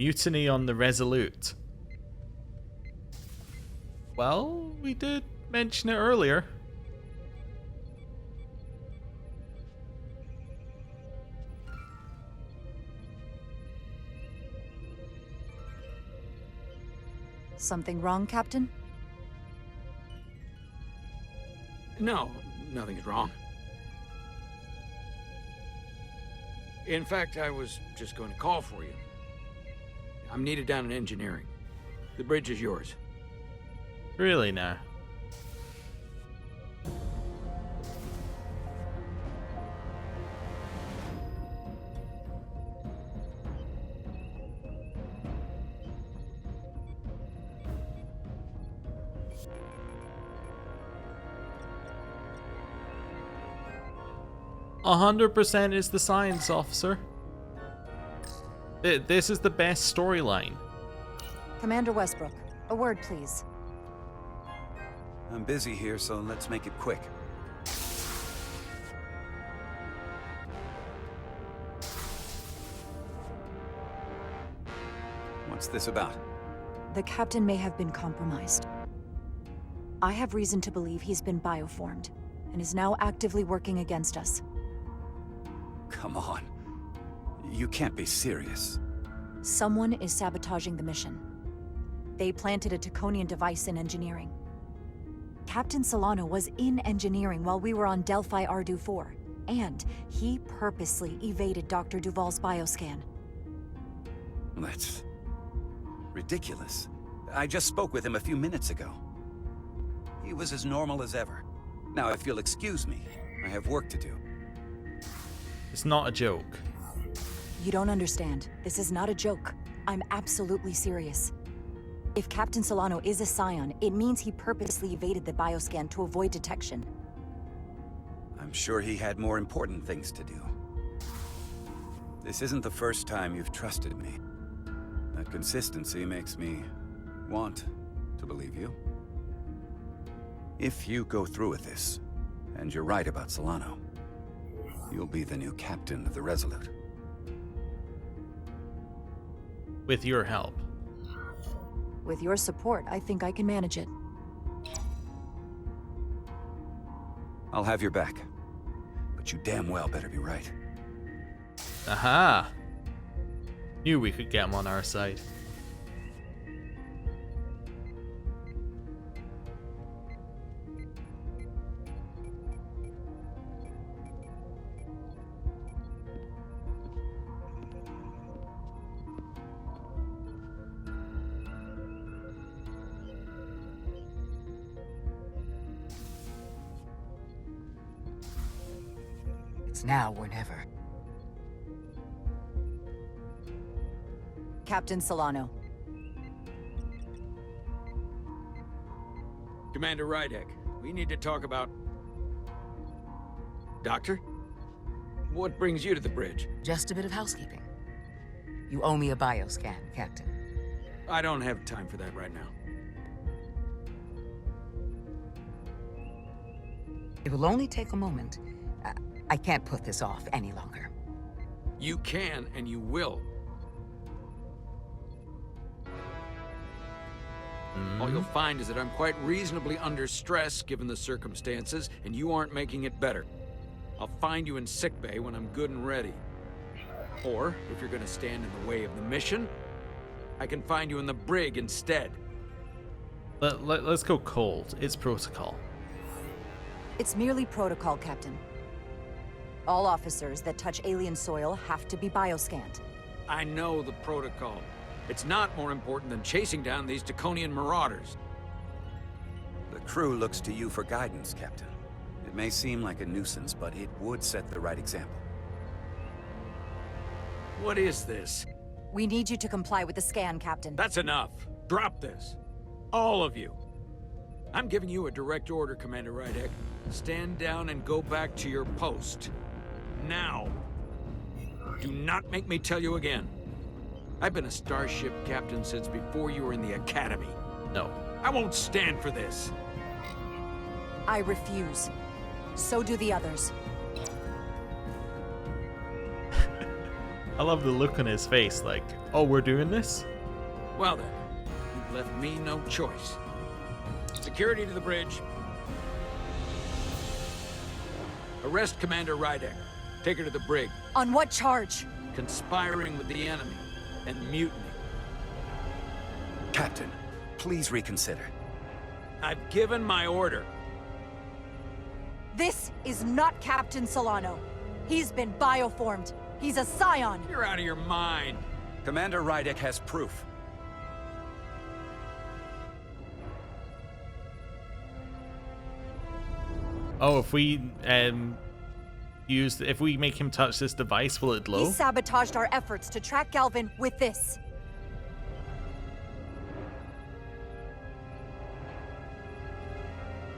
Mutiny on the Resolute. Well, we did mention it earlier. Something wrong, Captain? No, nothing's wrong. In fact, I was just going to call for you. I'm needed down in engineering. The bridge is yours. Really now? "100% is the science, officer. This is the best storyline." Commander Westbrook, a word, please. I'm busy here, so let's make it quick. What's this about? The captain may have been compromised. I have reason to believe he's been bioformed, and is now actively working against us. Come on. You can't be serious. Someone is sabotaging the mission. They planted a Taconian device in engineering. Captain Solano was in engineering while we were on Delphi Ardu 4, and he purposely evaded Dr. Duval's bioscan. That's ridiculous. I just spoke with him a few minutes ago. He was as normal as ever. Now, if you'll excuse me, I have work to do. It's not a joke. You don't understand. This is not a joke. I'm absolutely serious. If Captain Solano is a Scion, it means he purposely evaded the bioscan to avoid detection. I'm sure he had more important things to do. This isn't the first time you've trusted me. That consistency makes me want to believe you. If you go through with this, and you're right about Solano, you'll be the new captain of the Resolute. With your help. With your support, I think I can manage it. I'll have your back. But you damn well better be right. Aha! Knew we could get him on our side. It's now or never. Captain Solano. Commander Rydek, we need to talk about... Doctor? What brings you to the bridge? Just a bit of housekeeping. You owe me a bioscan, Captain. I don't have time for that right now. It will only take a moment. I can't put this off any longer. You can, and you will. All you'll find is that I'm quite reasonably under stress given the circumstances, and you aren't making it better. I'll find you in sickbay when I'm good and ready. Or, if you're gonna stand in the way of the mission, I can find you in the brig instead. Let's go cold. It's protocol. It's merely protocol, Captain. All officers that touch alien soil have to be bioscanned. I know the protocol. It's not more important than chasing down these Taconian marauders. The crew looks to you for guidance, Captain. It may seem like a nuisance, but it would set the right example. What is this? We need you to comply with the scan, Captain. That's enough. Drop this. All of you. I'm giving you a direct order, Commander Rydek. Stand down and go back to your post. Now. Do not make me tell you again. I've been a starship captain since before you were in the academy. No. I won't stand for this. I refuse. So do the others. I love the look on his face, like, oh, we're doing this? Well then, you've left me no choice. Security to the bridge. Arrest Commander Rydek. Take her to the brig. On what charge? Conspiring with the enemy and mutiny. Captain, please reconsider. I've given my order. This is not Captain Solano. He's been bioformed. He's a scion. You're out of your mind. Commander Rydek has proof. Oh, if we if we make him touch this device, will it glow? He sabotaged our efforts to track Galvin with this.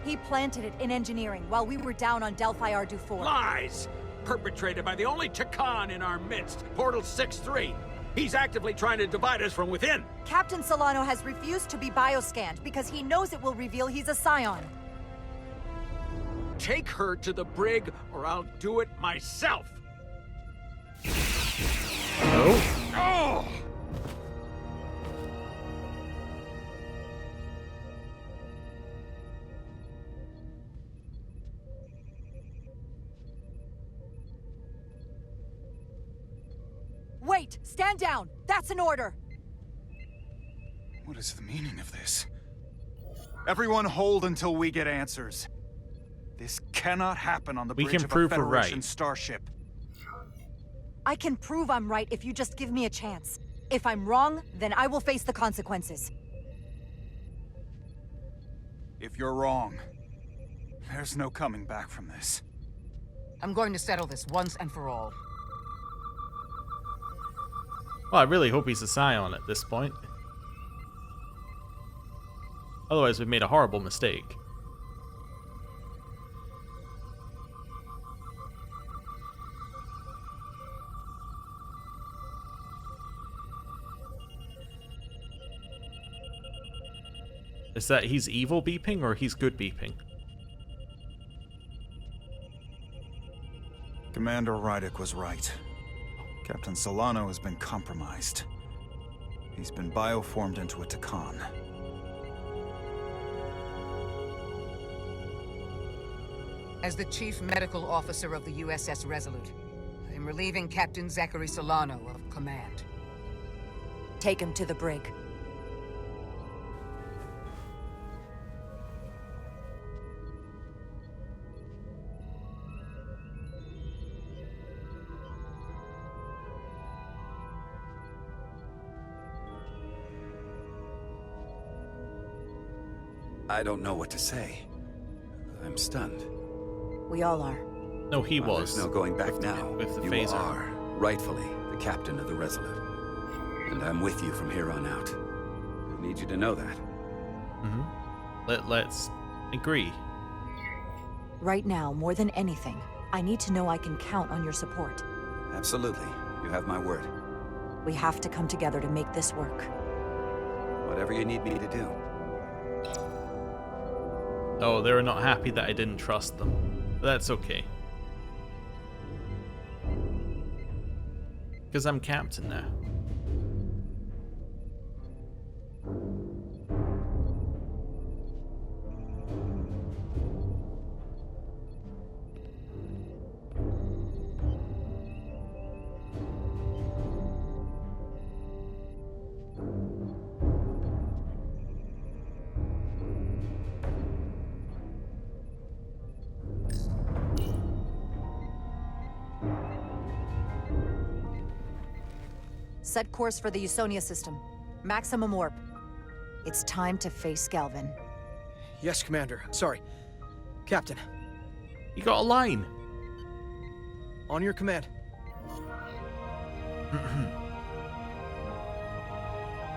He planted it in engineering while we were down on Delphi Ardu 4. Lies! Perpetrated by the only Takan in our midst, Portal 6-3. He's actively trying to divide us from within. Captain Solano has refused to be bioscanned because he knows it will reveal he's a scion. Take her to the brig, or I'll do it myself. Oh. Oh! Wait! Stand down! That's an order! What is the meaning of this? Everyone hold until we get answers. This cannot happen on the We bridge can of prove a we're Federation right. starship. I can prove I'm right if you just give me a chance. If I'm wrong, then I will face the consequences. If you're wrong, there's no coming back from this. I'm going to settle this once and for all. Well, I really hope he's a scion at this point. Otherwise, we've made a horrible mistake. Is that he's evil beeping or he's good beeping? Commander Rydek was right. Captain Solano has been compromised. He's been bioformed into a Takan. As the Chief Medical Officer of the USS Resolute, I am relieving Captain Zachary Solano of command. Take him to the brig. I don't know what to say. I'm stunned. We all are. No, he Well, was. there's no going back now. With the You phaser. are, rightfully, the captain of the Resolute. And I'm with you from here on out. I need you to know that. Let's agree. Right now, more than anything, I need to know I can count on your support. Absolutely. You have my word. We have to come together to make this work. Whatever you need me to do. Oh, they were not happy that I didn't trust them. But that's okay. Because I'm captain now. Set course for the Usonia system. Maximum warp. It's time to face Galvin. Yes, Commander. Sorry. Captain, You got a line. on your command.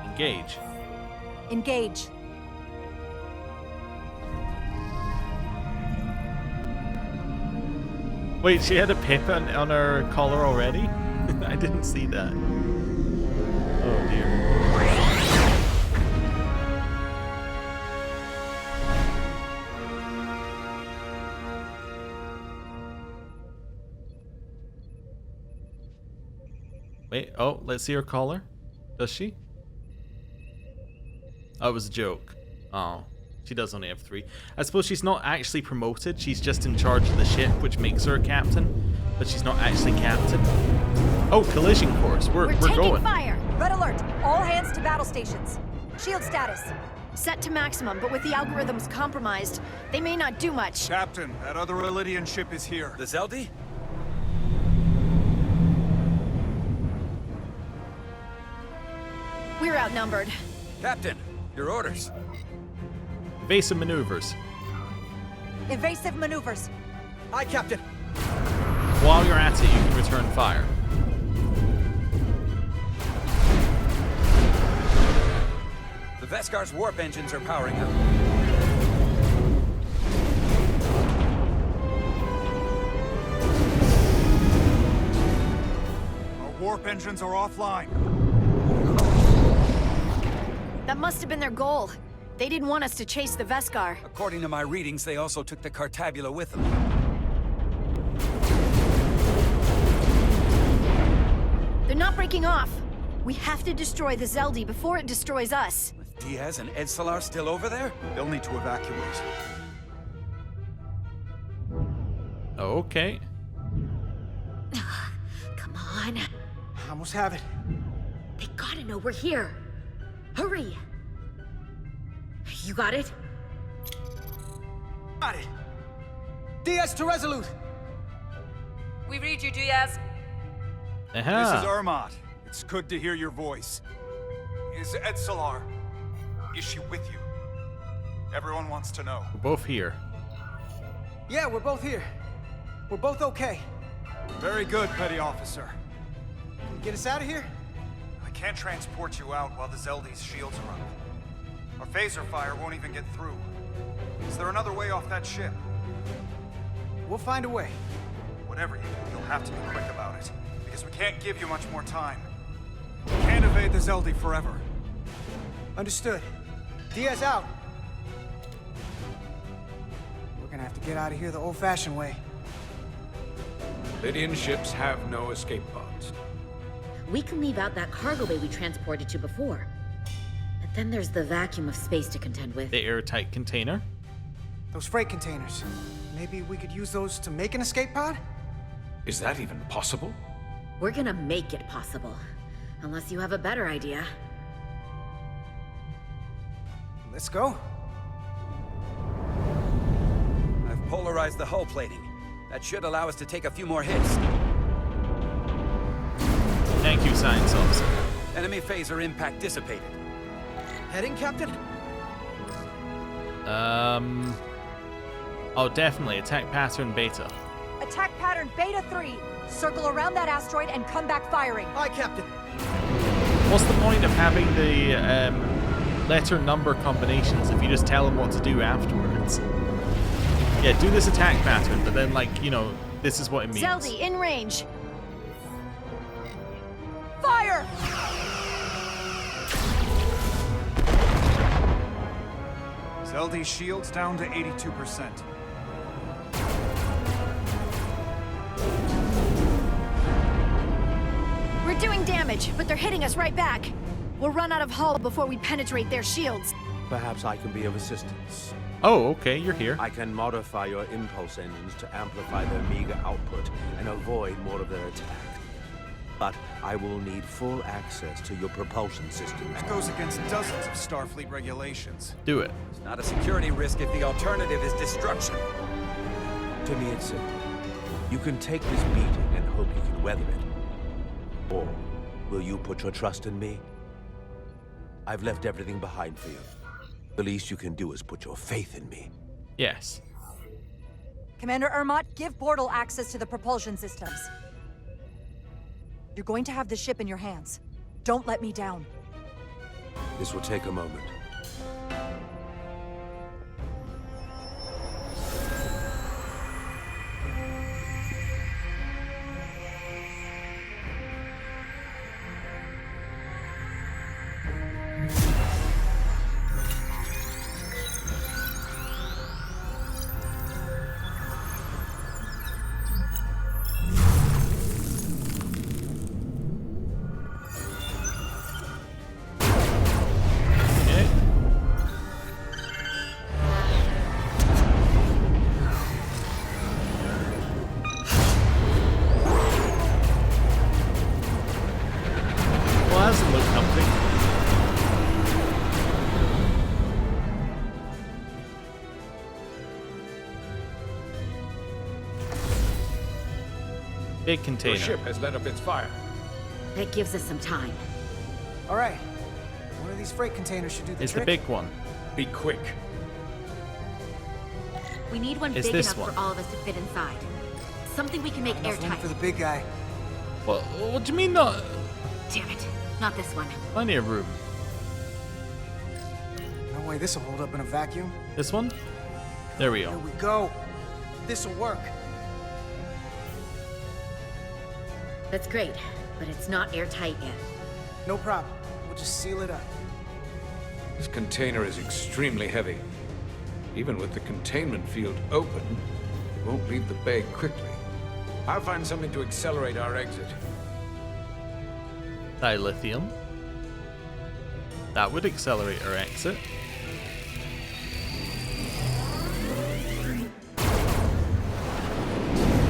Engage. Engage. Wait, she had a pip on her collar already? I didn't see that. Oh dear. Wait, oh, let's see her collar. Does she? Oh, it was a joke. Oh, she does only have 3. I suppose she's not actually promoted. She's just in charge of the ship, which makes her a captain. But she's not actually captain. Oh, collision course. We're taking going. fire. Red alert! All hands to battle stations. Shield status. Set to maximum, but with the algorithms compromised, they may not do much. Captain, that other Elydian ship is here. The Zeldi? We're outnumbered. Captain, your orders. Evasive maneuvers. Evasive maneuvers. Aye, Captain. While you're at it, you can return fire. The Vescar's warp engines are powering up. Our warp engines are offline. That must have been their goal. They didn't want us to chase the Vescar. According to my readings, they also took the Cartabula with them. They're not breaking off. We have to destroy the Zeldi before it destroys us. With Diaz and Edsalar still over there? They'll need to evacuate. Okay. Come on. I almost have it. They gotta know we're here. Hurry. You got it? Got it. DS to Resolute. We read you, Diaz. This Aha. is Ermot. It's good to hear your voice. Is Edsalar? Is she with you? Everyone wants to know. We're both here. Yeah, we're both here. We're both okay. Very good, Petty Officer. Can you get us out of here? I can't transport you out while the Zeldi's shields are up. Our phaser fire won't even get through. Is there another way off that ship? We'll find a way. Whatever you do, you'll have to be quick about it. Because we can't give you much more time. We can't evade the Zeldi forever. Understood. Diaz out. We're gonna have to get out of here the old-fashioned way. Lydian ships have no escape pods. We can leave out that cargo bay we transported you before. But then there's the vacuum of space to contend with. The airtight container. Those freight containers. Maybe we could use those to make an escape pod? Is that even possible? We're gonna make it possible. Unless you have a better idea. Let's go. I've polarized the hull plating. That should allow us to take a few more hits. Thank you, Science Officer. Enemy phaser impact dissipated. Heading, Captain? Oh, definitely. Attack pattern beta. Attack pattern Beta 3. Circle around that asteroid and come back firing. Aye, Captain. What's the point of having the letter number combinations if you just tell them what to do afterwards? Yeah, do this attack pattern, but then, like, you know, this is what it means. Zeldi, in range. Fire! Zeldi's shields down to 82%. We're doing damage, but they're hitting us right back. We'll run out of hull before we penetrate their shields. Perhaps I can be of assistance. Oh, okay, you're here. I can modify your impulse engines to amplify their meager output and avoid more of their attack. But I will need full access to your propulsion systems. That goes against dozens of Starfleet regulations. Do it. It's not a security risk if the alternative is destruction. To me, it's simple. You can take this beating and hope you can weather it. Or will you put your trust in me? I've left everything behind for you. The least you can do is put your faith in me. Yes. Commander Ermot, give Bortle access to the propulsion systems. You're going to have the ship in your hands. Don't let me down. This will take a moment. doesn't look comfy. Big Your container. ship has let up its fire. That gives us some time. All right. One of these freight containers should do the It's the trick. big one. Be quick. We need one It's big this enough one. for all of us to fit inside. Something we can make Enough room airtight. for the big guy. What do you mean not? Damn it, not this one. Plenty of room. No way this'll hold up in a vacuum. This one? There we Here go. we go. This'll work. That's great, but it's not airtight yet. No problem. We'll just seal it up. This container is extremely heavy. Even with the containment field open, it won't leave the bay quickly. I'll find something to accelerate our exit. Dilithium. That would accelerate our exit.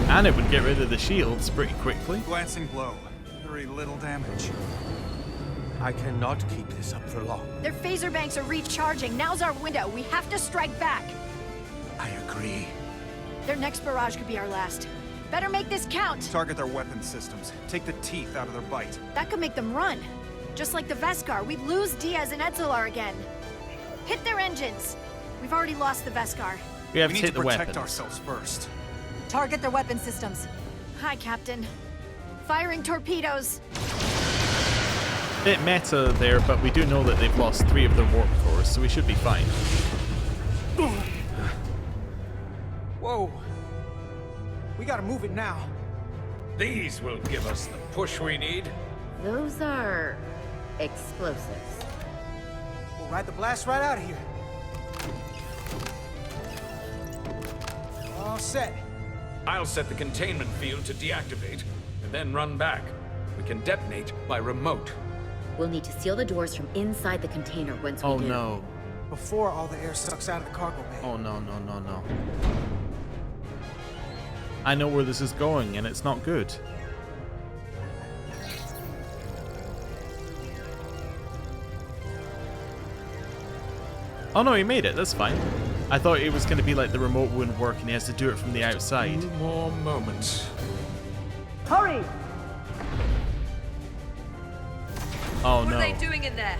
And it would get rid of the shields pretty quickly. Glancing blow. Very little damage. I cannot keep this up for long. Their phaser banks are recharging. Now's our window. We have to strike back. I agree. Their next barrage could be our last. Better make this count. Target their weapon systems. Take the teeth out of their bite. That could make them run. Just like the Veskar, we'd lose Diaz and Etzelar again. Hit their engines. We've already lost the Veskar. We have We to need hit to the protect weapons. ourselves first. Target their weapon systems. Hi, Captain. Firing torpedoes. Bit meta there, but we do know that they've lost 3 of their warp cores, so we should be fine. Whoa. We gotta move it now. These will give us the push we need. Those are explosives. We'll ride the blast right out of here. All set. I'll set the containment field to deactivate, and then run back. We can detonate by remote. We'll need to seal the doors from inside the container once we Oh do. no. Before all the air sucks out of the cargo bay. Oh no, no, no, no. I know where this is going, and it's not good. Oh no, he made it. That's fine. I thought it was going to be like the remote wouldn't work and he has to do it from the outside. 2 more moments. Hurry! Oh no. doing in there?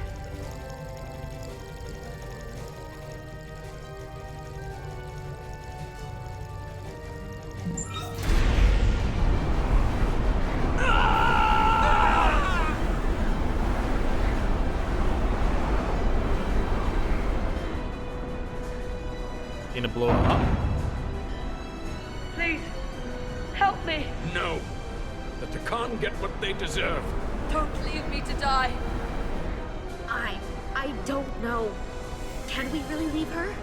Gonna blow it up. Please, help me. No. Let the Khan get what they deserve. Don't leave me to die. I don't know. Can we really leave her?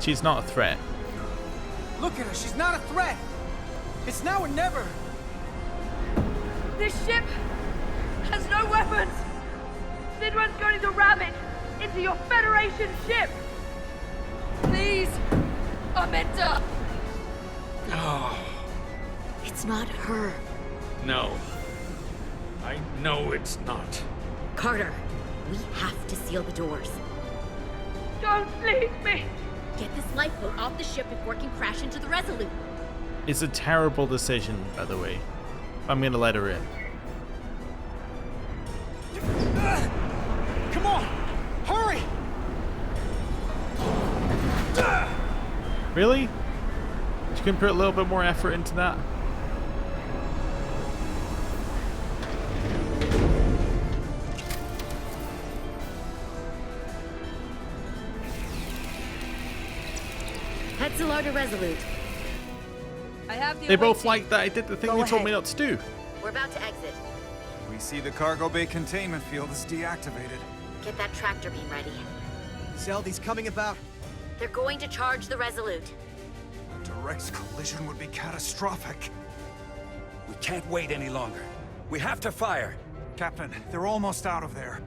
She's not a threat. Look at her. She's not a threat. It's now or never. This ship has no weapons. Sidran's going to ram it into your Federation ship. Please, Amenta. Oh, It's not her. no. I know it's not. Carter, we have to seal the doors. Don't leave me. Get this lifeboat off the ship before it can crash into the Resolute. It's a terrible decision, by the way. I'm gonna let her in. Come on. Hurry. Really? You can put a little bit more effort into that? Etzelar to Resolute. I have the They both like that I did the thing Go they told me ahead. not to do. We're about to exit. We see the cargo bay containment field is deactivated. Get that tractor beam ready. Zeldy's coming about. They're going to charge the Resolute. A direct collision would be catastrophic. We can't wait any longer. We have to fire. Captain, they're almost out of there.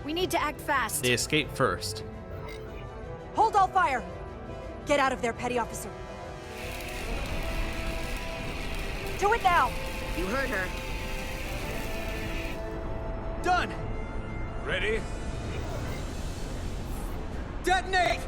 We need to act fast. They escape first. Hold all fire! Get out of there, Petty Officer. Do it now! You heard her. Done! Ready? Detonate!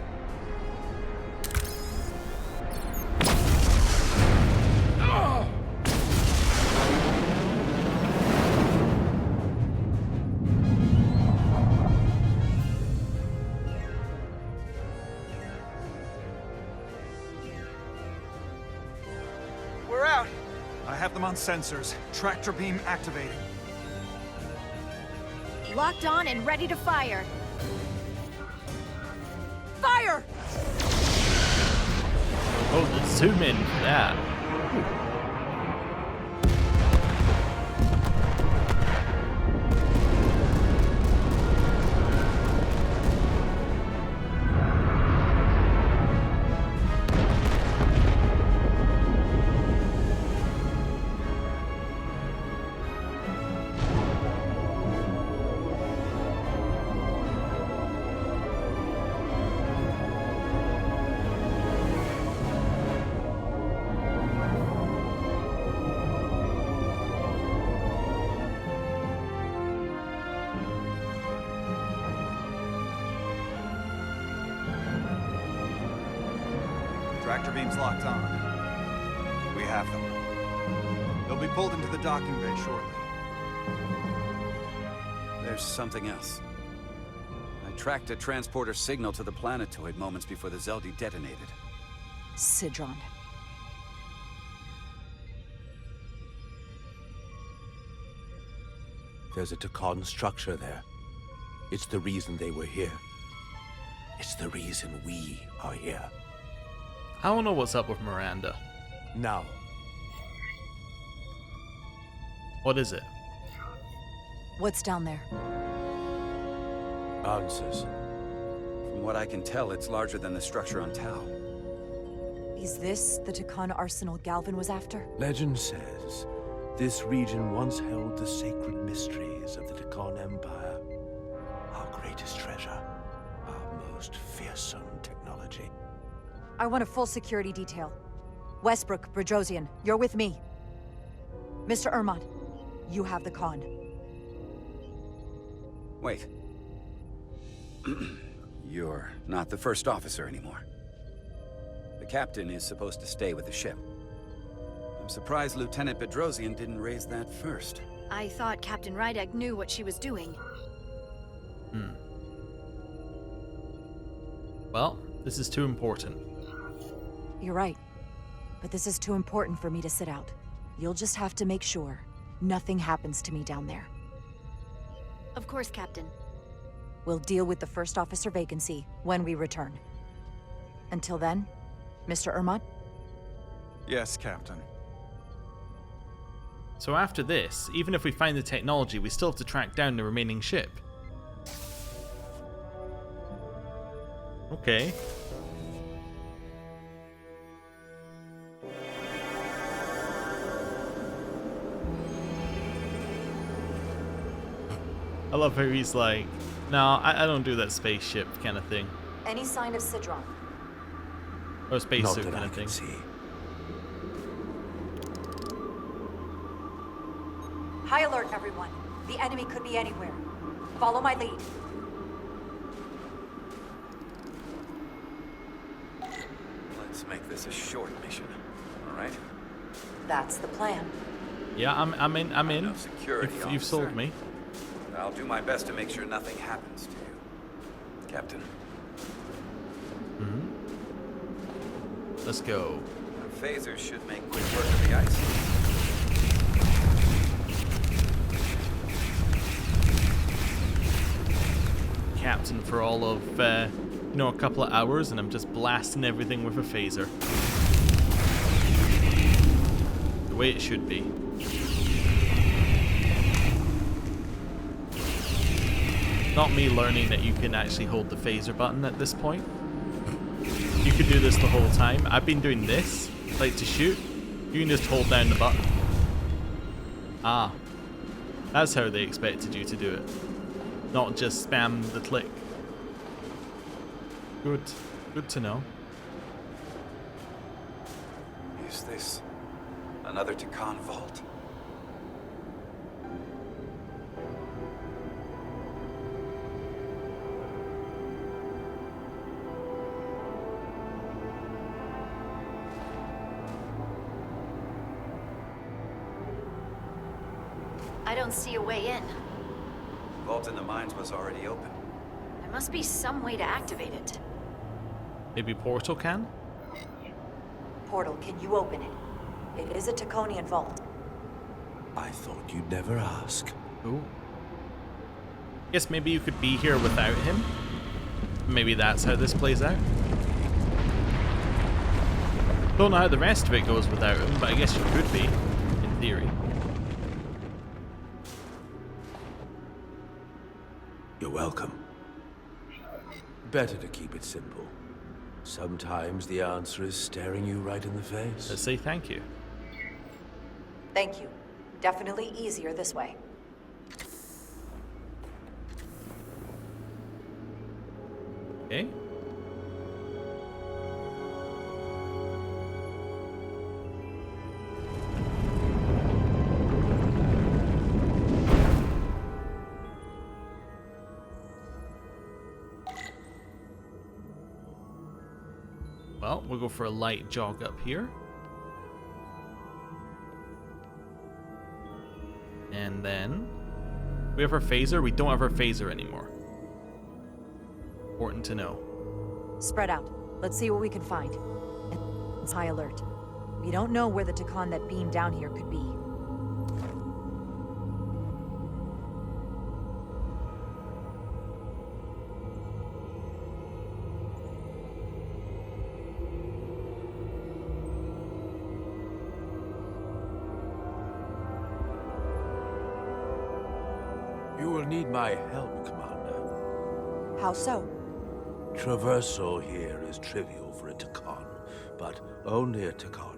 We're out. I have them on sensors. Tractor beam activated. Locked on and ready to fire. Fire! Oh, let's zoom in for that. Tractor beam's locked on. We have them. They'll be pulled into the docking bay shortly. There's something else. I tracked a transporter signal to the planetoid moments before the Zeldi detonated. Sidron. There's a Takan structure there. It's the reason they were here. It's the reason we are here. I don't know what's up with Miranda. Now, What is it? What's down there? answers. From what I can tell, it's larger than the structure on Tau. Is this the Takan arsenal Galvin was after? Legend says this region once held the sacred mysteries of the Takan Empire. Our greatest treasure. Our most fearsome technology. I want a full security detail. Westbrook, Bridrosian, you're with me. Mr. Ermont, you have the con. Wait. You're not the first officer anymore. The captain is supposed to stay with the ship. I'm surprised Lieutenant Bedrosian didn't raise that first. I thought Captain Rydek knew what she was doing. Well, this is too important. You're right. But this is too important for me to sit out. You'll just have to make sure nothing happens to me down there. Of course, Captain. We'll deal with the first officer vacancy when we return. Until then, Mr. Ermont? Yes, Captain. So after this, even if we find the technology, we still have to track down the remaining ship. Okay. I love how he's like, no, I don't do that spaceship kind of thing. Any sign of Sidron? Or Not spacesuit that kind I of can thing. see. High alert, everyone. The enemy could be anywhere. Follow my lead. Let's make this a short mission, all right? That's the plan. Yeah, I'm in. No security You've sold officer. me. I'll do my best to make sure nothing happens to you, Captain. Let's go. The phasers should make quick work of the ice. Captain for all of, a couple of hours, and I'm just blasting everything with a phaser. The way it should be. Not me learning that you can actually hold the phaser button at this point. You could do this the whole time. I've been doing this, like to shoot. You can just hold down the button. Ah. That's how they expected you to do it. Not just spam the click. Good. Good to know. Is this another Takan vault? I don't see a way in. Vault in the mines was already open. There must be some way to activate it. Maybe Portal can? Portal, can you open it? It is a Taconian vault. I thought you'd never ask. Ooh. Guess maybe you could be here without him. Maybe that's how this plays out. Don't know how the rest of it goes without him, but I guess you could be, in theory. You're welcome. Better to keep it simple. Sometimes the answer is staring you right in the face. Let's say thank you. Thank you. Definitely easier this way. Okay. Well, we'll go for a light jog up here. And then we have our phaser. We don't have our phaser anymore. Important to know. Spread out. Let's see what we can find. And it's high alert. We don't know where the Takan that beamed down here could be. You will need my help, Commander. How so? Traversal here is trivial for a Takan, but only a Takan.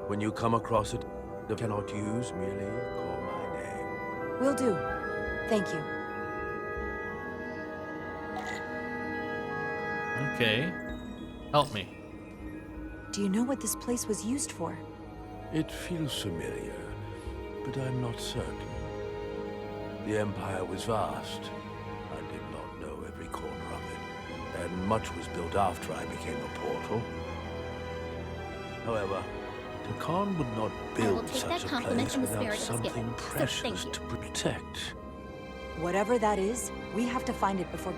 When you come across it, you cannot use, merely call my name. Will do. Thank you. Okay. Help me. Do you know what this place was used for? It feels familiar, but I'm not certain. The Empire was vast. I did not know every corner of it, and much was built after I became a portal. However, Takan would not build such a place without something precious to protect. Whatever that is, we have to find it before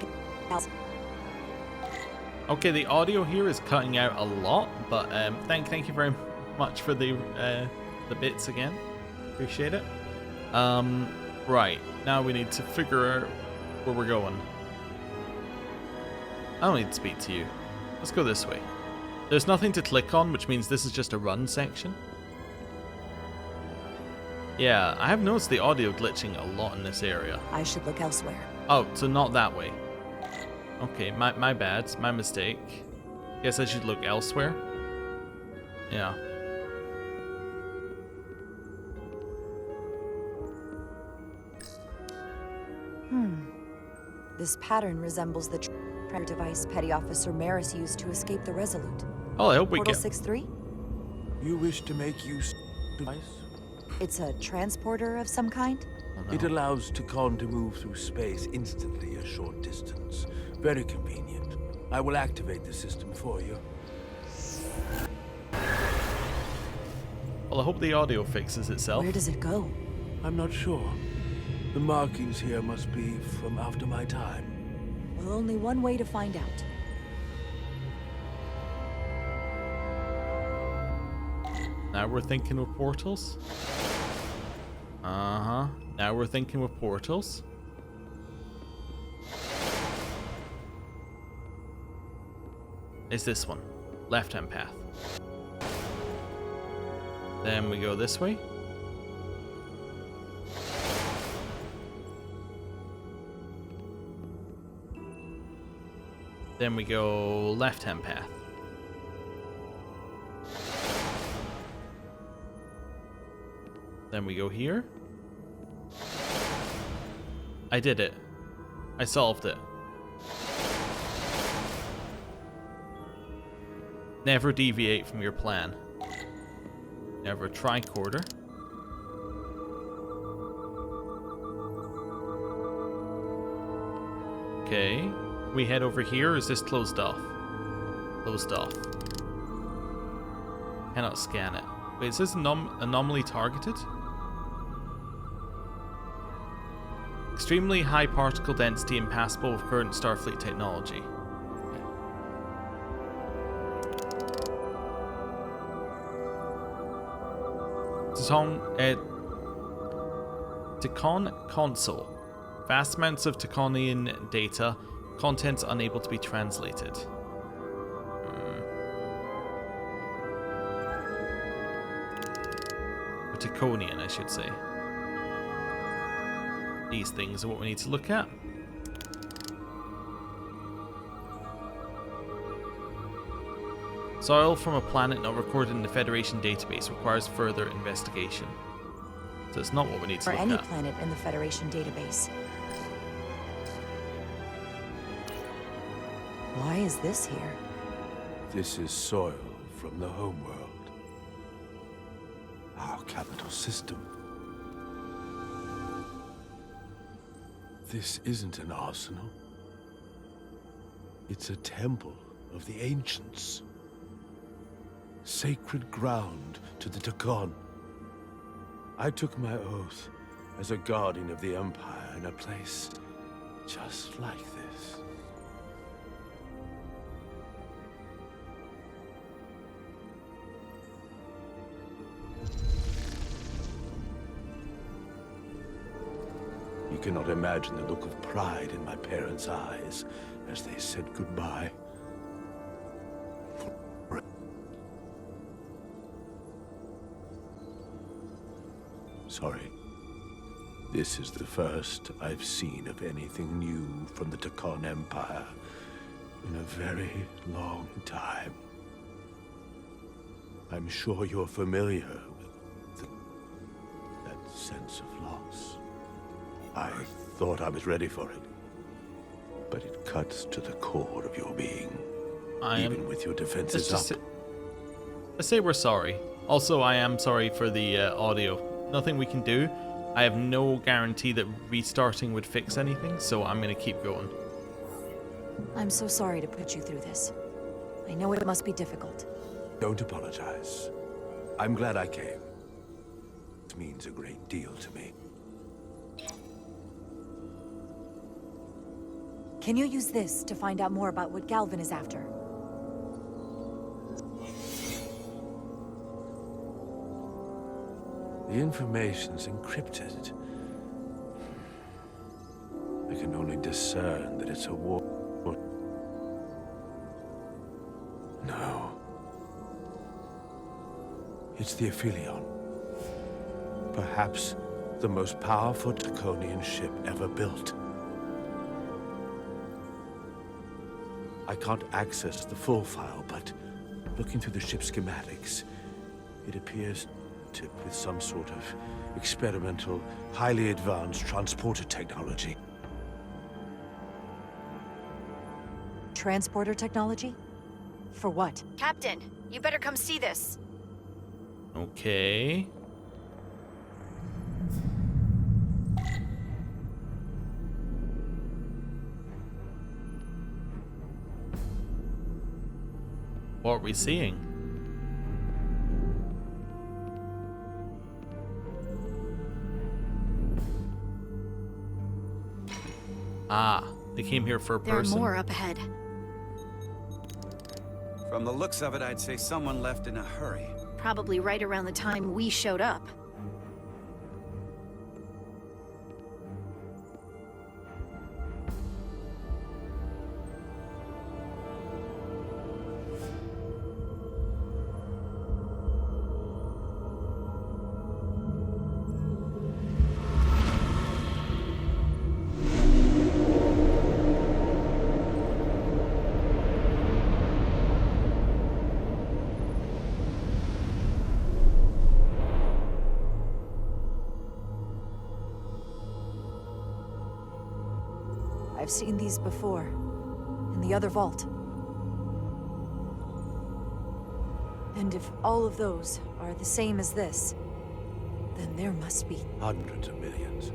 else. Okay, the audio here is cutting out a lot, but thank you very much for the bits again. Appreciate it. Right, now we need to figure out where we're going. I don't need to speak to you. Let's go this way. There's nothing to click on, which means this is just a run section. Yeah, I have noticed the audio glitching a lot in this area. I should look elsewhere. Oh, so not that way. Okay, my bad, my mistake. Guess I should look elsewhere. Yeah. This pattern resembles the tracker device Petty Officer Maris used to escape the Resolute. Oh, I hope we Portal get... 6-3? You wish to make use of the device? It's a transporter of some kind? Oh, no. It allows Takan to move through space instantly a short distance. Very convenient. I will activate the system for you. Well, I hope the audio fixes itself. Where does it go? I'm not sure. The markings here must be from after my time. Well, only one way to find out. Now we're thinking with portals. Uh-huh. Now we're thinking with portals. Is this one. Left-hand path. Then we go this way. Then we go left-hand path. Then we go here. I did it. I solved it. Never deviate from your plan. Never tricorder. Okay. We head over here, or is this closed off? Closed off. Cannot scan it. Wait, is this anomaly targeted? Extremely high particle density, impassable with current Starfleet technology. Tacon console. Vast amounts of Taconian data. Contents unable to be translated. Or Taconian, I should say. These things are what we need to look at. Soil from a planet not recorded in the Federation database requires further investigation. So it's not what we need to Or look any at. planet in the Federation database. Why is this here? This is soil from the homeworld. Our capital system. This isn't an arsenal. It's a temple of the ancients. Sacred ground to the Tacon. I took my oath as a guardian of the Empire in a place just like this. You cannot imagine the look of pride in my parents' eyes as they said goodbye. Sorry. This is the first I've seen of anything new from the Tacon Empire in a very long time. I'm sure you're familiar with that sense of loss. I thought I was ready for it, but it cuts to the core of your being, even with your defenses up. Let's say we're sorry. Also, I am sorry for the audio. Nothing we can do. I have no guarantee that restarting would fix anything, so I'm going to keep going. I'm so sorry to put you through this. I know it must be difficult. Don't apologize. I'm glad I came. It means a great deal to me. Can you use this to find out more about what Galvin is after? The information's encrypted. I can only discern that it's a war. No. It's the Aphelion. Perhaps the most powerful Taconian ship ever built. I can't access the full file, but looking through the ship's schematics, it appears tipped with some sort of experimental, highly advanced transporter technology. Transporter technology? For what? Captain, you better come see this. Okay. What are we seeing? Ah, they came here for a person. There are more up ahead. From the looks of it, I'd say someone left in a hurry. Probably right around the time we showed up. I've seen these before, in the other vault. And if all of those are the same as this, then there must be Hundreds of millions,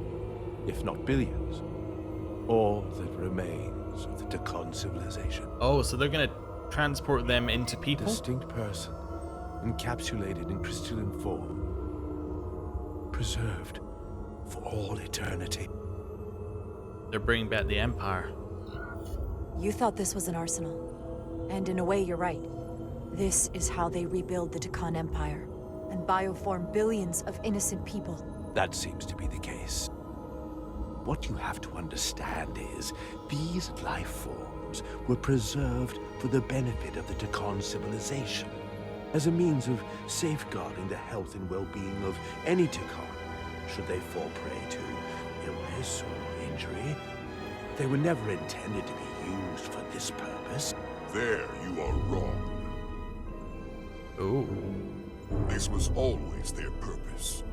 if not billions. All that remains of the Tacon civilization. Oh, so they're gonna transport them into people? Distinct person, encapsulated in crystalline form, preserved for all eternity. They're bringing back the Empire. You thought this was an arsenal. And in a way, you're right. This is how they rebuild the Takan Empire and bioform billions of innocent people. That seems to be the case. What you have to understand is, these life forms were preserved for the benefit of the Takan civilization, as a means of safeguarding the health and well-being of any Takan, should they fall prey to illness or injury. They were never intended to be used for this purpose. There you are wrong. Oh. This was always their purpose.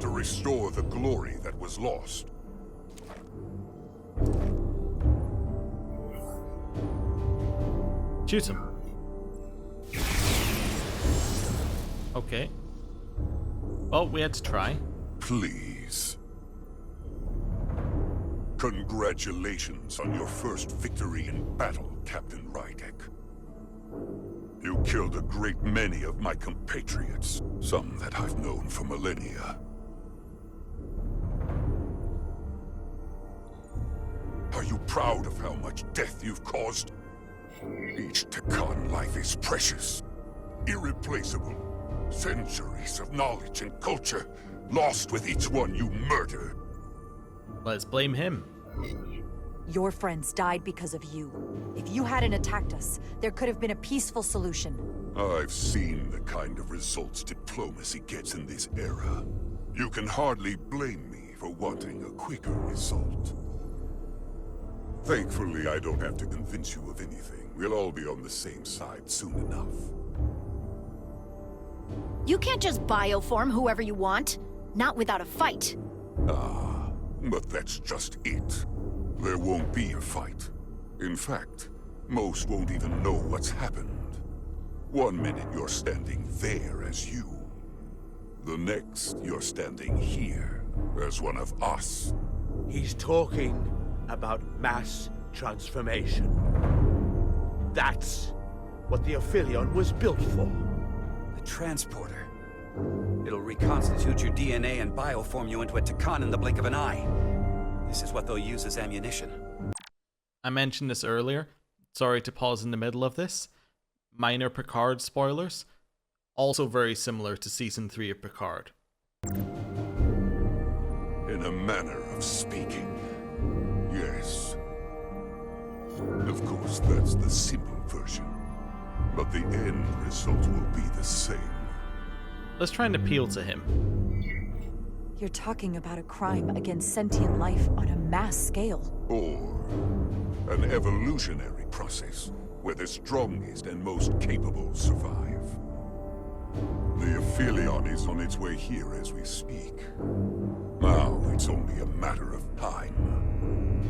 To restore the glory that was lost. Shoot him. Okay. Well, we had to try. Please. Congratulations on your first victory in battle, Captain Rydek. You killed a great many of my compatriots, some that I've known for millennia. Are you proud of how much death you've caused? Each Takan life is precious, irreplaceable. Centuries of knowledge and culture lost with each one you murdered. Let's blame him. Your friends died because of you. If you hadn't attacked us, there could have been a peaceful solution. I've seen the kind of results diplomacy gets in this era. You can hardly blame me for wanting a quicker result. Thankfully, I don't have to convince you of anything. We'll all be on the same side soon enough. You can't just bioform whoever you want. Not without a fight. Ah, but that's just it. There won't be a fight. In fact, most won't even know what's happened. 1 minute you're standing there as you. The next, you're standing here as one of us. He's talking about mass transformation. That's what the Aphelion was built for. The transporter. It'll reconstitute your DNA and bioform you into a Takan in the blink of an eye. This is what they'll use as ammunition. I mentioned this earlier. Sorry to pause in the middle of this. Minor Picard spoilers. Also very similar to Season 3 of Picard. In a manner of speaking, yes. Of course, that's the simple version. But the end result will be the same. Let's try and appeal to him. You're talking about a crime against sentient life on a mass scale. Or an evolutionary process where the strongest and most capable survive. The Aphelion is on its way here as we speak. Now it's only a matter of time.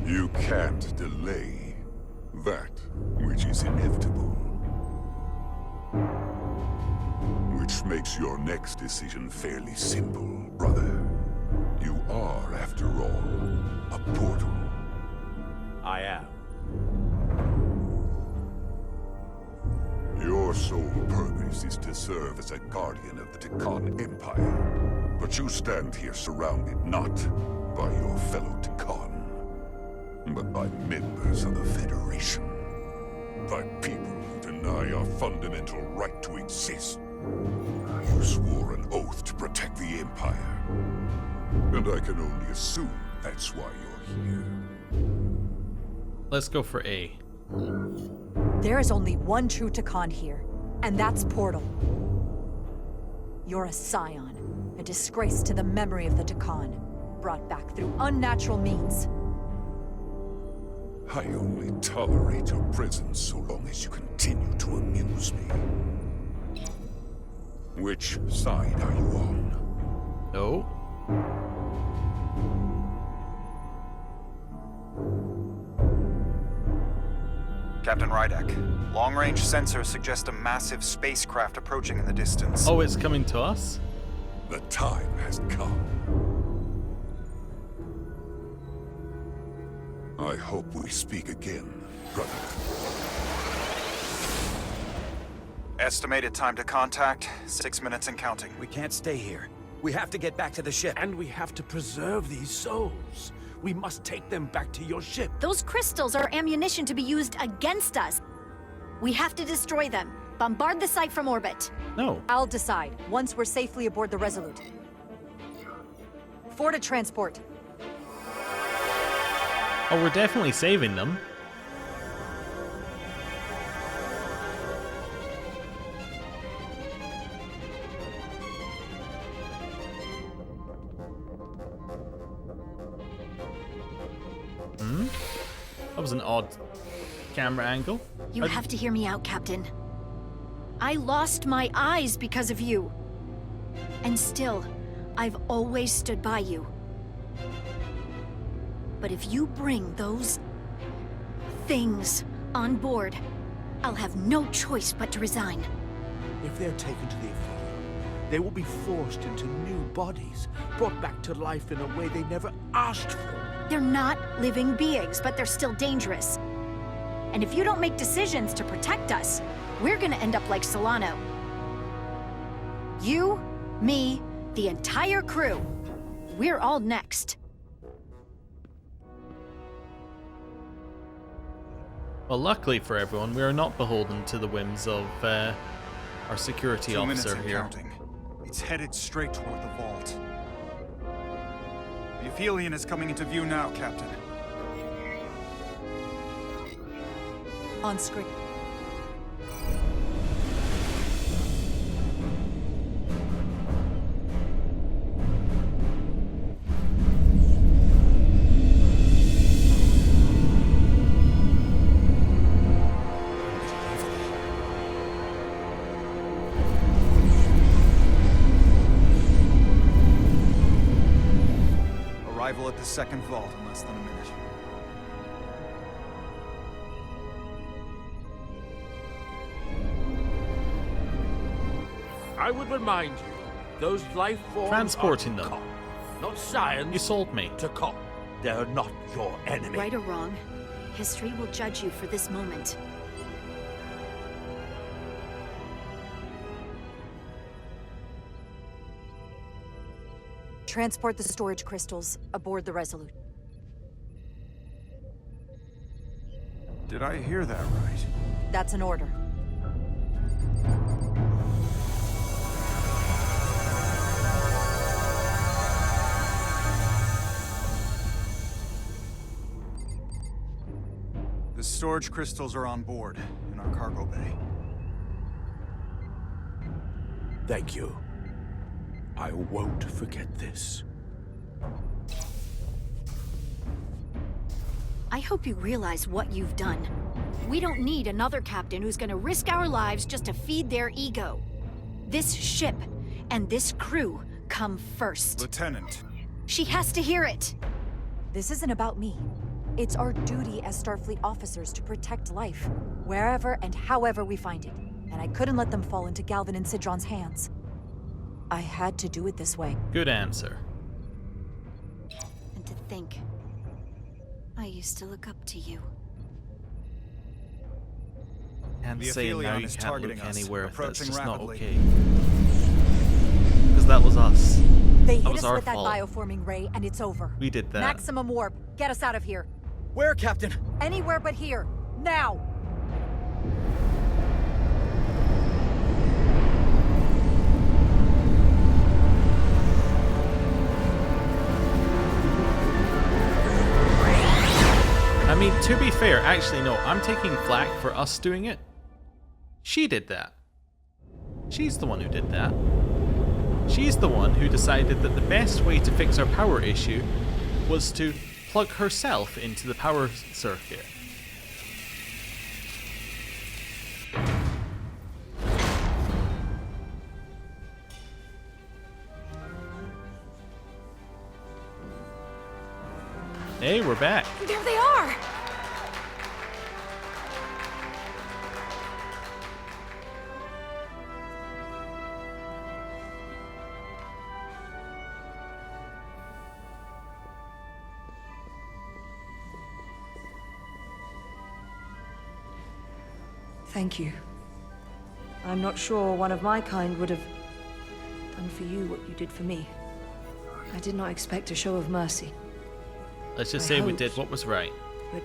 You can't delay that which is inevitable. Which makes your next decision fairly simple, brother. You are, after all, a portal. I am. Your sole purpose is to serve as a guardian of the Takan Empire. But you stand here surrounded not by your fellow Takan, but by members of the Federation. By people who deny our fundamental right to exist. You swore an oath to protect the Empire. And I can only assume that's why you're here. Let's go for A. There is only one true Takan here, and that's Portal. You're a scion, a disgrace to the memory of the Takan, brought back through unnatural means. I only tolerate your presence so long as you continue to amuse me. Which side are you on? No. Captain Rydek, long-range sensors suggest a massive spacecraft approaching in the distance. Oh, it's coming to us? The time has come. I hope we speak again, brother. Estimated time to contact, 6 minutes and counting. We can't stay here. We have to get back to the ship. And we have to preserve these souls. We must take them back to your ship. Those crystals are ammunition to be used against us. We have to destroy them. Bombard the site from orbit. No. I'll decide, once we're safely aboard the Resolute. For to transport. Oh, we're definitely saving them. That was an odd camera angle. You have to hear me out, Captain. I lost my eyes because of you. And still, I've always stood by you. But if you bring those things on board, I'll have no choice but to resign. If they're taken to the Aphelion, they will be forced into new bodies, brought back to life in a way they never asked for. They're not living beings, but they're still dangerous. And if you don't make decisions to protect us, we're gonna end up like Solano. You, me, the entire crew. We're all next. Well, luckily for everyone, we are not beholden to the whims of our security 2 minutes officer and here. counting. It's headed straight toward the vault. The Aphelion is coming into view now, Captain. On screen. Arrival at the second vault in less than a minute. I would remind you, those life forms Transporting are them. Takon, not science. You sold me. Takon. They're not your enemy. Right or wrong, history will judge you for this moment. Transport the storage crystals aboard the Resolute. Did I hear that right? That's an order. The storage crystals are on board in our cargo bay. Thank you. I won't forget this. I hope you realize what you've done. We don't need another captain who's gonna risk our lives just to feed their ego. This ship and this crew come first. Lieutenant. She has to hear it. This isn't about me. It's our duty as Starfleet officers to protect life, wherever and however we find it. And I couldn't let them fall into Galvin and Sidron's hands. I had to do it this way. Good answer. And to think, I used to look up to you. And The say now Aphelion you is can't targeting look us, anywhere. That's approaching just not rapidly. okay. Because that was us. They That hit was us our with that fault. bioforming ray, and it's over. We did that. Maximum warp. Get us out of here. Where, Captain? Anywhere but here. Now! I mean, to be fair, actually, no, I'm taking flack for us doing it. She did that. She's the one who did that. She's the one who decided that the best way to fix our power issue was to plug herself into the power circuit. Hey, we're back. There they are! Thank you. I'm not sure one of my kind would have done for you what you did for me. I did not expect a show of mercy. Let's just I say we hoped, did what was right. But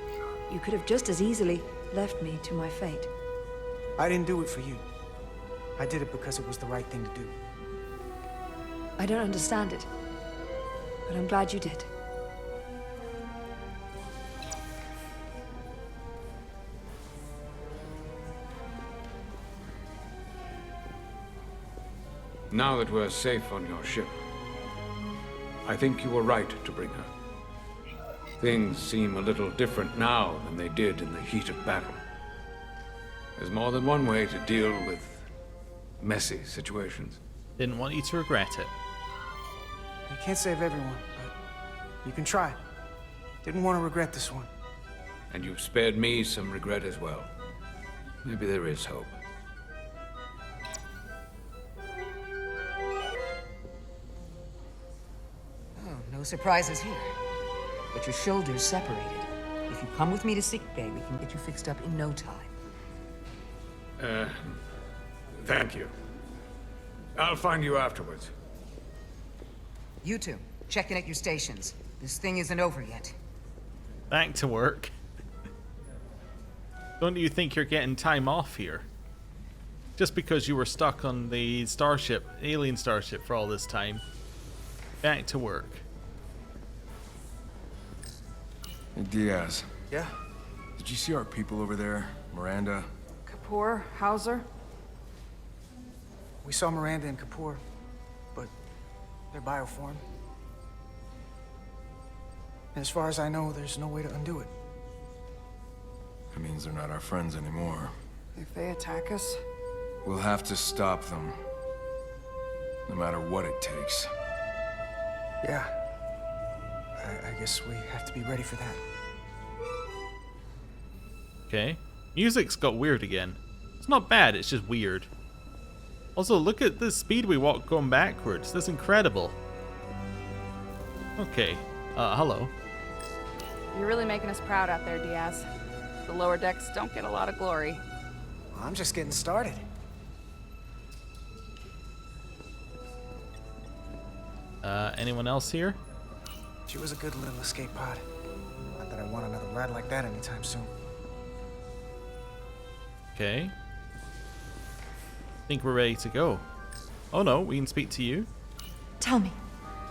you could have just as easily left me to my fate. I didn't do it for you. I did it because it was the right thing to do. I don't understand it, but I'm glad you did. Now that we're safe on your ship, I think you were right to bring her. Things seem a little different now than they did in the heat of battle. There's more than one way to deal with messy situations. Didn't want you to regret it. You can't save everyone, but you can try. Didn't want to regret this one. And you've spared me some regret as well. Maybe there is hope. No surprises here. But your shoulder's separated. If you come with me to sickbay, we can get you fixed up in no time. Thank you. I'll find you afterwards. You two, check in at your stations. This thing isn't over yet. Back to work. Don't you think you're getting time off here? Just because you were stuck on the starship, alien starship, for all this time. Back to work. Hey, Diaz. Yeah? Did you see our people over there? Miranda? Kapoor, Hauser? We saw Miranda and Kapoor, but they're bioform. And as far as I know, there's no way to undo it. That means they're not our friends anymore. If they attack us? We'll have to stop them. No matter what it takes. Yeah. I guess we have to be ready for that. Okay. Music's got weird again. It's not bad, it's just weird. Also, look at the speed we walk going backwards. That's incredible. Okay. Hello. You're really making us proud out there, Diaz. The lower decks don't get a lot of glory. Well, I'm just getting started. Anyone else here? She was a good little escape pod. Not that I want another ride like that anytime soon. Okay. Think we're ready to go. Oh no, we can speak to you. Tell me,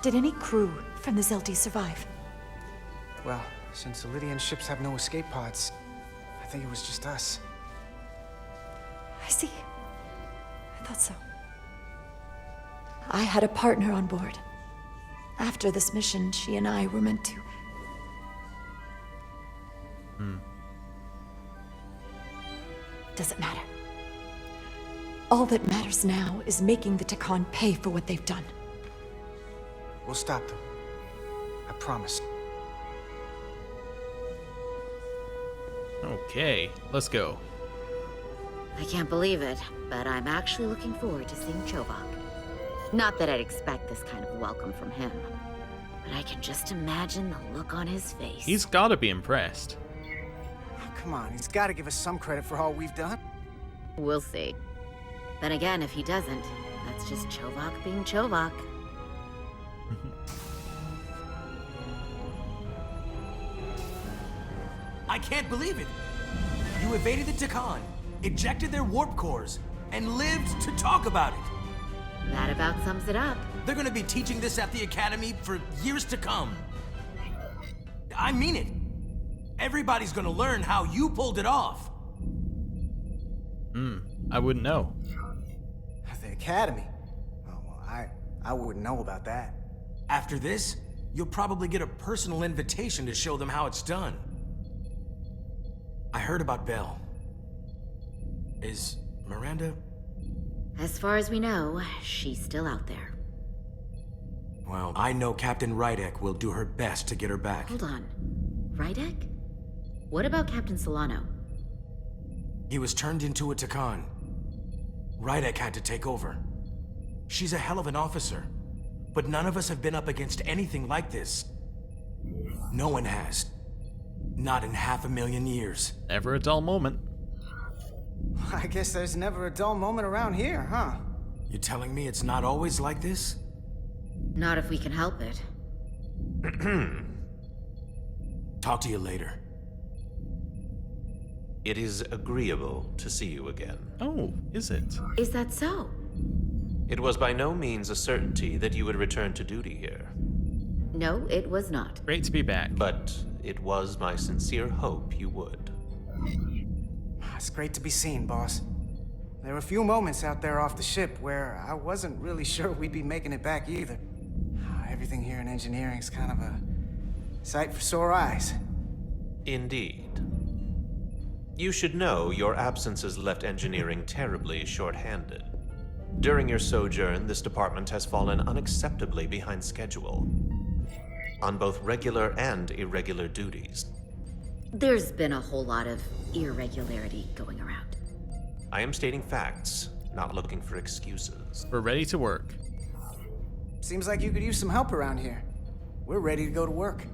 did any crew from the Zelti survive? Well, since the Lydian ships have no escape pods, I think it was just us. I see. I thought so. I had a partner on board. After this mission, she and I were meant to... Doesn't matter. All that matters now is making the Takan pay for what they've done. We'll stop them. I promise. Okay, let's go. I can't believe it, but I'm actually looking forward to seeing Chovak. Not that I'd expect this kind of welcome from him, but I can just imagine the look on his face. He's gotta be impressed. Come on, he's got to give us some credit for all we've done. We'll see. Then again, if he doesn't, that's just Chovak being Chovak. I can't believe it! You evaded the Takan, ejected their warp cores, and lived to talk about it! That about sums it up. They're gonna be teaching this at the Academy for years to come. I mean it. Everybody's gonna learn how you pulled it off. I wouldn't know. The Academy? Oh, well, I wouldn't know about that. After this, you'll probably get a personal invitation to show them how it's done. I heard about Belle. Is Miranda? As far as we know, she's still out there. Well, I know Captain Rydek will do her best to get her back. Hold on. Rydek? What about Captain Solano? He was turned into a Takan. Rydek had to take over. She's a hell of an officer, but none of us have been up against anything like this. No one has. Not in 500,000 years. Never a dull moment. I guess there's never a dull moment around here, huh? You're telling me it's not always like this? Not if we can help it. Talk to you later. It is agreeable to see you again. Oh, is it? Is that so? It was by no means a certainty that you would return to duty here. No, it was not. Great to be back. But it was my sincere hope you would. It's great to be seen, boss. There were a few moments out there off the ship where I wasn't really sure we'd be making it back either. Everything here in engineering's kind of a sight for sore eyes. Indeed. You should know your absences left engineering terribly short-handed. During your sojourn, this department has fallen unacceptably behind schedule on both regular and irregular duties. There's been a whole lot of irregularity going around. I am stating facts, not looking for excuses. We're ready to work. Seems like you could use some help around here. We're ready to go to work.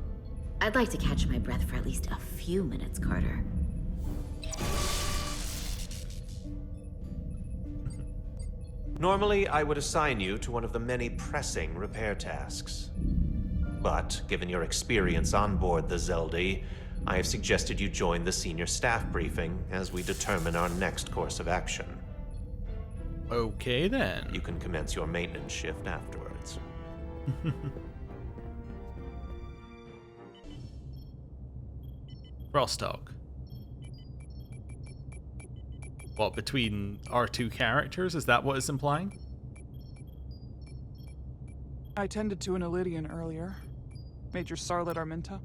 I'd like to catch my breath for at least a few minutes, Carter. Normally, I would assign you to one of the many pressing repair tasks. But, given your experience on board the Zelda, I have suggested you join the senior staff briefing as we determine our next course of action. Okay, then. You can commence your maintenance shift afterwards. Crosstalk. What, between our two characters? Is that what it's implying? I tended to an Elydian earlier. Major Sarlet Arminta.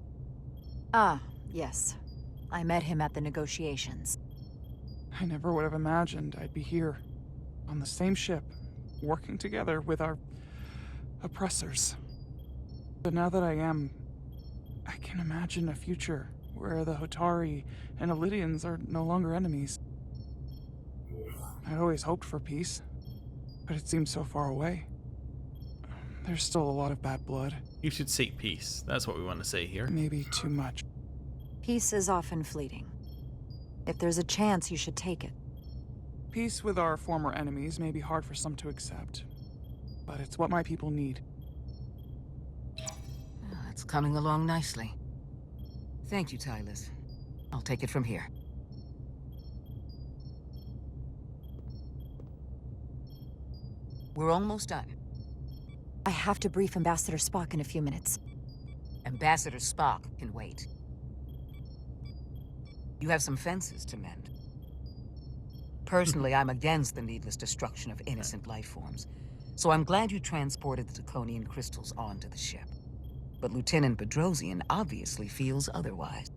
Ah, yes. I met him at the negotiations. I never would have imagined I'd be here, on the same ship, working together with our oppressors. But now that I am, I can imagine a future where the Hotari and Elydians are no longer enemies. I'd always hoped for peace, but it seems so far away. There's still a lot of bad blood. You should seek peace. That's what we want to say here. Maybe too much. Peace is often fleeting. If there's a chance, you should take it. Peace with our former enemies may be hard for some to accept, but it's what my people need. It's coming along nicely. Thank you, Tylus. I'll take it from here. We're almost done. I have to brief Ambassador Spock in a few minutes. Ambassador Spock can wait. You have some fences to mend. Personally, I'm against the needless destruction of innocent life forms, so I'm glad you transported the Draconian crystals onto the ship. But Lieutenant Bedrosian obviously feels otherwise.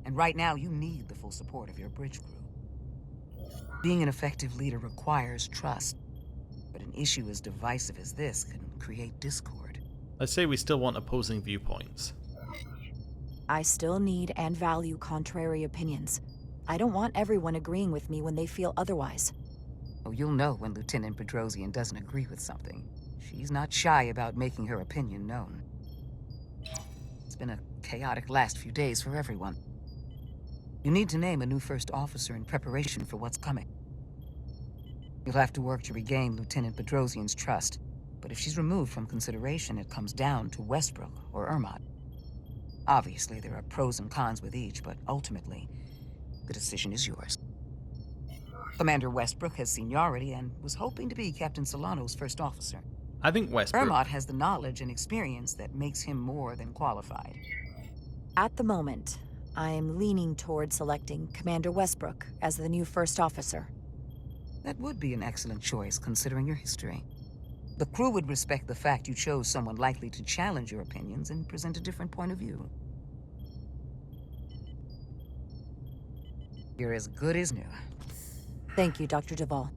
And right now, you need the full support of your bridge crew. Being an effective leader requires trust, but an issue as divisive as this can create discord. Let's say we still want opposing viewpoints. I still need and value contrary opinions. I don't want everyone agreeing with me when they feel otherwise. Oh, you'll know when Lieutenant Bedrosian doesn't agree with something. She's not shy about making her opinion known. It's been a chaotic last few days for everyone. You need to name a new first officer in preparation for what's coming. You'll have to work to regain Lieutenant Bedrosian's trust, but if she's removed from consideration, it comes down to Westbrook or Ermot. Obviously, there are pros and cons with each, but ultimately, the decision is yours. Commander Westbrook has seniority and was hoping to be Captain Solano's first officer. I think Westbrook... Ermot has the knowledge and experience that makes him more than qualified. At the moment, I'm leaning toward selecting Commander Westbrook as the new first officer. That would be an excellent choice, considering your history. The crew would respect the fact you chose someone likely to challenge your opinions and present a different point of view. You're as good as new. Thank you, Dr. Duvall.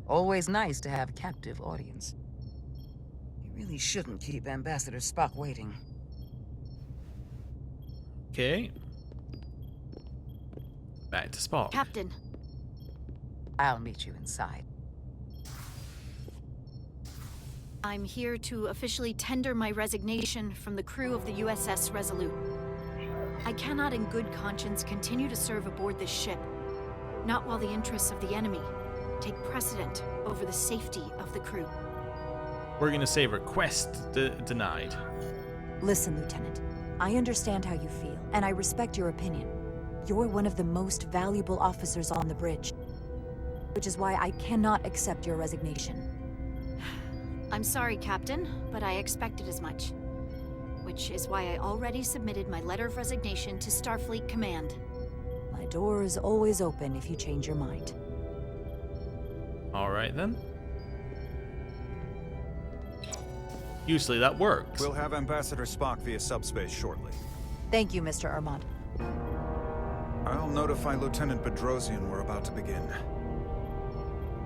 Always nice to have a captive audience. You really shouldn't keep Ambassador Spock waiting. Okay. Back to Spock. Captain. I'll meet you inside. I'm here to officially tender my resignation from the crew of the USS Resolute. I cannot in good conscience continue to serve aboard this ship. Not while the interests of the enemy, take precedent over the safety of the crew. We're gonna say request denied. Listen, Lieutenant. I understand how you feel, and I respect your opinion. You're one of the most valuable officers on the bridge, which is why I cannot accept your resignation. I'm sorry, Captain, but I expected as much. Which is why I already submitted my letter of resignation to Starfleet Command. My door is always open if you change your mind. All right then. Usually that works. We'll have Ambassador Spock via subspace shortly. Thank you, Mr. Armand. I'll notify Lieutenant Bedrosian we're about to begin.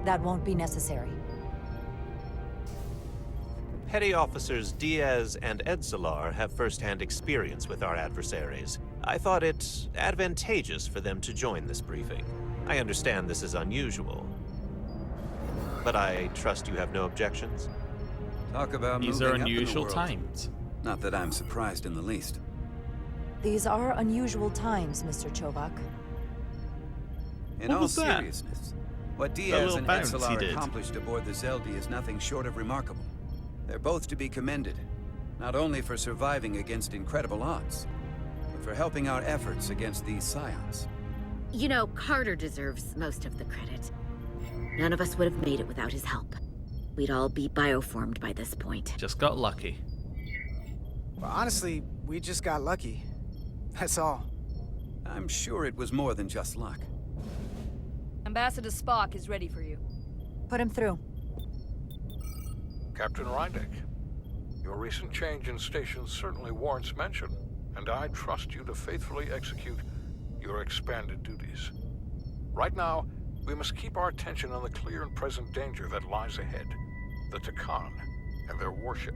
That won't be necessary. Petty Officers Diaz and Edsalar have first-hand experience with our adversaries. I thought it advantageous for them to join this briefing. I understand this is unusual, but I trust you have no objections? Talk about These moving are up in the unusual world. times. Not that I'm surprised in the least. These are unusual times, Mr. Chovak. In What all was that? seriousness, what That Diaz little and bounce he Edsalar did. accomplished aboard the Zeldi is nothing short of remarkable. They're both to be commended, not only for surviving against incredible odds, but for helping our efforts against these scions. You know, Carter deserves most of the credit. None of us would have made it without his help. We'd all be bioformed by this point. Just got lucky. Well, honestly, we just got lucky. That's all. I'm sure it was more than just luck. Ambassador Spock is ready for you. Put him through. Captain Rydek, your recent change in station certainly warrants mention, and I trust you to faithfully execute your expanded duties. Right now, we must keep our attention on the clear and present danger that lies ahead, the Takan and their warship.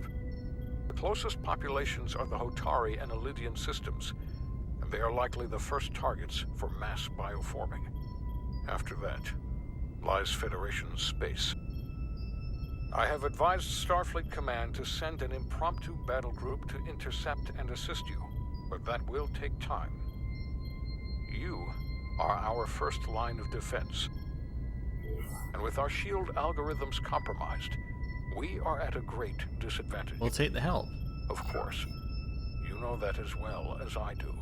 The closest populations are the Hotari and Elydian systems, and they are likely the first targets for mass bioforming. After that, lies Federation space. I have advised Starfleet Command to send an impromptu battle group to intercept and assist you, but that will take time. You are our first line of defense. And with our shield algorithms compromised, we are at a great disadvantage. We'll take the help. Of course. You know that as well as I do.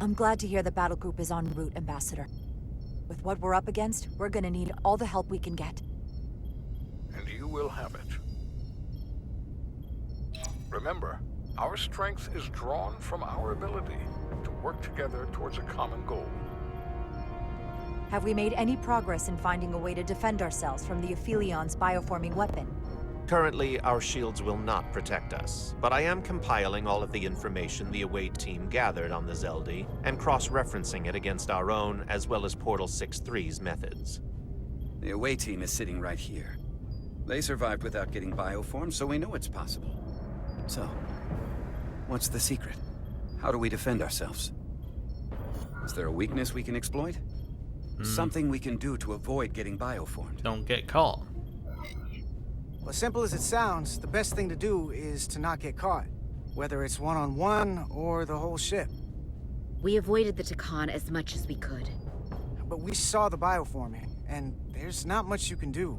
I'm glad to hear the battle group is en route, Ambassador. With what we're up against, we're gonna need all the help we can get. And you will have it. Remember, our strength is drawn from our ability to work together towards a common goal. Have we made any progress in finding a way to defend ourselves from the Aphilion's bioforming weapon? Currently, our shields will not protect us, but I am compiling all of the information the away team gathered on the Zeldi and cross-referencing it against our own as well as Portal 6-3's methods. The away team is sitting right here. They survived without getting bioformed, so we know it's possible. So, what's the secret? How do we defend ourselves? Is there a weakness we can exploit? Something we can do to avoid getting bioformed? Don't get caught. Well, as simple as it sounds, the best thing to do is to not get caught. Whether it's one-on-one or the whole ship. We avoided the Takan as much as we could. But we saw the bioforming, and there's not much you can do.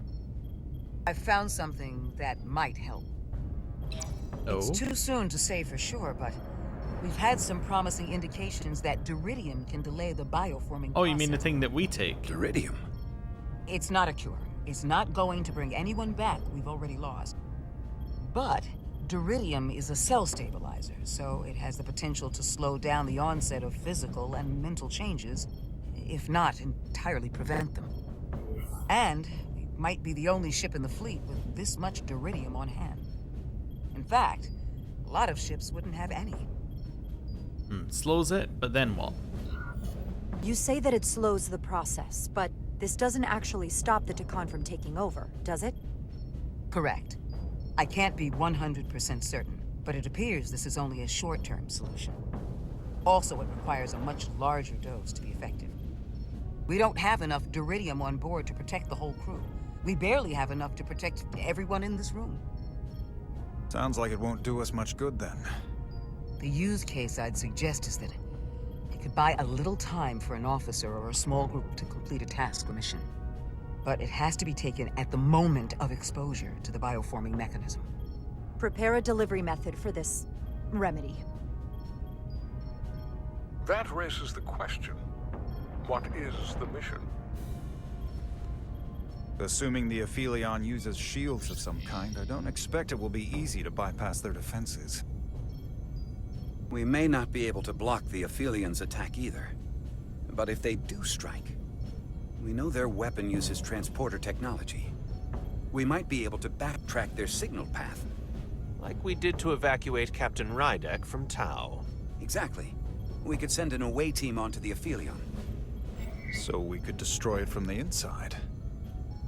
I found something that might help. Oh? It's too soon to say for sure, but we've had some promising indications that Duridium can delay the bioforming Oh, you mean the process. thing that we take? Duridium? It's not a cure. It's not going to bring anyone back we've already lost. But Duridium is a cell stabilizer, so it has the potential to slow down the onset of physical and mental changes, if not entirely prevent them. And it might be the only ship in the fleet with this much Duridium on hand. In fact, a lot of ships wouldn't have any. Slows it, but then what? You say that it slows the process, but this doesn't actually stop the Takan from taking over, does it? Correct. I can't be 100% certain, but it appears this is only a short-term solution. Also, it requires a much larger dose to be effective. We don't have enough Duridium on board to protect the whole crew. We barely have enough to protect everyone in this room. Sounds like it won't do us much good then. The use case I'd suggest is that it could buy a little time for an officer or a small group to complete a task or mission. but it has to be taken at the moment of exposure to the bioforming mechanism. Prepare a delivery method for this remedy. That raises the question. What is the mission? Assuming the Aphelion uses shields of some kind, I don't expect it will be easy to bypass their defenses. We may not be able to block the Aphelion's attack either. But if they do strike, we know their weapon uses transporter technology. We might be able to backtrack their signal path. Like we did to evacuate Captain Rydek from Tau. Exactly. We could send an away team onto the Aphelion. So we could destroy it from the inside.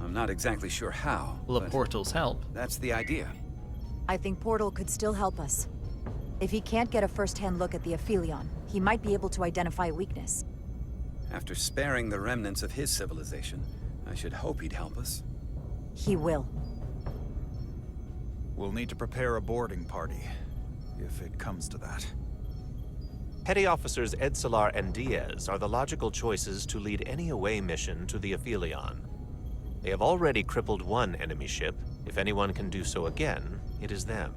I'm not exactly sure how. Will the portals help? That's the idea. I think Portal could still help us. If he can't get a first-hand look at the Aphelion, he might be able to identify a weakness. After sparing the remnants of his civilization, I should hope he'd help us. He will. We'll need to prepare a boarding party, if it comes to that. Petty Officers Edsalar and Diaz are the logical choices to lead any away mission to the Aphelion. They have already crippled one enemy ship. If anyone can do so again, it is them.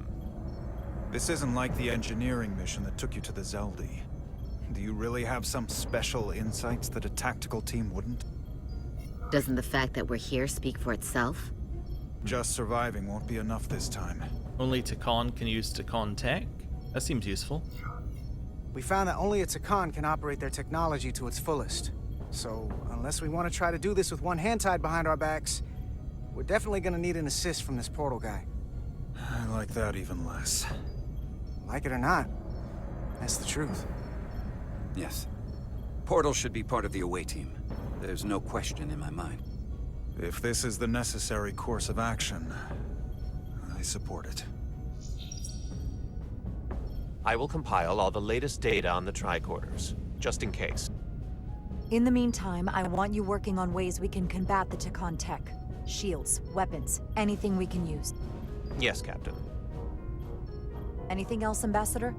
This isn't like the engineering mission that took you to the Zeldi. Do you really have some special insights that a tactical team wouldn't? Doesn't the fact that we're here speak for itself? Just surviving won't be enough this time. Only Takon can use Takon tech? That seems useful. We found that only a Takon can operate their technology to its fullest. So, unless we want to try to do this with one hand tied behind our backs, we're definitely gonna need an assist from this portal guy. I like that even less. Like it or not, that's the truth. Yes. Portal should be part of the away team. There's no question in my mind. If this is the necessary course of action, I support it. I will compile all the latest data on the tricorders, just in case. In the meantime, I want you working on ways we can combat the Takon tech. Shields, weapons, anything we can use. Yes, Captain. Anything else, Ambassador?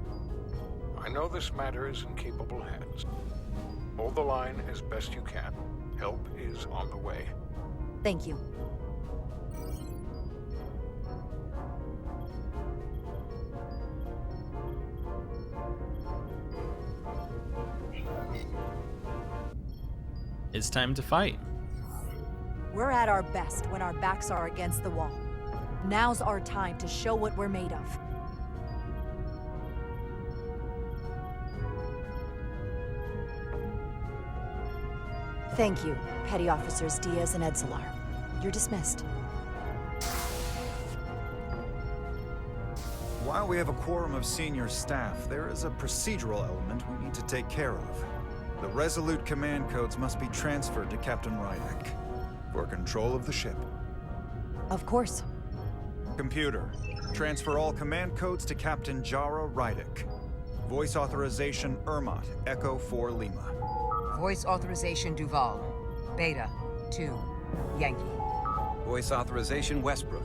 I know this matter is in capable hands. Hold the line as best you can. Help is on the way. Thank you. It's time to fight. We're at our best when our backs are against the wall. Now's our time to show what we're made of. Thank you, Petty Officers Diaz and Edsalar. You're dismissed. While we have a quorum of senior staff, there is a procedural element we need to take care of. The Resolute command codes must be transferred to Captain Rydek for control of the ship. Of course. Computer, transfer all command codes to Captain Jara Rydek. Voice authorization Ermot, Echo 4 Lima. Voice authorization Duval. Beta 2 Yankee. Voice authorization Westbrook,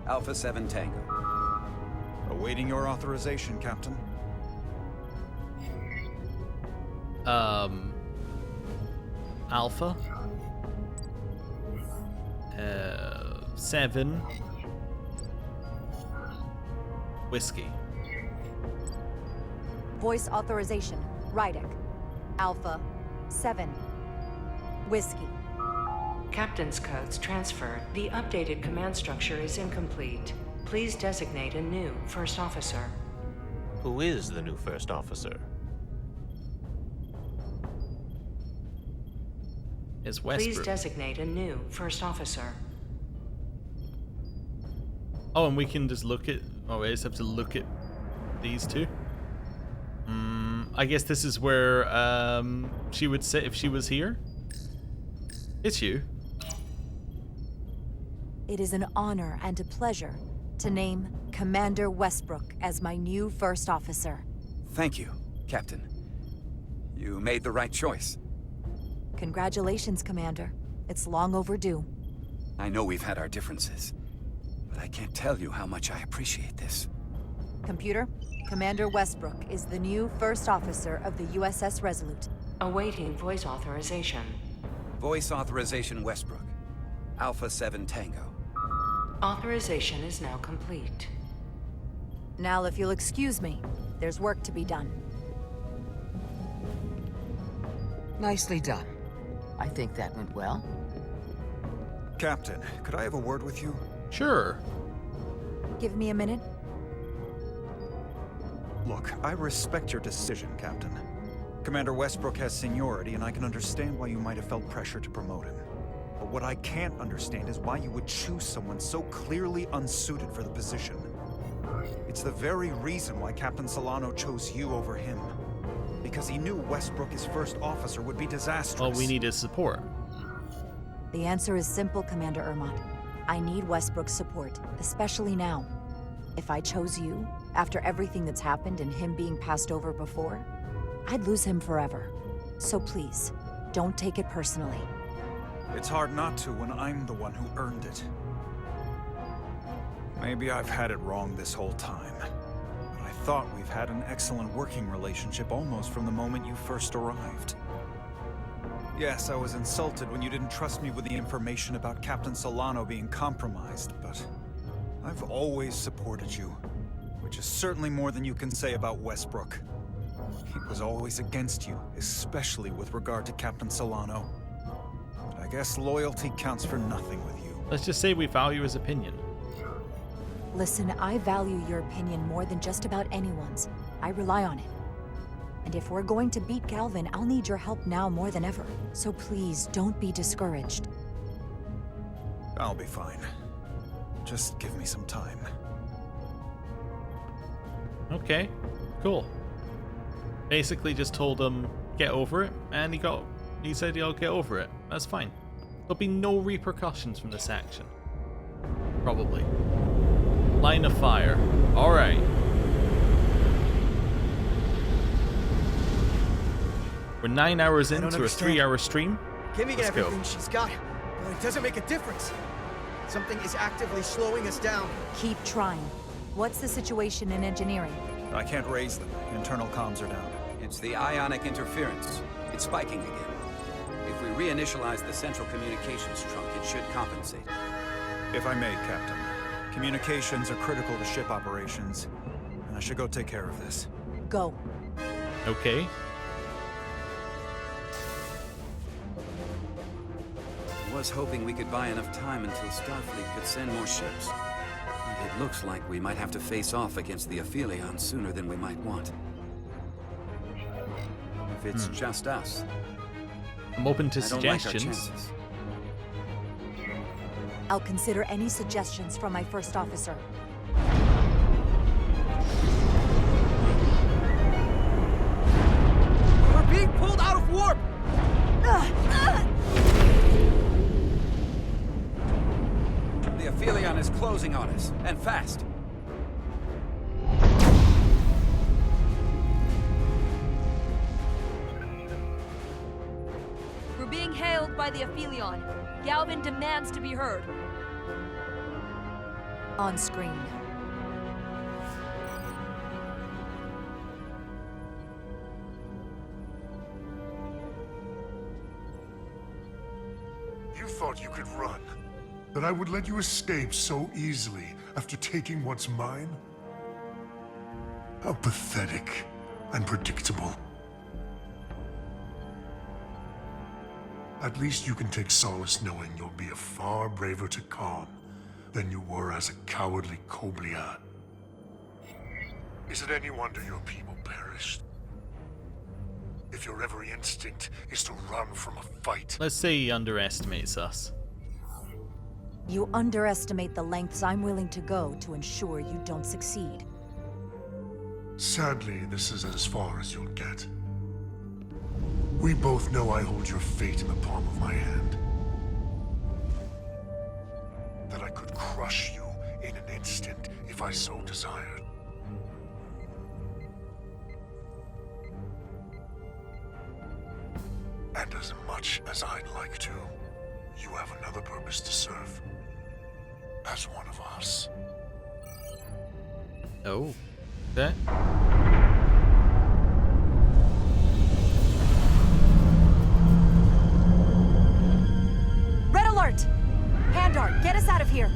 Alpha 7 Tango. Awaiting your authorization, Captain. Alpha. 7. Whiskey. Voice authorization, Rydek. Alpha 7. Whiskey. Captain's codes transferred. The updated command structure is incomplete. Please designate a new first officer. Who is the new first officer? Is Westbrook. Please designate a new first officer. Oh, and we can just look at... Oh, we just have to look at these two? I guess this is where she would sit if she was here? It's you. It is an honor and a pleasure to name Commander Westbrook as my new first officer. Thank you, Captain. You made the right choice. Congratulations, Commander. It's long overdue. I know we've had our differences, but I can't tell you how much I appreciate this. Computer, Commander Westbrook is the new first officer of the USS Resolute. Awaiting voice authorization. Voice authorization Westbrook. Alpha 7 Tango. Authorization is now complete. Now, if you'll excuse me, there's work to be done. Nicely done. I think that went well. Captain, could I have a word with you? Sure. Give me a minute. Look, I respect your decision, Captain. Commander Westbrook has seniority, and I can understand why you might have felt pressure to promote him. But what I can't understand is why you would choose someone so clearly unsuited for the position. It's the very reason why Captain Solano chose you over him. Because he knew Westbrook, his first officer, would be disastrous. All we need is support. The answer is simple, Commander Ermont. I need Westbrook's support, especially now. If I chose you, after everything that's happened and him being passed over before, I'd lose him forever. So please, don't take it personally. It's hard not to when I'm the one who earned it. Maybe I've had it wrong this whole time. But I thought we've had an excellent working relationship almost from the moment you first arrived. Yes, I was insulted when you didn't trust me with the information about Captain Solano being compromised, but I've always supported you, which is certainly more than you can say about Westbrook. He was always against you, especially with regard to Captain Solano. But I guess loyalty counts for nothing with you. Let's just say we value his opinion. Listen, I value your opinion more than just about anyone's. I rely on it. And if we're going to beat Galvin, I'll need your help now more than ever. So please, don't be discouraged. I'll be fine. Just give me some time. Okay, cool. Basically just told him, get over it, and he said he'll get over it. That's fine. There'll be no repercussions from this action. Probably. Line of fire. Alright. We're 9 hours into a 3-hour stream. Kimmy got Let's go. everything she's got, but it doesn't make a difference. Something is actively slowing us down. Keep trying. What's the situation in engineering? I can't raise them. Internal comms are down. It's the ionic interference. It's spiking again. If we reinitialize the central communications trunk, it should compensate. If I may, Captain. Communications are critical to ship operations, and I should go take care of this. Go. Okay. I was hoping we could buy enough time until Starfleet could send more ships. But it looks like we might have to face off against the Aphelion sooner than we might want. If it's just us, I'm open to I don't like our suggestions. chances. I'll consider any suggestions from my first officer. We're being pulled out of warp! The Aphelion is closing on us, and fast. We're being hailed by the Aphelion. Galvin demands to be heard. On screen. You thought you could run? That I would let you escape so easily after taking what's mine? How pathetic and predictable. At least you can take solace knowing you'll be a far braver Takan than you were as a cowardly Koblian. Is it any wonder your people perished? If your every instinct is to run from a fight. Let's say he underestimates us. You underestimate the lengths I'm willing to go to ensure you don't succeed. Sadly, this is as far as you'll get. We both know I hold your fate in the palm of my hand. That I could crush you in an instant if I so desired. And as much as I'd like to, you have another purpose to serve. As one of us. Oh. Okay. Red alert! Handar, get us out of here!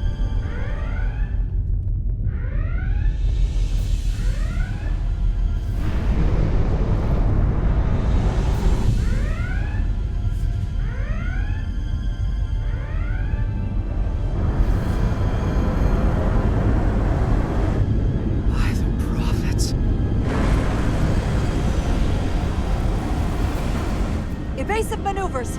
Evasive maneuvers!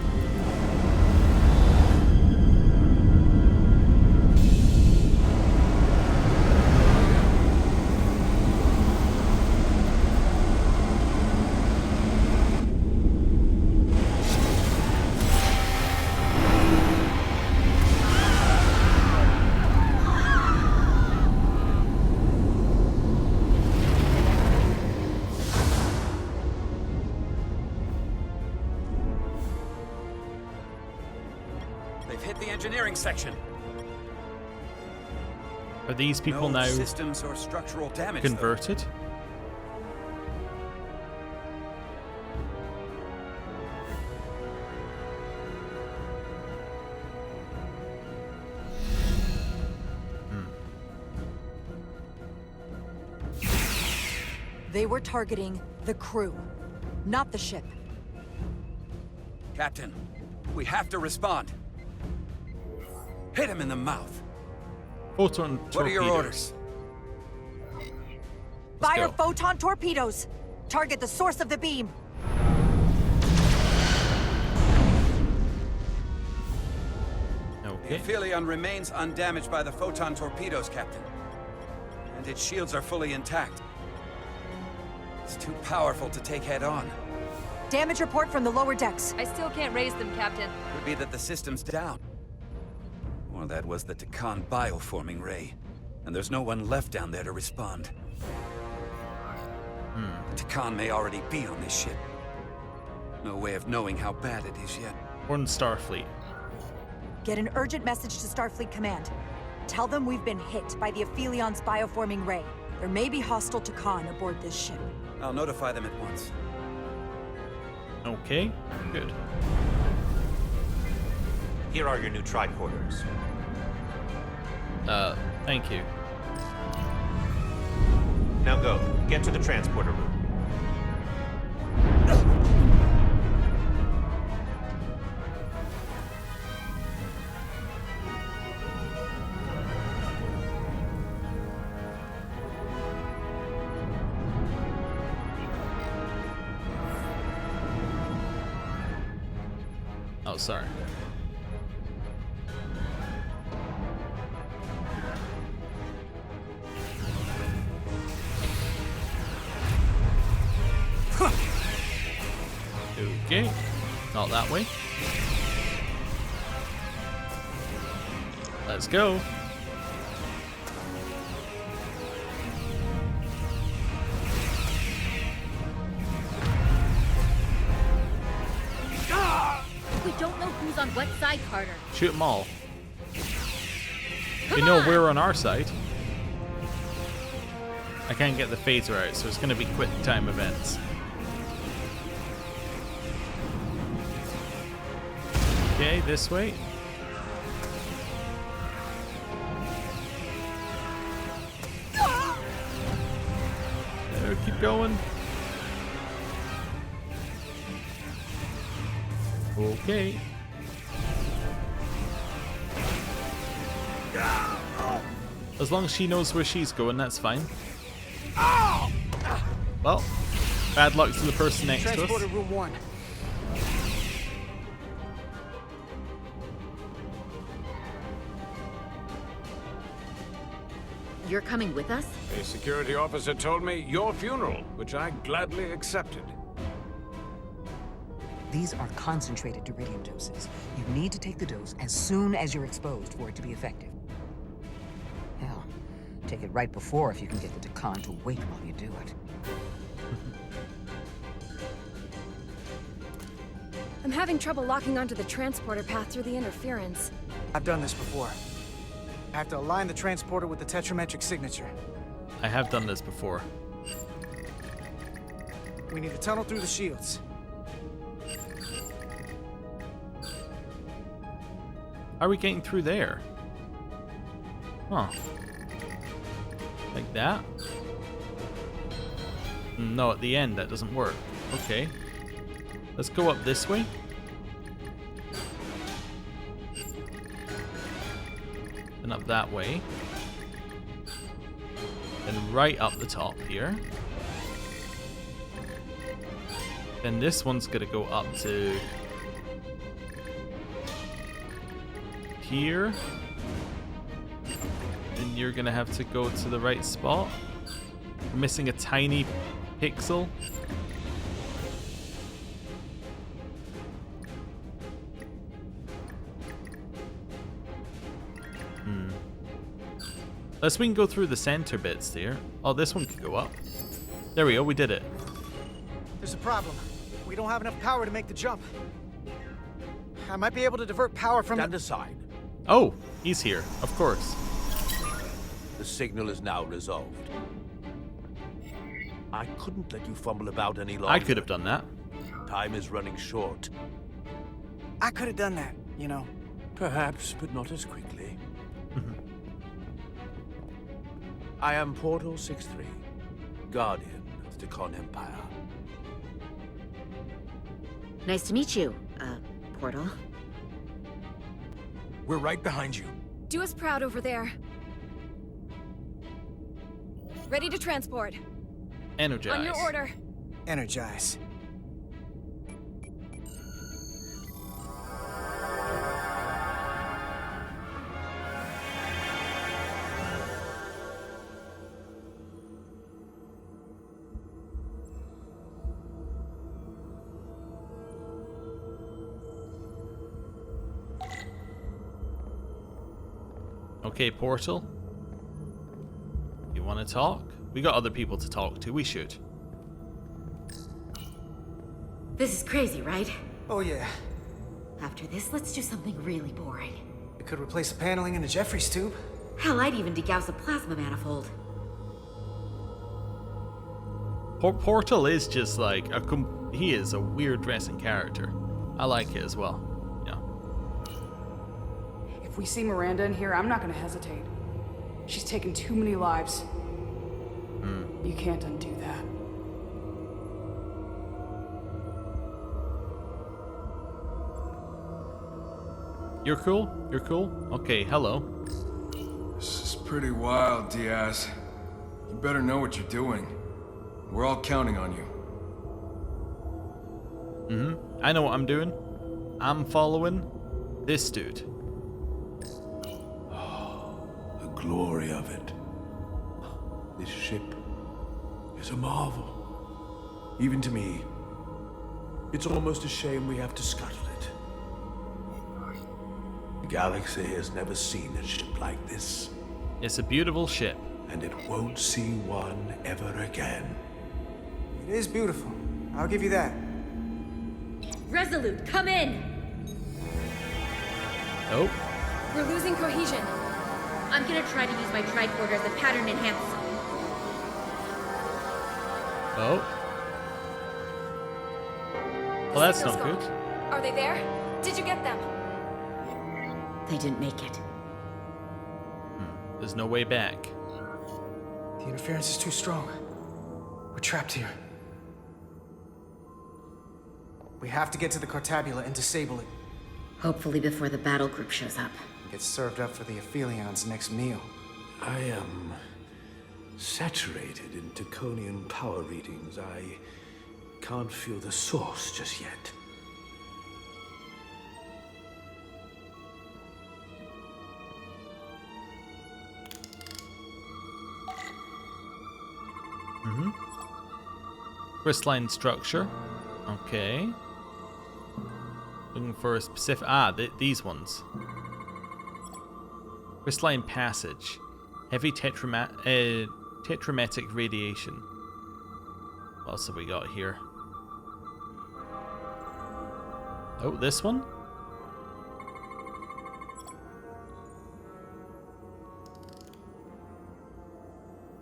They've hit the engineering section. Are these people no now systems or structural damage, converted? Though. They were targeting the crew, not the ship. Captain, we have to respond. Hit him in the mouth. Photon What torpedoes. are your orders? Fire go. photon torpedoes! Target the source of the beam! The Aphelion remains undamaged by the photon torpedoes, Captain. And its shields are fully intact. It's too powerful to take head-on. Damage report from the lower decks. I still can't raise them, Captain. Could be that the system's down. Or that was the Takan bioforming ray. And there's no one left down there to respond. Takan may already be on this ship. No way of knowing how bad it is yet. One Starfleet. Get an urgent message to Starfleet Command. Tell them we've been hit by the Aphelion's bioforming ray. There may be hostile Takan aboard this ship. I'll notify them at once. Okay, good. Here are your new tricorders. Thank you. Now go. Get to the transporter room. Oh, sorry. Okay, not that way. Let's go. We don't know who's on what side, Carter. Shoot them all. You know we're on our side. I can't get the phaser out, so it's going to be quick time events. Okay, this way. There, keep going. Okay. As long as she knows where she's going, that's fine. Well, bad luck to the person next to us. Transporter room 1. You're coming with us? A security officer told me your funeral, which I gladly accepted. These are concentrated deuterium doses. You need to take the dose as soon as you're exposed for it to be effective. Hell, take it right before if you can get the Takan to wait while you do it. I'm having trouble locking onto the transporter path through the interference. I've done this before. I have to align the transporter with the tetrametric signature. I have done this before. We need to tunnel through the shields. How are we getting through there? Huh. Like that? No, at the end that doesn't work. Okay. Let's go up this way. And up that way. And right up the top here. Then this one's gonna go up to here. And you're gonna have to go to the right spot. We're missing a tiny pixel. Unless we can go through the center bits there. Oh, this one could go up. There we go, we did it. There's a problem. We don't have enough power to make the jump. I might be able to divert power from... Stand aside. Oh, he's here, of course. The signal is now resolved. I couldn't let you fumble about any longer. I could have done that. Time is running short. I could have done that, you know. Perhaps, but not as quickly. I am Portal 6-3, Guardian of the Decon Empire. Nice to meet you, Portal. We're right behind you. Do us proud over there. Ready to transport. Energize. On your order. Energize. Okay, Portal. You want to talk? We got other people to talk to. We should. This is crazy, right? Oh, yeah. After this, let's do something really boring. We could replace the paneling in the Jeffries tube. Hell, I'd even degauss a plasma manifold. Portal is just like he is a weird dressing character. I like it as well. Yeah. If we see Miranda in here, I'm not gonna hesitate. She's taken too many lives. You can't undo that. You're cool? You're cool? Okay, hello. This is pretty wild, Diaz. You better know what you're doing. We're all counting on you. I know what I'm doing. I'm following this dude. The glory of it. This ship is a marvel. Even to me, it's almost a shame we have to scuttle it. The galaxy has never seen a ship like this. It's a beautiful ship. And it won't see one ever again. It is beautiful. I'll give you that. Resolute, come in! Oh. We're losing cohesion. I'm gonna try to use my tricorder as a pattern enhancer. Oh. Well, that's not good. Are they there? Did you get them? They didn't make it. There's no way back. The interference is too strong. We're trapped here. We have to get to the Cartabula and disable it. Hopefully before the battle group shows up. Get served up for the Aphelions' next meal. I am saturated in Taconian power readings. I can't feel the source just yet. Crystalline structure. Okay. Looking for a specific... these ones. Crystalline passage. Heavy tetrametic radiation. What else have we got here? Oh, this one?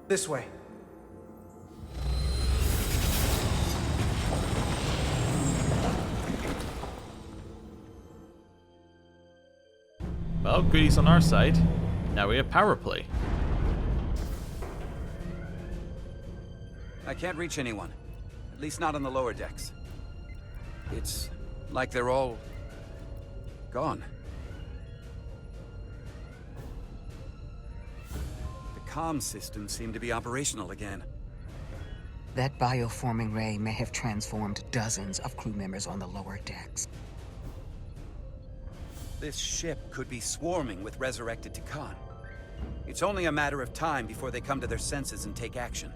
This way. Well, goodies on our side. Now we have power play. I can't reach anyone. At least not on the lower decks. It's like they're all gone. The comm systems seem to be operational again. That bioforming ray may have transformed dozens of crew members on the lower decks. This ship could be swarming with resurrected Takan. It's only a matter of time before they come to their senses and take action.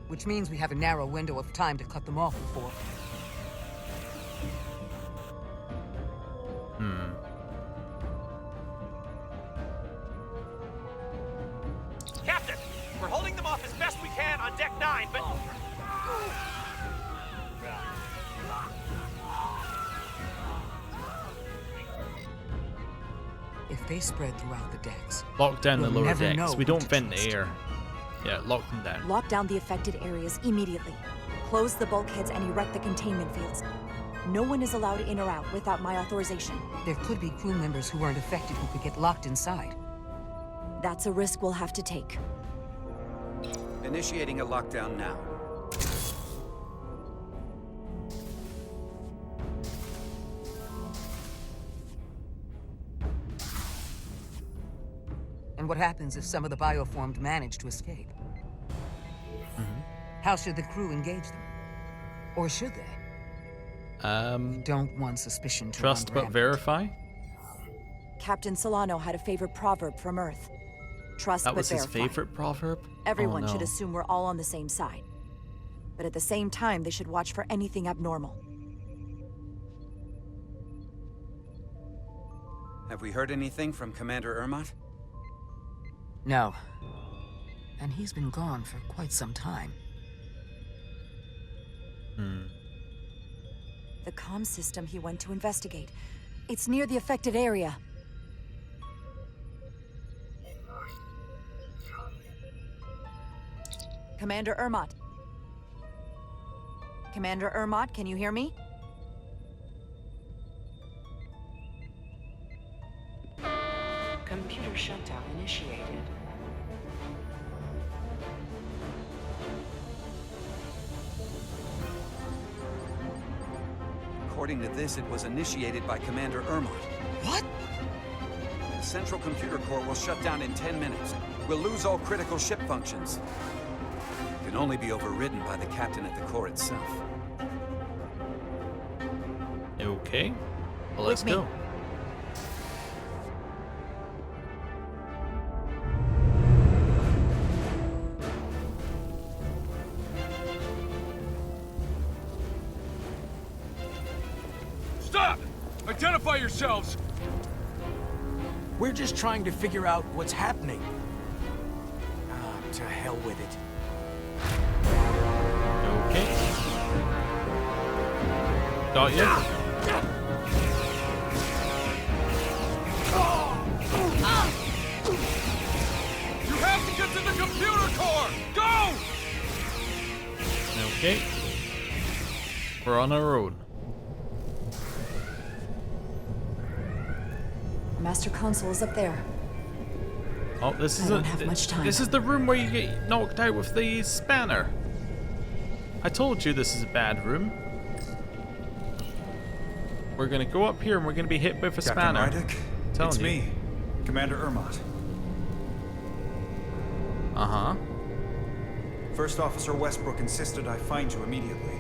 Which means we have a narrow window of time to cut them off before. Captain, we're holding them off as best we can on Deck 9, but... If they spread throughout the decks, Lock down the we'll lower never decks. know We who don't to vent the trust. air. Yeah, lock them down. Lock down the affected areas immediately. Close the bulkheads and erect the containment fields. No one is allowed in or out without my authorization. There could be crew members who weren't affected who could get locked inside. That's a risk we'll have to take. Initiating a lockdown now. And what happens if some of the bioformed manage to escape? How should the crew engage them? Or should they? We don't want suspicion to Trust run but rampant. verify? Captain Solano had a favorite proverb from Earth. Trust That but was his verify. favorite proverb? Everyone Oh, no. should assume we're all on the same side. But at the same time, they should watch for anything abnormal. Have we heard anything from Commander Ermot? No. And he's been gone for quite some time. The comm system he went to investigate. It's near the affected area. Commander Ermot. Commander Ermot, can you hear me? Computer shutdown initiated. According to this, it was initiated by Commander Ermot. What? The central computer core will shut down in 10 minutes. We'll lose all critical ship functions. It can only be overridden by the captain at the core itself. Okay. Well, let's With me. go. Stop! Identify yourselves! We're just trying to figure out what's happening. To hell with it. Okay. Got you. You have to get to the computer core! Go! Okay. We're on our own. Master Console is up there. Oh, this is I don't have much time. This is the room where you get knocked out with the spanner. I told you this is a bad room. We're gonna go up here and we're gonna be hit with a Captain spanner. Rydick, Telling it's you. me, Commander Ermot. Uh-huh. First Officer Westbrook insisted I find you immediately.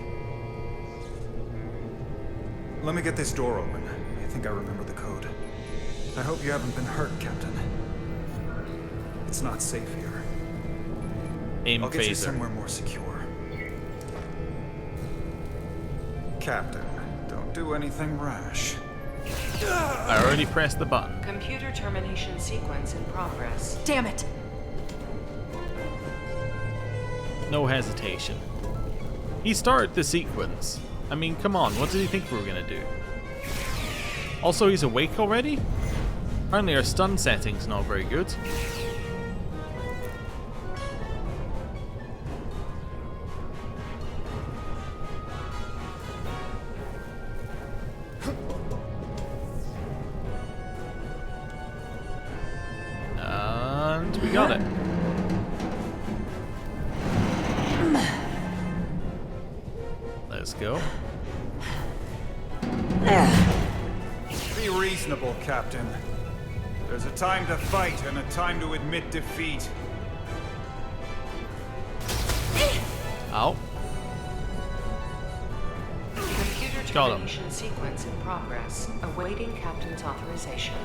Let me get this door open. I think I remember the code. I hope you haven't been hurt, Captain. It's not safe here. Aim I'll get you phaser. somewhere more secure. Captain, don't do anything rash. I already pressed the button. Computer termination sequence in progress. Damn it! No hesitation. He started the sequence. I mean, come on, what did he think we were gonna do? Also, he's awake already? Apparently our stun setting's not very good. We got it. Let's go. Be reasonable, Captain. There's a time to fight and a time to admit defeat. Ow. Computer Got him. termination sequence in progress. Awaiting Captain's authorization.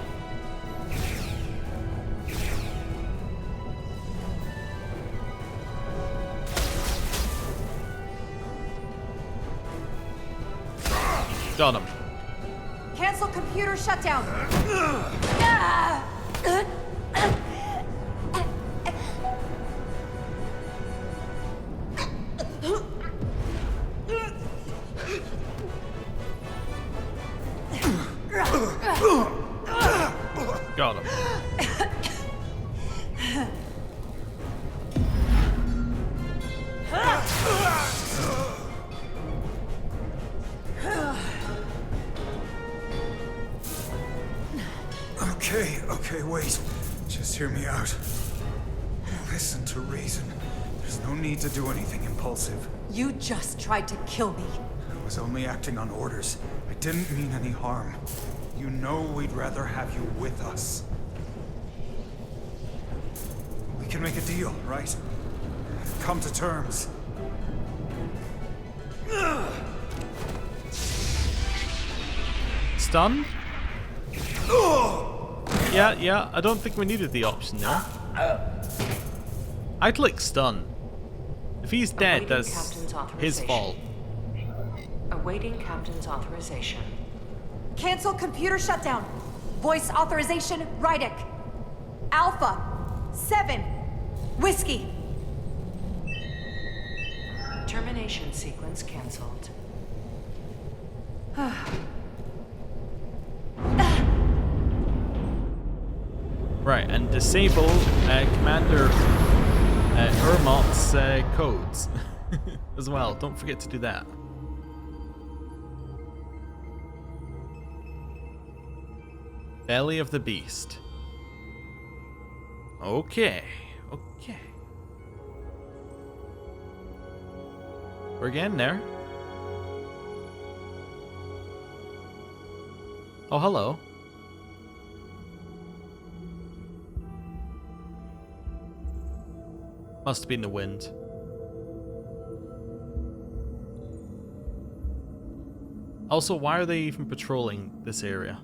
Got him. Cancel computer shutdown. Got him. Okay, wait. Just hear me out. Listen to reason. There's no need to do anything impulsive. You just tried to kill me. I was only acting on orders. I didn't mean any harm. You know we'd rather have you with us. We can make a deal, right? Come to terms. Stun? Yeah, I don't think we needed the option there. I'd click stun. If he's dead, Awaiting that's Captain's his authorization. fault. Awaiting Captain's authorization. Cancel computer shutdown. Voice authorization, Rydick. Alpha 7 Whiskey. Termination sequence cancelled. Right, and disable Commander Ermot's codes as well. Don't forget to do that. Belly of the Beast. Okay. We're getting there. Oh, hello. Must have been the wind. Also, why are they even patrolling this area?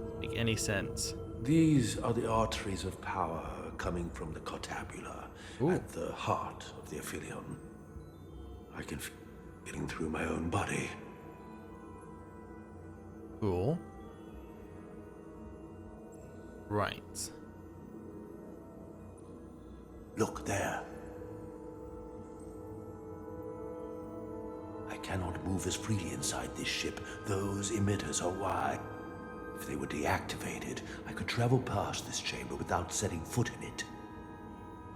Doesn't make any sense. These are the arteries of power coming from the cortabula at the heart of the Aphelion. I can feel it getting through my own body. Cool. Right. Look there. I cannot move as freely inside this ship. Those emitters are why. If they were deactivated, I could travel past this chamber without setting foot in it.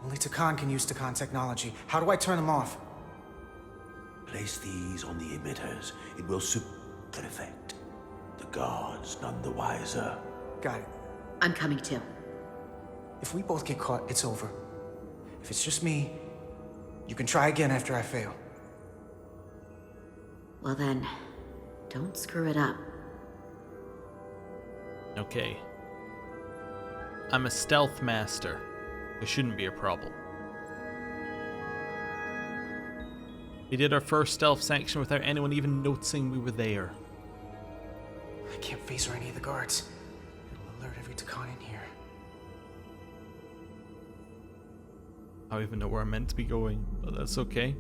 Only Takan can use Takan technology. How do I turn them off? Place these on the emitters. It will their effect. The guards none the wiser. Got it. I'm coming too. If we both get caught, it's over. If it's just me, you can try again after I fail. Well then, don't screw it up. Okay. I'm a stealth master. It shouldn't be a problem. We did our first stealth section without anyone even noticing we were there. I can't phaser any of the guards. It'll alert every Takan in here. I don't even know where I'm meant to be going, but that's okay.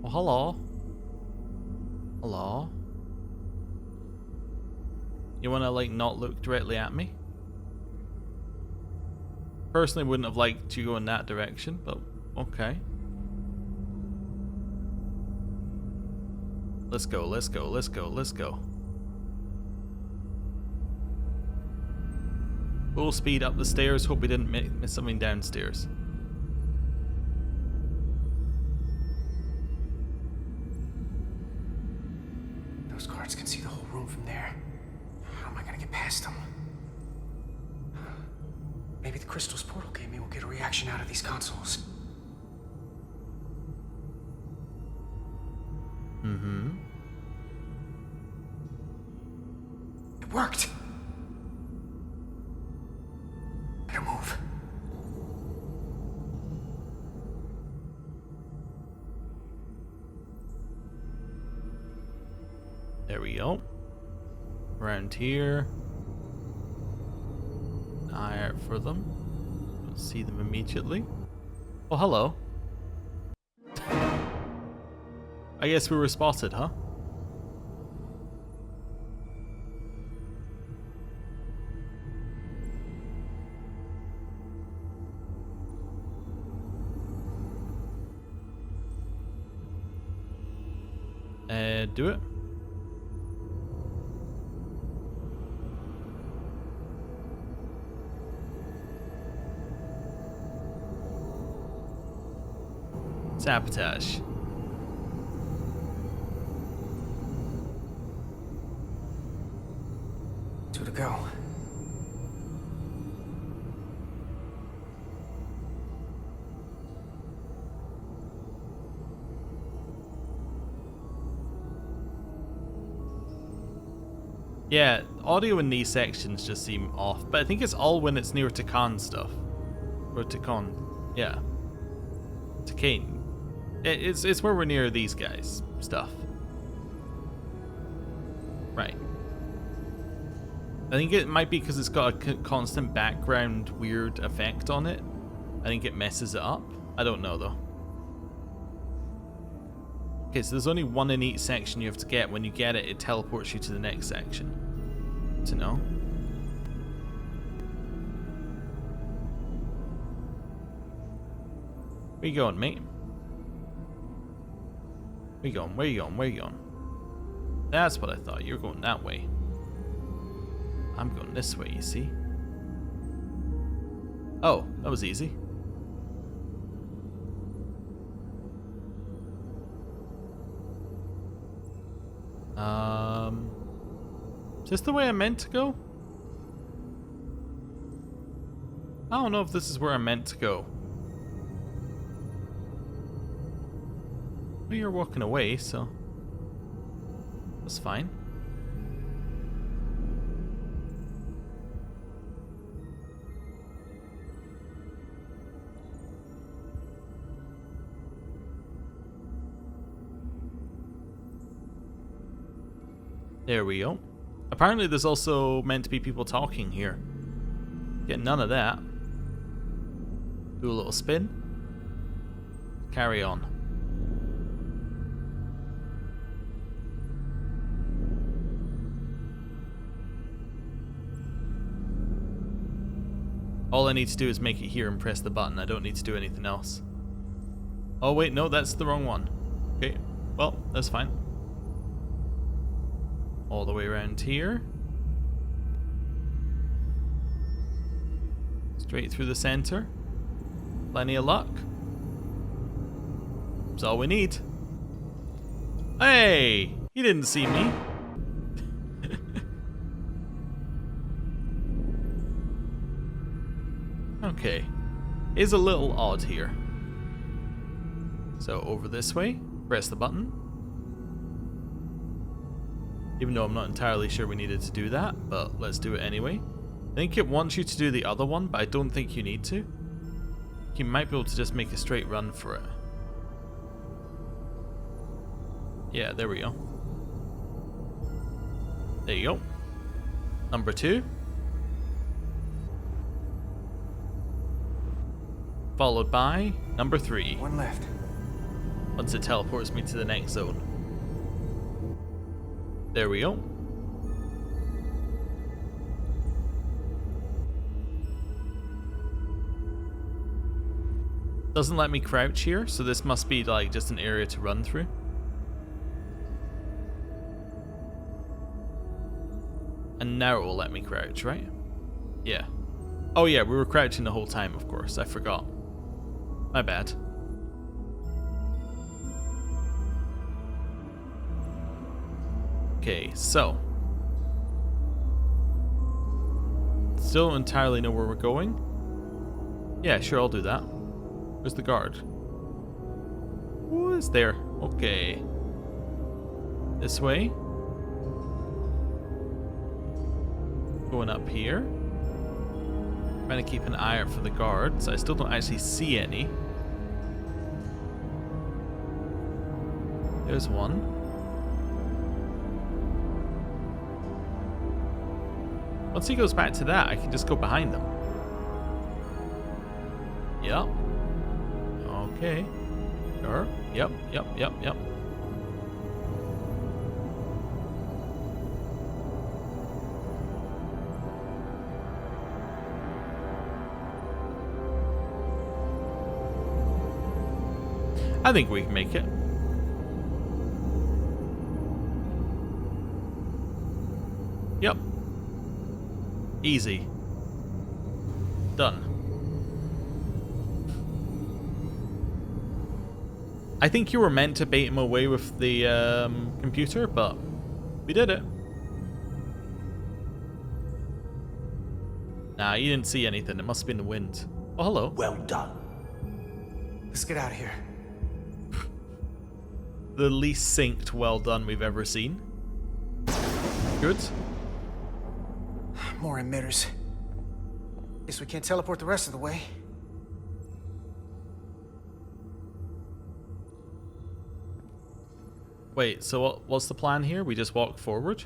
Oh, hello. Hello. You wanna, like, not look directly at me? Personally, wouldn't have liked to go in that direction, but okay. Let's go, let's go, let's go, let's go. Full speed up the stairs. Hope we didn't miss something downstairs. Those guards can see the whole room from there. How am I gonna get past them. Maybe the crystals portal gave me will get a reaction out of these consoles. Mm-hmm. It worked. Better move. There we go. Around here. Eye out for them. Don't see them immediately. Oh, hello. I guess we were spotted, huh? Do it. Sabotage. Two to go. Yeah, audio in these sections just seem off, but I think it's all when it's near Takan stuff. Or Takan. Yeah. Takane. It's where we're near these guys stuff. Right. I think it might be because it's got a constant background weird effect on it. I think it messes it up. I don't know though. Okay, so there's only one in each section you have to get. When you get it, it teleports you to the next section. To know. Where you going, mate? Where you going? Where you going? Where you going? That's what I thought. You're going that way. I'm going this way, you see? Oh, that was easy. Is this the way I'm meant to go? I don't know if this is where I'm meant to go. Well, you're walking away, so that's fine. There we go. Apparently there's also meant to be people talking here. Get none of that. Do a little spin. Carry on. All I need to do is make it here and press the button. I don't need to do anything else. Oh wait, no, that's the wrong one. Okay, well, that's fine. All the way around here. Straight through the center. Plenty of luck. That's all we need. Hey! You didn't see me. Okay. Is a little odd here. So over this way. Press the button. Even though I'm not entirely sure we needed to do that, but let's do it anyway. I think it wants you to do the other one, but I don't think you need to. You might be able to just make a straight run for it. Yeah, there we go. There you go. Number 2. Followed by number 3. One left. Once it teleports me to the next zone. There we go. Doesn't let me crouch here, so this must be like just an area to run through. And now it will let me crouch, right? Yeah. Oh yeah, we were crouching the whole time, of course. I forgot. My bad. Okay, so Still don't entirely know where we're going. Yeah, sure, I'll do that. Where's the guard? Who is there? Okay. This way. Going up here. Trying to keep an eye out for the guards. I still don't actually see any. There's one. Once he goes back to that, I can just go behind them. Yep. Okay. Sure. Yep. I think we can make it. Yep. Easy. Done. I think you were meant to bait him away with the computer, but we did it. Nah, you didn't see anything. It must have been the wind. Oh, hello. Well done. Let's get out of here. The least synced well done we've ever seen. Good. More emitters. Guess we can't teleport the rest of the way. Wait, so what's the plan here? We just walk forward?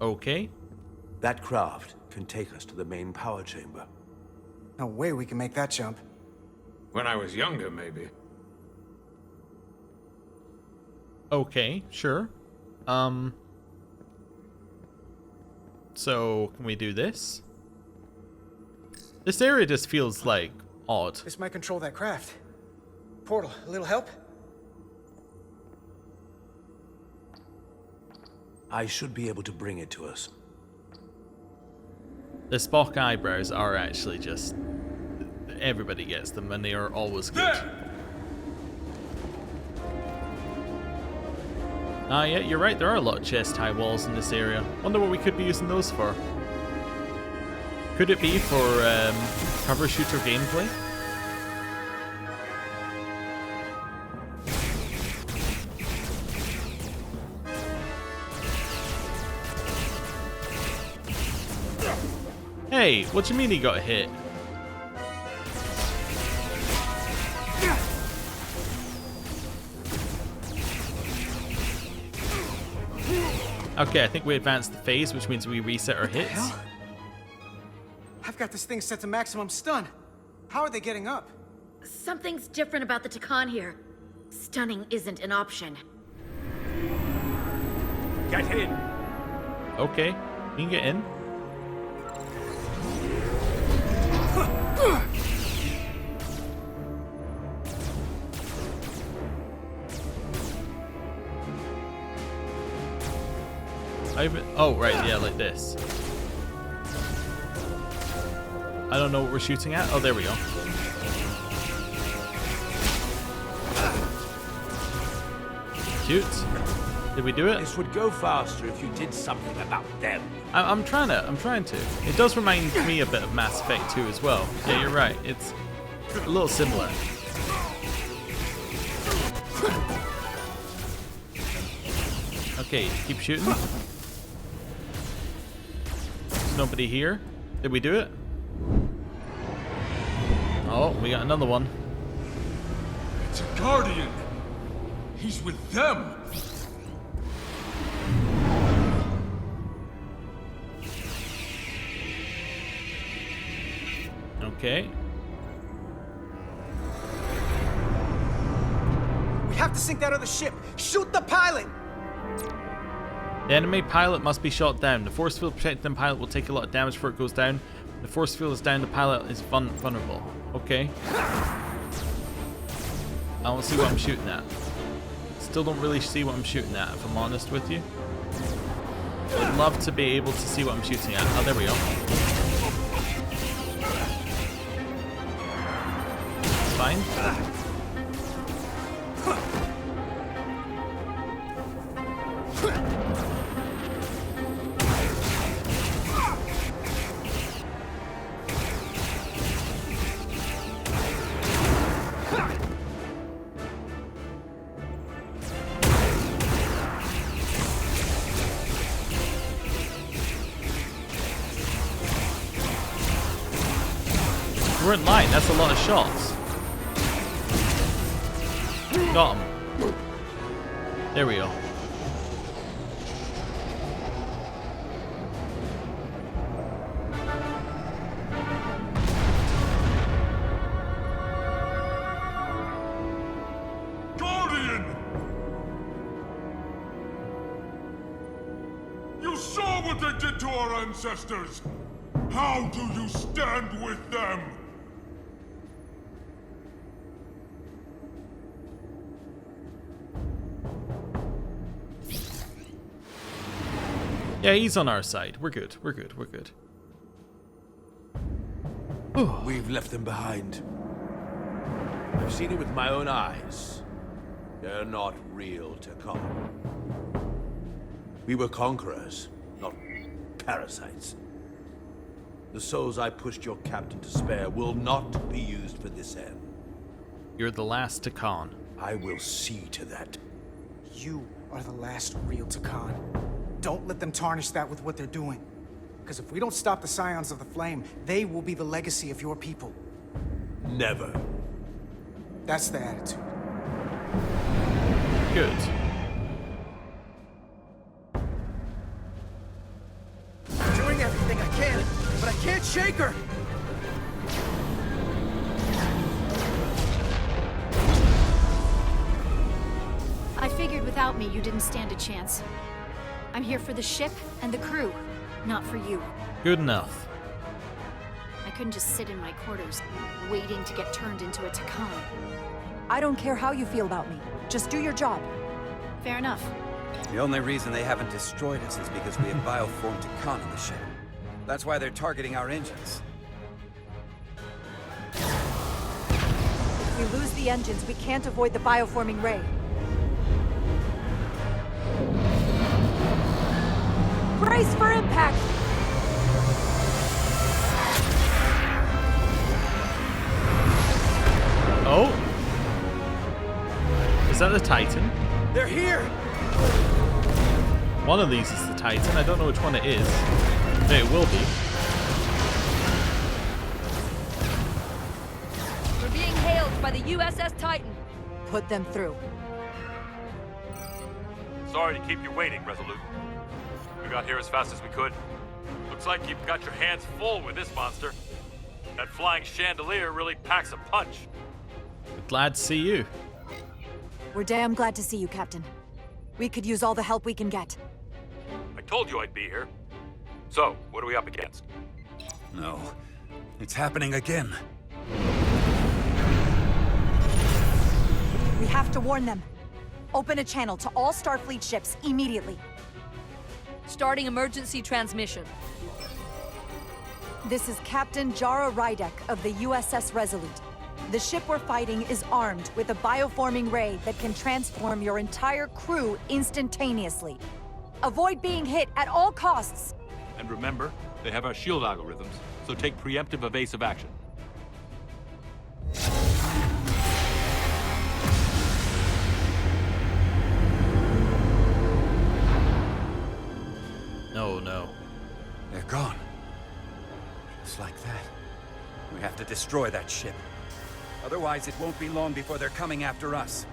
Okay. That craft can take us to the main power chamber. No way we can make that jump. When I was younger, maybe. Okay, sure. So, can we do this? This area just feels, like, odd. This might control that craft. Portal, a little help? I should be able to bring it to us. The Spock eyebrows are actually just... Everybody gets them, and they are always good. Ah, yeah, you're right. There are a lot of chest-high walls in this area. Wonder what we could be using those for. Could it be for cover shooter gameplay? Hey, what do you mean he got hit? Okay, I think we advanced the phase, which means we reset our hits. Hell? I've got this thing set to maximum stun. How are they getting up? Something's different about the Takan here. Stunning isn't an option. Get in. Okay, you can get in. Oh, right, yeah, like this. I don't know what we're shooting at. Oh, there we go. Shoot. Did we do it? This would go faster if you did something about them. I'm trying to. It does remind me a bit of Mass Effect 2 as well. Yeah, you're right. It's a little similar. Okay, keep shooting. There's nobody here. Did we do it? Oh, we got another one. It's a Guardian. He's with them. Okay. We have to sink that other ship. Shoot the pilot! The enemy pilot must be shot down. The force field protecting the pilot will take a lot of damage before it goes down. The force field is down, the pilot is vulnerable. Okay. I don't see what I'm shooting at. Still don't really see what I'm shooting at, if I'm honest with you. I'd love to be able to see what I'm shooting at. Oh, there we go. It's fine. You weren't lying, that's a lot of shots. Got him. There we go. Guardian! You saw what they did to our ancestors! How do you stand with them? Yeah, he's on our side. We're good. We're good. We're good. We've left them behind. I've seen it with my own eyes. They're not real Takan. We were conquerors, not parasites. The souls I pushed your captain to spare will not be used for this end. You're the last Takan. I will see to that. You are the last real Takan. Don't let them tarnish that with what they're doing. Because if we don't stop the Scions of the Flame, they will be the legacy of your people. Never. That's the attitude. Good. I'm doing everything I can, but I can't shake her! I figured without me you didn't stand a chance. I'm here for the ship and the crew, not for you. Good enough. I couldn't just sit in my quarters, waiting to get turned into a Takan. I don't care how you feel about me. Just do your job. Fair enough. The only reason they haven't destroyed us is because we have bioformed Takan on the ship. That's why they're targeting our engines. If we lose the engines, we can't avoid the bioforming ray. Brace for impact! Oh? Is that the Titan? They're here! One of these is the Titan. I don't know which one it is. But it will be. We're being hailed by the USS Titan. Put them through. Sorry to keep you waiting, Resolute. We got here as fast as we could. Looks like you've got your hands full with this monster. That flying chandelier really packs a punch. Glad to see you. We're damn glad to see you, Captain. We could use all the help we can get. I told you I'd be here. So, what are we up against? No. It's happening again. We have to warn them. Open a channel to all Starfleet ships immediately. Starting emergency transmission. This is Captain Jara Rydek of the USS Resolute. The ship we're fighting is armed with a bioforming ray that can transform your entire crew instantaneously. Avoid being hit at all costs. And remember, they have our shield algorithms, so take preemptive evasive action. No. They're gone. Just like that. We have to destroy that ship. Otherwise, it won't be long before they're coming after us.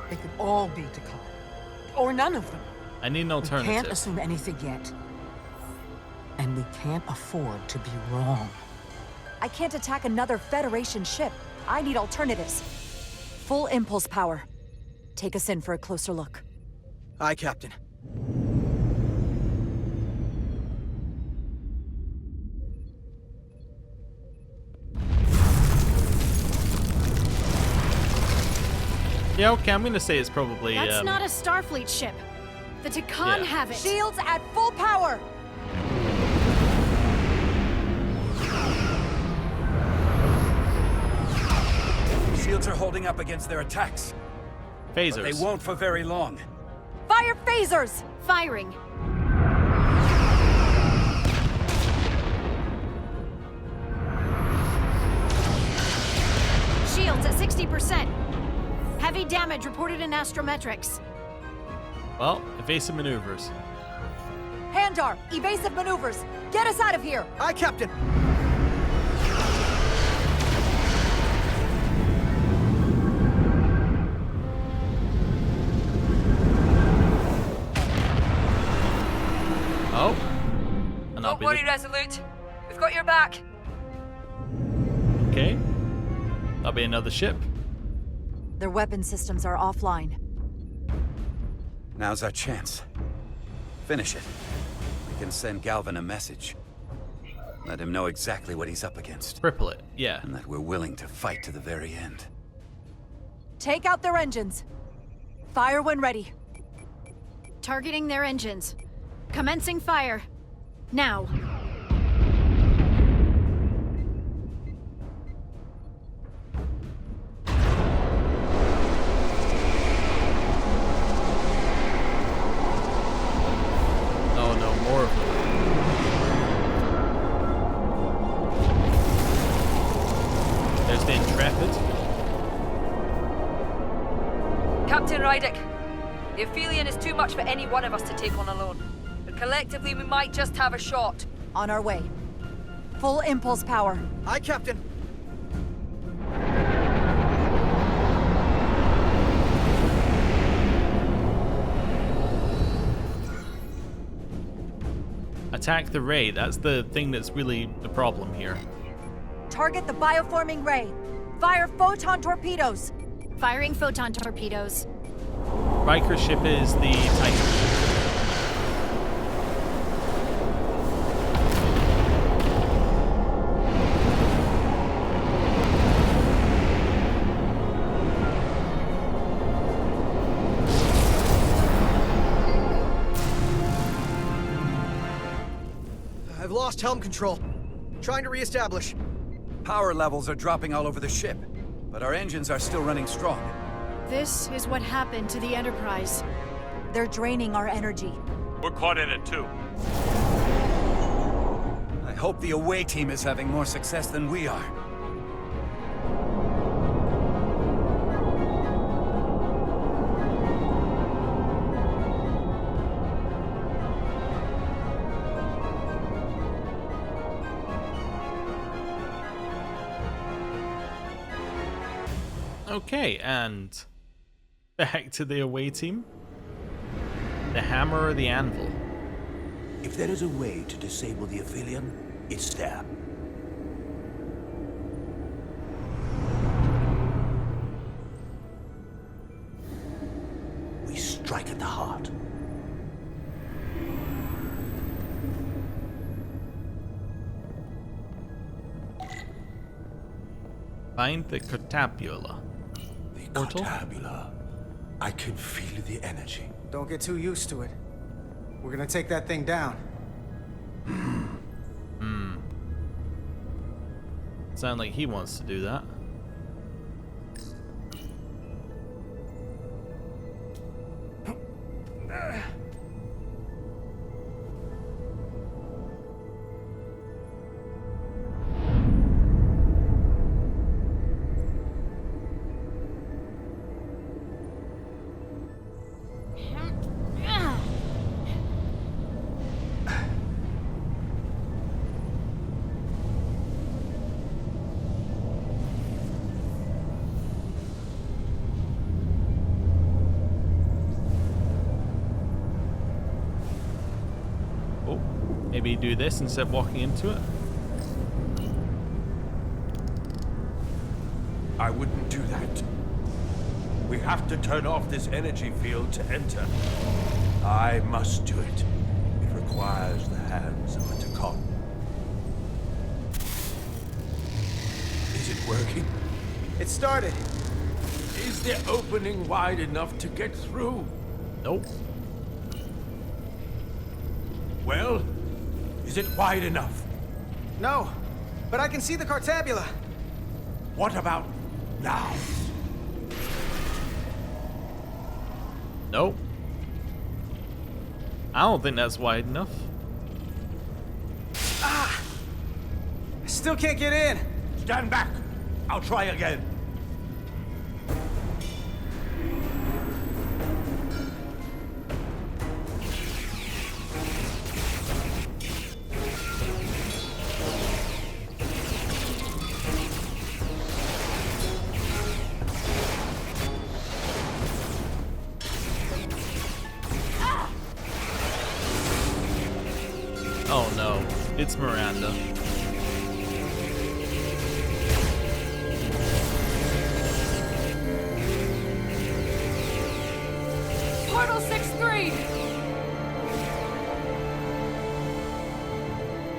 They could all be Takan. Or none of them. I need an alternative. We can't assume anything yet. And we can't afford to be wrong. I can't attack another Federation ship. I need alternatives. Full impulse power. Take us in for a closer look. Aye, Captain. Yeah, okay, I'm gonna say it's probably, That's not a Starfleet ship. The Takan have it. Shields at full power! Shields are holding up against their attacks. Phasers. But they won't for very long. Fire phasers! Firing. Shields at 60%. Heavy damage reported in astrometrics. Well, evasive maneuvers. Handar, evasive maneuvers! Get us out of here! Aye, Captain! pursuit. We've got your back. Okay. That'll be another ship. Their weapon systems are offline. Now's our chance. Finish it. We can send Galvin a message. Let him know exactly what he's up against. Cripple it, yeah. And that we're willing to fight to the very end. Take out their engines. Fire when ready. Targeting their engines. Commencing fire. Now. Oh no, more of them. There's the Intrepid. Captain Rydick, the Aphelion is too much for any one of us to take on alone. But collectively, we might just have a shot. On our way. Full impulse power. Aye, Captain. Attack the ray. That's the thing that's really the problem here. Target the bioforming ray. Fire photon torpedoes. Firing photon torpedoes. Riker's ship is the Titan. I've lost helm control. Trying to reestablish. Power levels are dropping all over the ship, but our engines are still running strong. This is what happened to the Enterprise. They're draining our energy. We're caught in it too. I hope the away team is having more success than we are. Okay, and back to the away team. The hammer or the anvil? If there is a way to disable the Aphelion, it's there. We strike at the heart. Find the Cortabula. Portal? Cortabula. I can feel the energy. Don't get too used to it. We're gonna take that thing down. Sound like he wants to do that. Maybe do this instead of walking into it. I wouldn't do that. We have to turn off this energy field to enter. I must do it. It requires the hands of a Takon. Is it working? It started. Is the opening wide enough to get through? Nope. Well, is it wide enough? No, but I can see the Cortabula. What about now? Nope. I don't think that's wide enough. Ah! I still can't get in. Stand back. I'll try again. it's Miranda. Portal 6-3!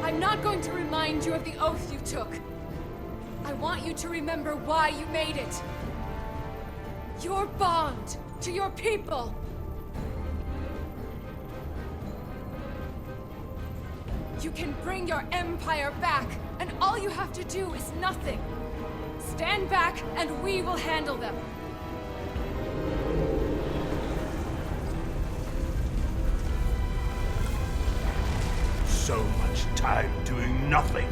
I'm not going to remind you of the oath you took. I want you to remember why you made it. Your bond to your people. You can bring your empire back, and all you have to do is nothing. Stand back, and we will handle them. So much time doing nothing.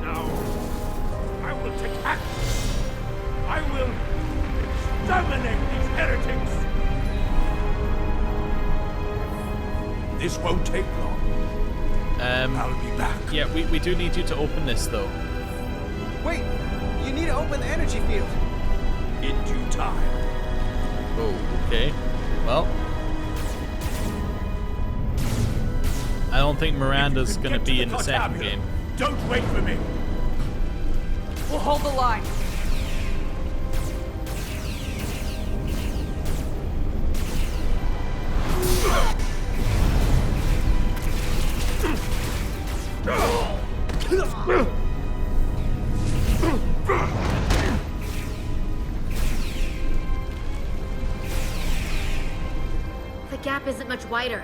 Now, I will take action. I will exterminate these heretics. This won't take long. I'll be back. Yeah, we do need you to open this though. Wait! You need to open the energy field. In due time. Oh, okay. Well, I don't think Miranda's gonna be in the second game. Don't wait for me. We'll hold the line. The gap isn't much wider.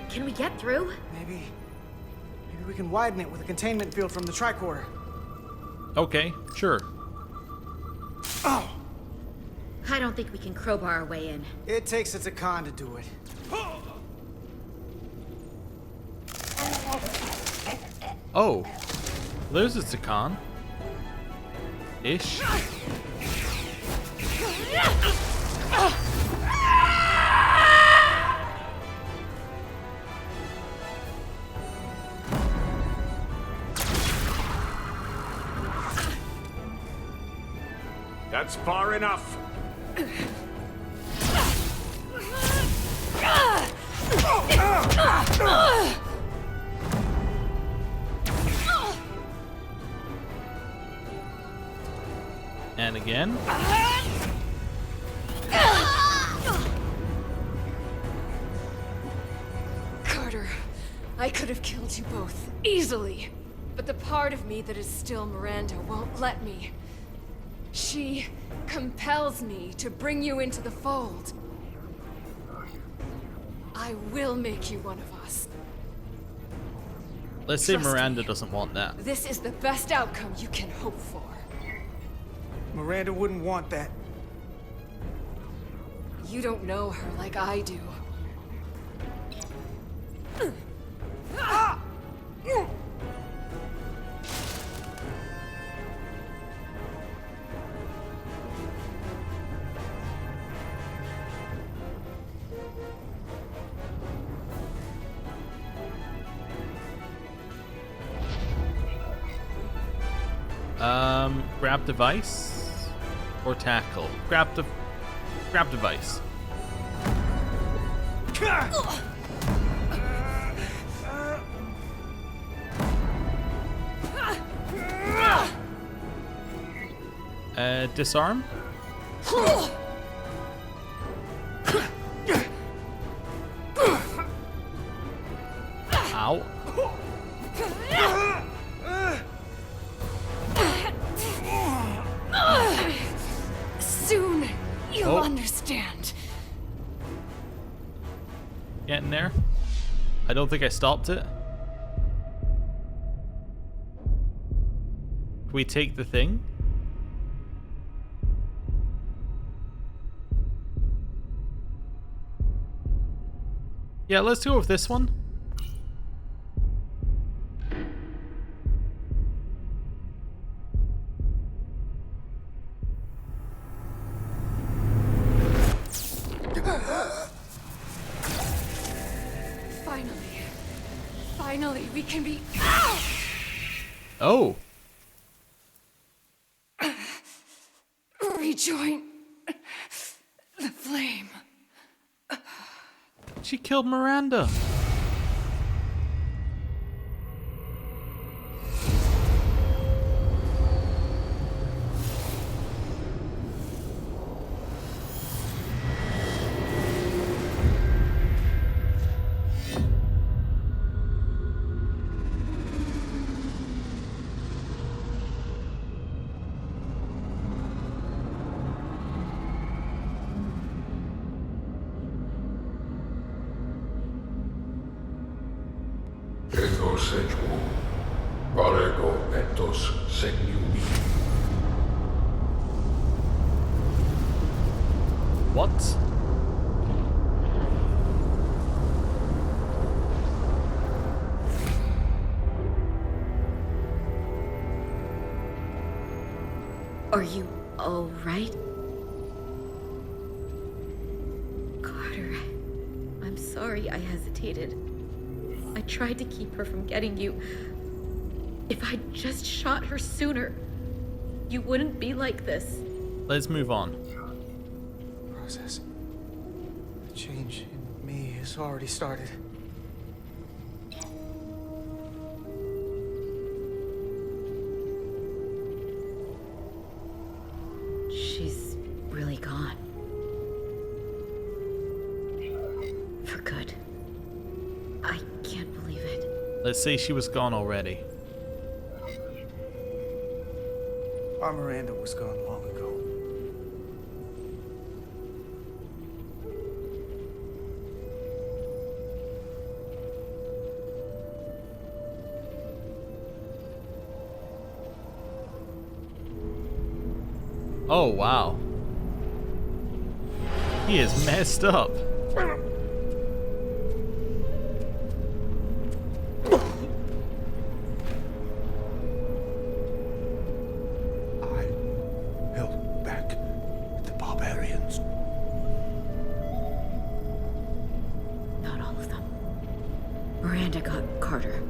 Can we get through? Maybe we can widen it with a containment field from the tricorder. Okay, sure. Oh! I don't think we can crowbar our way in. It takes a Takan to do it. Oh, there's a Takan. Ish. That's far enough. And again. Carter, I could have killed you both, easily. But the part of me that is still Miranda won't let me. She compels me to bring you into the fold. I will make you one of us. Let's say Trust Miranda doesn't want that. This is the best outcome you can hope for. Miranda wouldn't want that. You don't know her like I do. Grab device or tackle? Grab device. Disarm? Ow. Soon, you'll understand. Getting there. I don't think I stopped it. Can we take the thing? Yeah, let's go with this one. Finally, we can be... Oh. Rejoin the flame. She killed Miranda. What? Are you all right? Carter, I'm sorry I hesitated. I tried to keep her from getting you. If I'd just shot her sooner, you wouldn't be like this. Let's move on. Process. The change in me has already started. She's really gone. For good. I can't believe it. Let's say she was gone already. Our Miranda was gone long ago. Oh, wow. He is messed up. Not all of them. Miranda got Carter.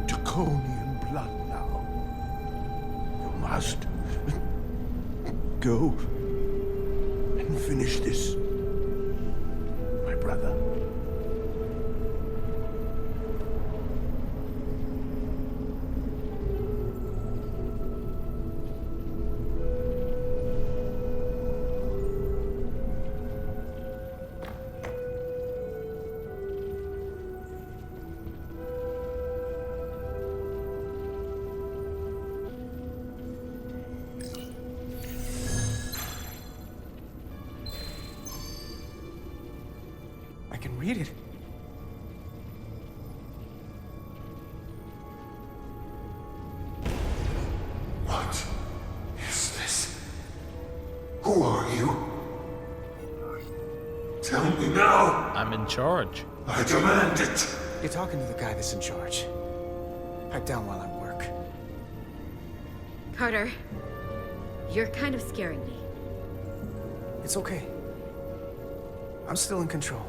Draconian blood now. You must go and finish this, my brother. I can read it. What is this? Who are you? Tell me now. I'm in charge. I demand it. You're talking to the guy that's in charge. Pipe down while I work. Carter, you're kind of scaring me. It's okay. I'm still in control.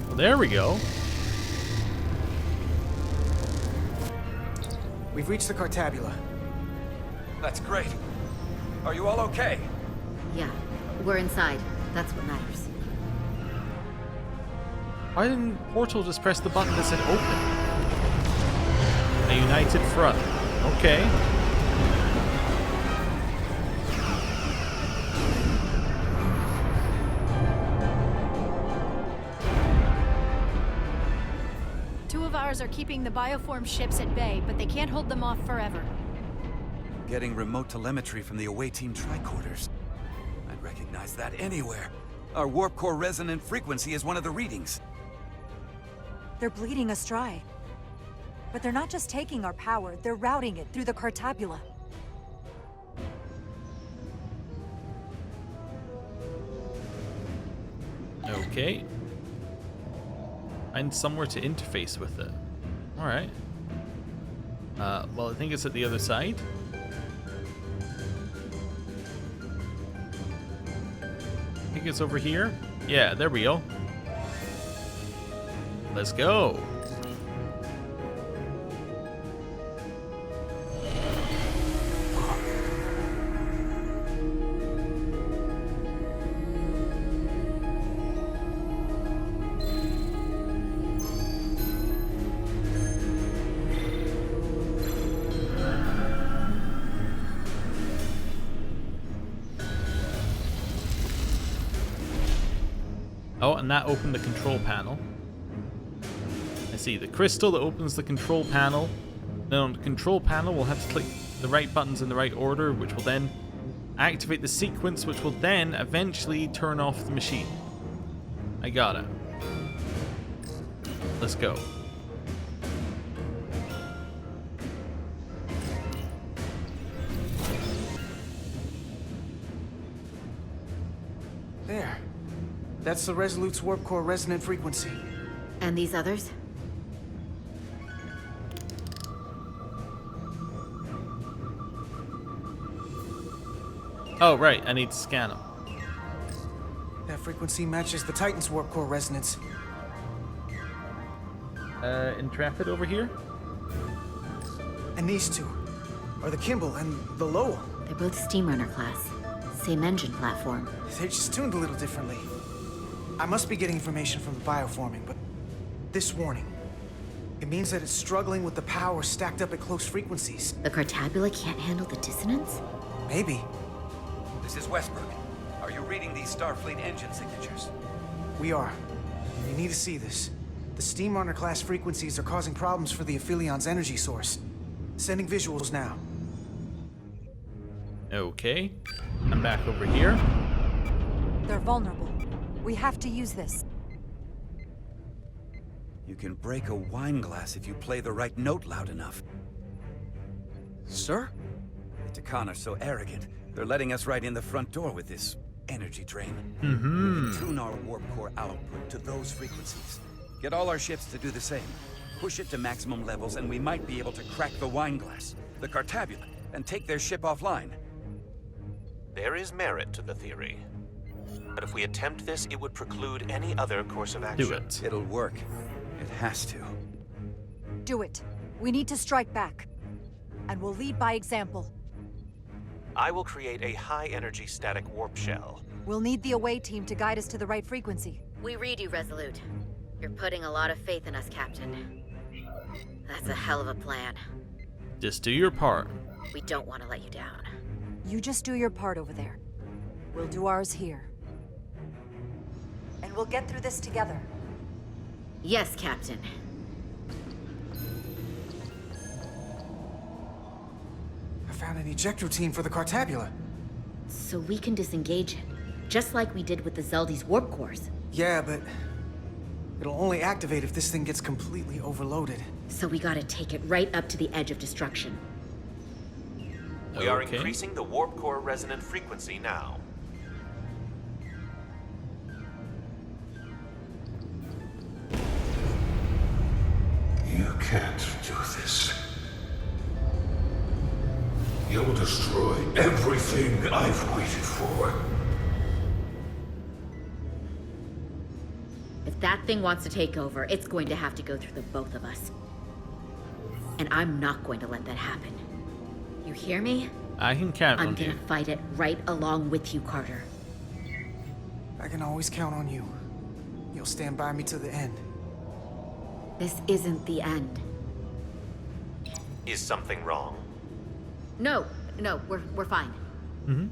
Well, there we go. We've reached the Cartabula. That's great. Are you all okay? Yeah, we're inside. That's what matters. Why didn't Portal just press the button that said open? A united front. Okay. Two of ours are keeping the bioform ships at bay, but they can't hold them off forever. Getting remote telemetry from the away team tricorders. I'd recognize that anywhere. Our warp core resonant frequency is one of the readings. They're bleeding us dry. But they're not just taking our power, they're routing it through the Cartabula. Okay. Find somewhere to interface with it. Alright. Well, I think it's at the other side. I think it's over here. Yeah, there we go. Let's go. Oh, and that opened the control panel. I see the crystal that opens the control panel. Then on the control panel, we'll have to click the right buttons in the right order, which will then activate the sequence, which will then eventually turn off the machine. I got it. Let's go. There. That's the Resolute's warp core resonant frequency. And these others? Oh, right. I need to scan them. That frequency matches the Titan's warp core resonance. Intrepid over here? And these two are the Kimball and the Lowell. They're both Steamrunner class. Same engine platform. They're just tuned a little differently. I must be getting information from the bioforming, but this warning, it means that it's struggling with the power stacked up at close frequencies. The Cartabula can't handle the dissonance? Maybe. This is Westbrook. Are you reading these Starfleet engine signatures? We are. You need to see this. The Steamrunner class frequencies are causing problems for the Aphilion's energy source. Sending visuals now. Okay. I'm back over here. They're vulnerable. We have to use this. You can break a wine glass if you play the right note loud enough. Sir? The Takan are so arrogant. They're letting us right in the front door with this energy drain. Mm-hmm. We can tune our warp core output to those frequencies. Get all our ships to do the same. Push it to maximum levels and we might be able to crack the wine glass, the Cartabula, and take their ship offline. There is merit to the theory. But if we attempt this, it would preclude any other course of action. Do it. It'll work. It has to. Do it. We need to strike back. And we'll lead by example. I will create a high-energy static warp shell. We'll need the away team to guide us to the right frequency. We read you, Resolute. You're putting a lot of faith in us, Captain. That's a hell of a plan. Just do your part. We don't want to let you down. You just do your part over there. We'll do ours here. And we'll get through this together. Yes, Captain. I found an ejector team for the Cartabula. So we can disengage it, just like we did with the Zeldy's warp cores. Yeah, but it'll only activate if this thing gets completely overloaded. So we gotta take it right up to the edge of destruction. We are increasing the warp core resonant frequency now. You can't do this. You'll destroy everything I've waited for. If that thing wants to take over, it's going to have to go through the both of us. And I'm not going to let that happen. You hear me? I can count on you. I'm gonna fight it right along with you, Carter. I can always count on you. You'll stand by me to the end. This isn't the end. Is something wrong? No, we're fine. Mm-hmm.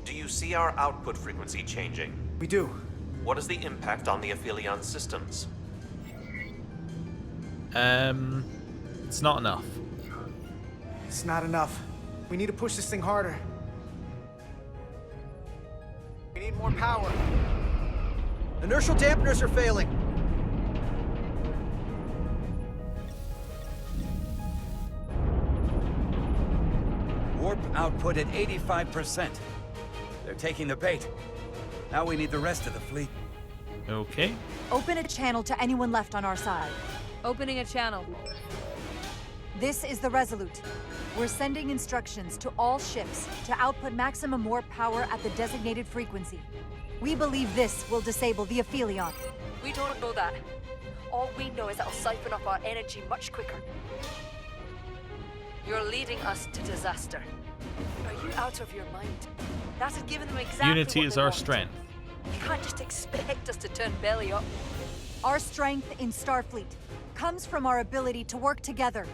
Do you see our output frequency changing? We do. What is the impact on the Aphelion systems? It's not enough. It's not enough. We need to push this thing harder. We need more power. Inertial dampeners are failing. Warp output at 85%. They're taking the bait. Now we need the rest of the fleet. Okay. Open a channel to anyone left on our side. Opening a channel. This is the Resolute. We're sending instructions to all ships to output maximum warp power at the designated frequency. We believe this will disable the Aphelion. We don't know that. All we know is it'll siphon up our energy much quicker. You're leading us to disaster. Are you out of your mind? That has given them exactly Unity what is they our want. strength. You can't just expect us to turn belly up. Our strength in Starfleet comes from our ability to work together,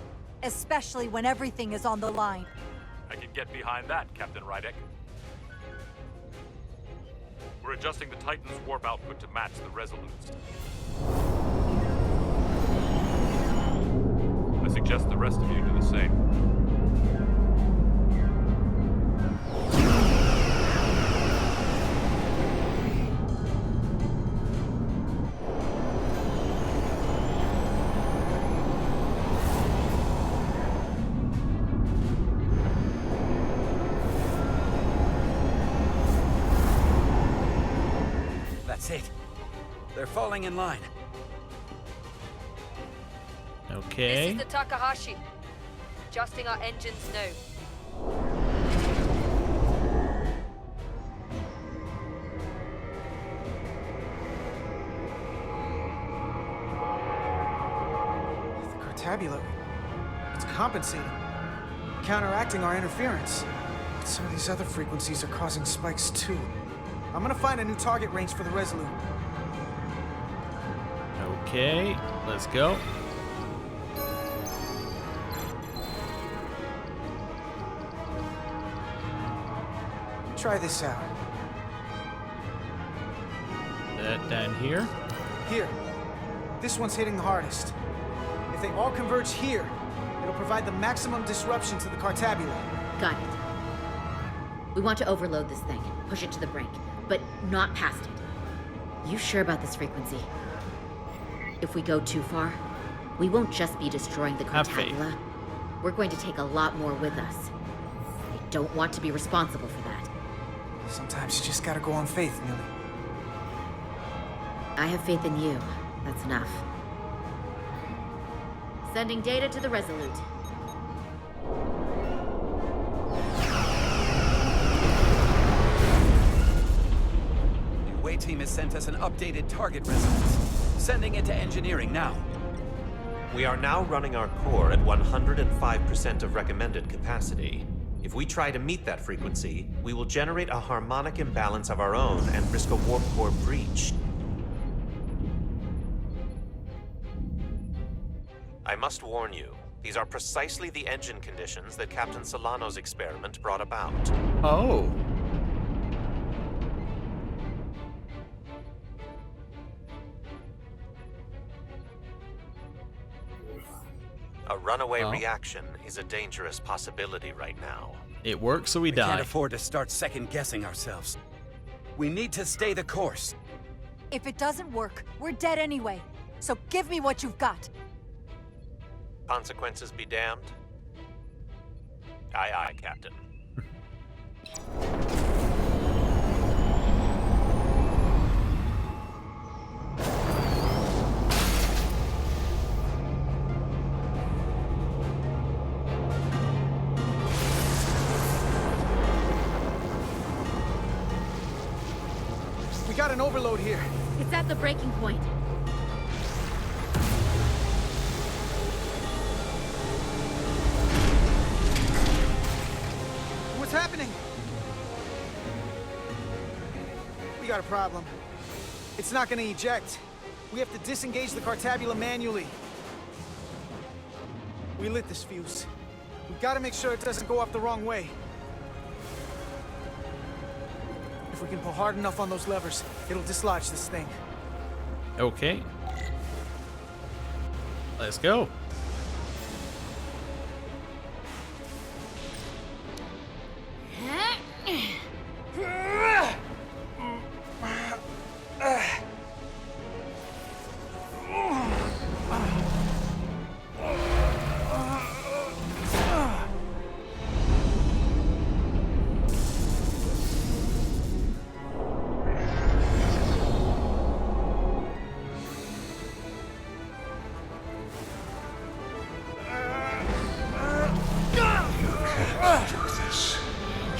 especially when everything is on the line. I can get behind that, Captain Rydek. We're adjusting the Titan's warp output to match the Resolute's. I suggest the rest of you do the same. That's it. They're falling in line. Okay. This is the Takahashi. Adjusting our engines now. The Cartabula, it's compensating, counteracting our interference. But some of these other frequencies are causing spikes too. I'm gonna find a new target range for the Resolute. Okay, let's go. Try this out. That down here. Here. This one's hitting the hardest. If they all converge here, it'll provide the maximum disruption to the Cartabula. Got it. We want to overload this thing, push it to the brink, but not past it. You sure about this frequency? If we go too far, we won't just be destroying the Have faith. Cartabula. We're going to take a lot more with us. I don't want to be responsible for that. Sometimes you just gotta go on faith, Millie. I have faith in you. That's enough. Sending data to the Resolute. The away team has sent us an updated target resonance. Sending it to engineering now. We are now running our core at 105% of recommended capacity. If we try to meet that frequency, we will generate a harmonic imbalance of our own and risk a warp core breach. I must warn you, these are precisely the engine conditions that Captain Solano's experiment brought about. Oh. A runaway reaction is a dangerous possibility right now. It works, so we die. Can't afford to start second-guessing ourselves. We need to stay the course. If it doesn't work, we're dead anyway. So give me what you've got. Consequences be damned? Aye, aye, Captain. We got an overload here. It's at the breaking point. What's happening? We got a problem. It's not gonna eject. We have to disengage the Cartabula manually. We lit this fuse. We gotta make sure it doesn't go off the wrong way. If we can pull hard enough on those levers, it'll dislodge this thing. Okay. Let's go.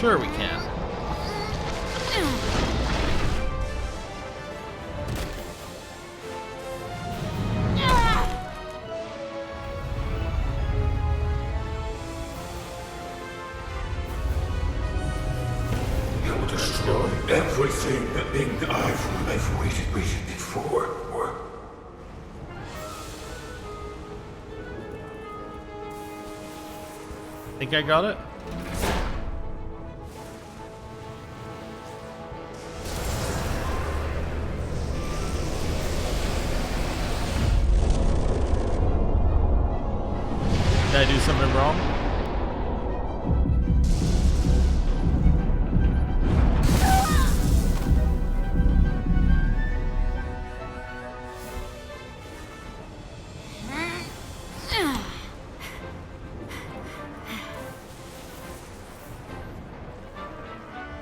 Sure we can. You'll destroy everything I've waited for. Think I got it? Did I do something wrong?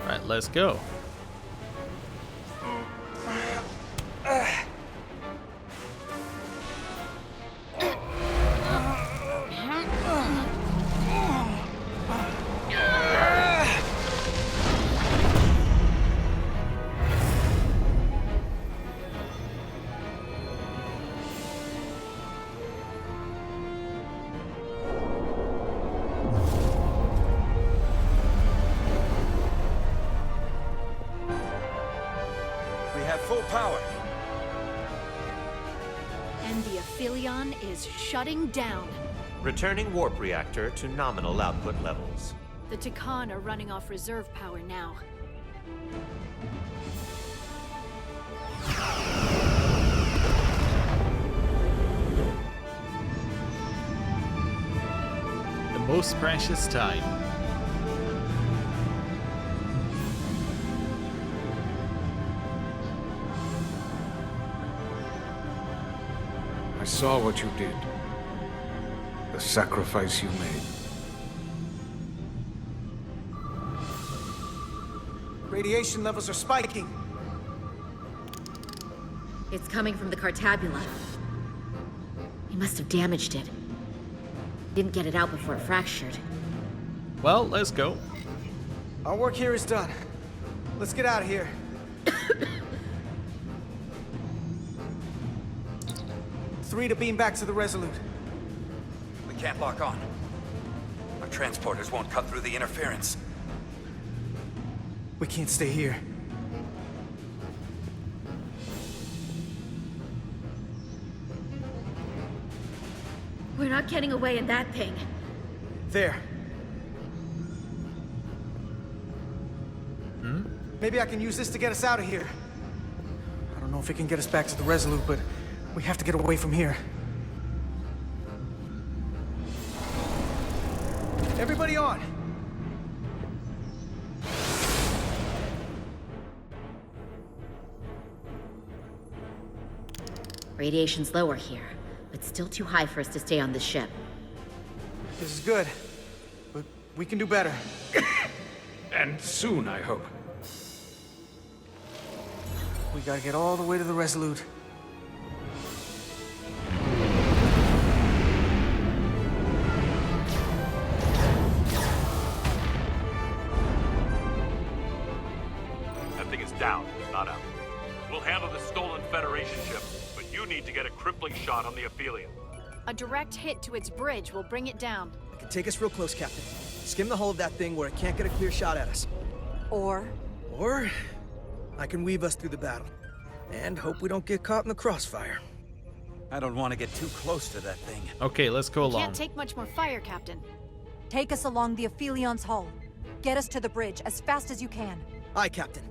Right, let's go. Full power. And the Aphelion is shutting down. Returning warp reactor to nominal output levels. The Takan are running off reserve power now. The most precious time. I saw what you did. The sacrifice you made. Radiation levels are spiking. It's coming from the Cartabula. He must have damaged it. Didn't get it out before it fractured. Well, let's go. Our work here is done. Let's get out of here. 3 to beam back to the Resolute. We can't lock on. Our transporters won't cut through the interference. We can't stay here. We're not getting away in that thing. There. Maybe I can use this to get us out of here. I don't know if it can get us back to the Resolute, but we have to get away from here. Everybody on! Radiation's lower here, but still too high for us to stay on this ship. This is good, but we can do better. And soon, I hope. We gotta get all the way to the Resolute. That thing is down, not out. We'll handle the stolen Federation ship, but you need to get a crippling shot on the Aphelion. A direct hit to its bridge will bring it down. I can take us real close, Captain. Skim the hull of that thing where it can't get a clear shot at us. Or I can weave us through the battle. And hope we don't get caught in the crossfire. I don't want to get too close to that thing. Okay, let's go along. Can't take much more fire, Captain. take us along the Aphelion's hull. Get us to the bridge as fast as you can. Aye, Captain.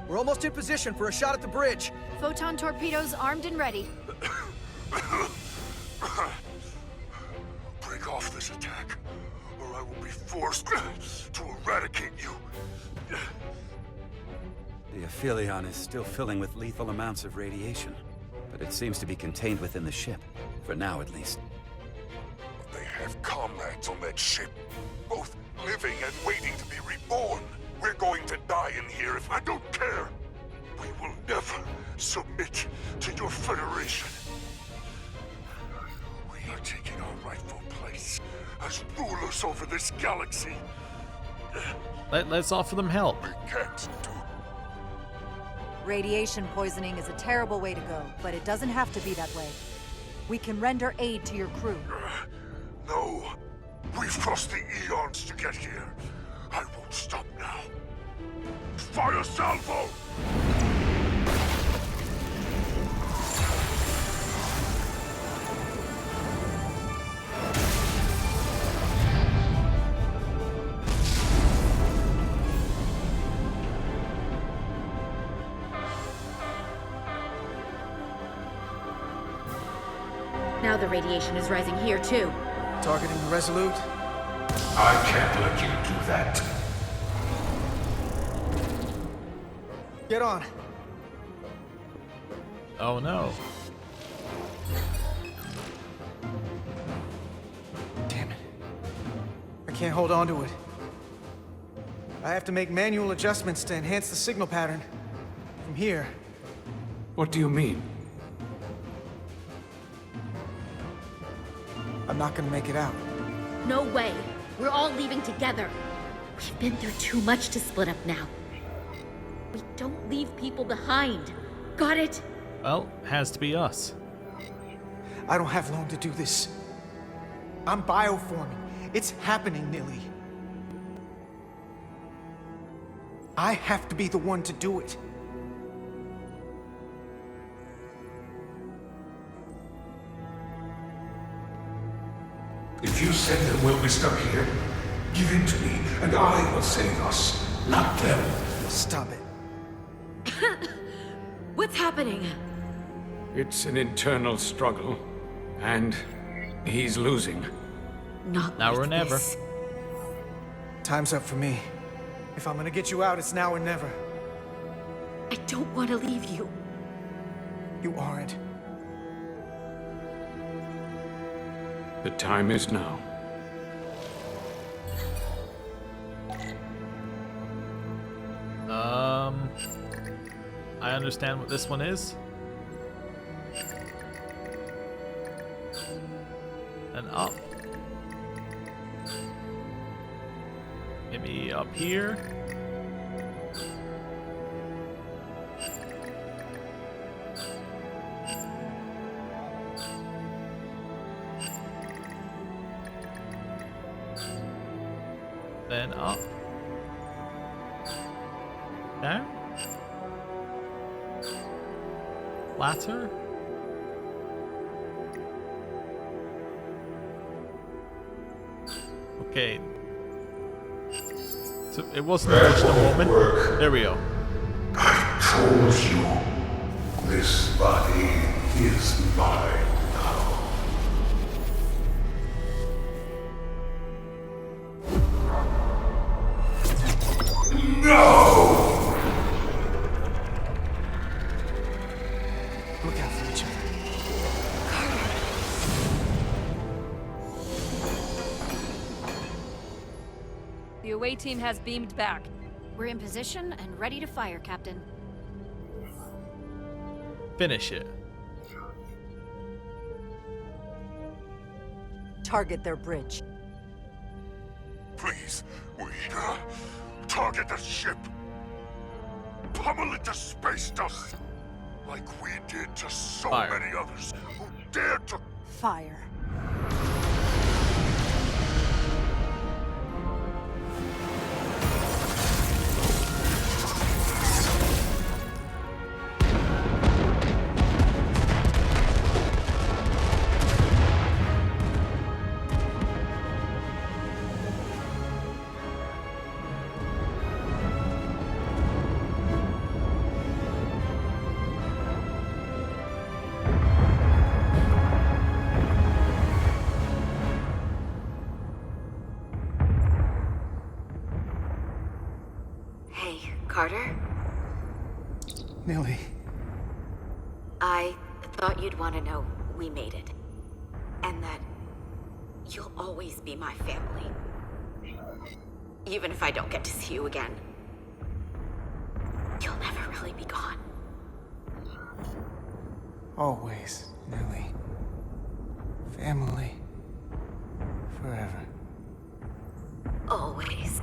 We're almost in position for a shot at the bridge. Photon torpedoes armed and ready. Break off this attack, or I will be forced to eradicate you. The Aphelion is still filling with lethal amounts of radiation, but it seems to be contained within the ship, for now at least. But they have comrades on that ship, both living and waiting to be reborn. We're going to die in here if I don't care. We will never submit to your Federation. We are taking our rightful place as rulers over this galaxy. Let's offer them help. We can't do. Radiation poisoning is a terrible way to go, but it doesn't have to be that way. We can render aid to your crew. No. We've crossed the eons to get here. I won't stop now. Fire salvo! Now the radiation is rising here, too. Targeting the Resolute? I can't let you do that. Get on. Oh no. Damn it. I can't hold on to it. I have to make manual adjustments to enhance the signal pattern. From here. What do you mean? I'm not gonna make it out. No way. We're all leaving together. We've been through too much to split up now. We don't leave people behind. Got it? Well, has to be us. I don't have long to do this. I'm bioforming. It's happening, Nilly. I have to be the one to do it. If you send them, we'll be stuck here. Give in to me, and I will save us, not them. Stop it. What's happening? It's an internal struggle, and he's losing. Not now like or never. this. Time's up for me. If I'm gonna get you out, it's now or never. I don't want to leave you. You aren't. The time is now. I understand what this one is. And up. Maybe up here. Then up. Down. Flatter. Okay. So it wasn't just a moment. There we go. I told you, this body is mine now. No! Look out for each other. The away team has beamed back. We're in position and ready to fire, Captain. Finish it. Target their bridge. Please, we target the ship. Pummel it to space dust. Like we did to so Fire. many others who dared to... Fire. Hey, Carter? Nilly. I thought you'd want to know we made it. And that you'll always be my family. Even if I don't get to see you again. You'll never really be gone. Always, Nellie. Family. Forever. Always.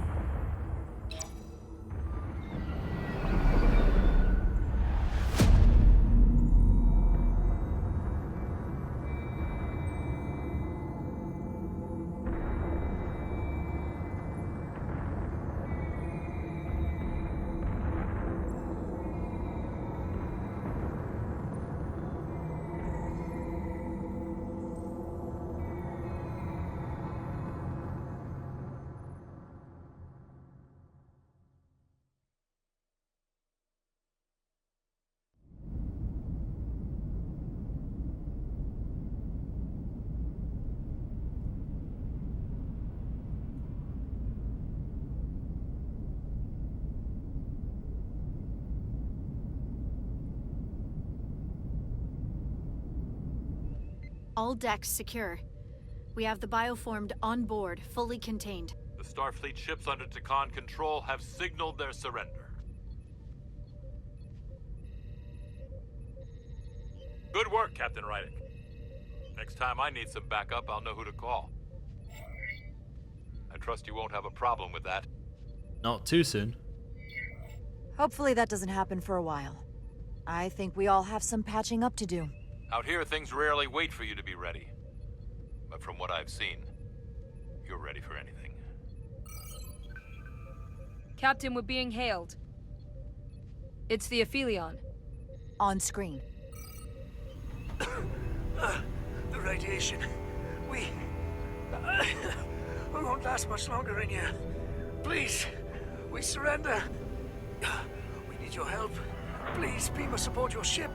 All decks secure. We have the bioformed on board, fully contained. The Starfleet ships under Takan control have signaled their surrender. Good work, Captain Rydick. Next time I need some backup, I'll know who to call. I trust you won't have a problem with that. Not too soon. Hopefully that doesn't happen for a while. I think we all have some patching up to do. Out here, things rarely wait for you to be ready. But from what I've seen, you're ready for anything. Captain, we're being hailed. It's the Aphelion. On screen. The radiation. We won't last much longer in here. Please, we surrender. We need your help. Please beam us aboard your ship.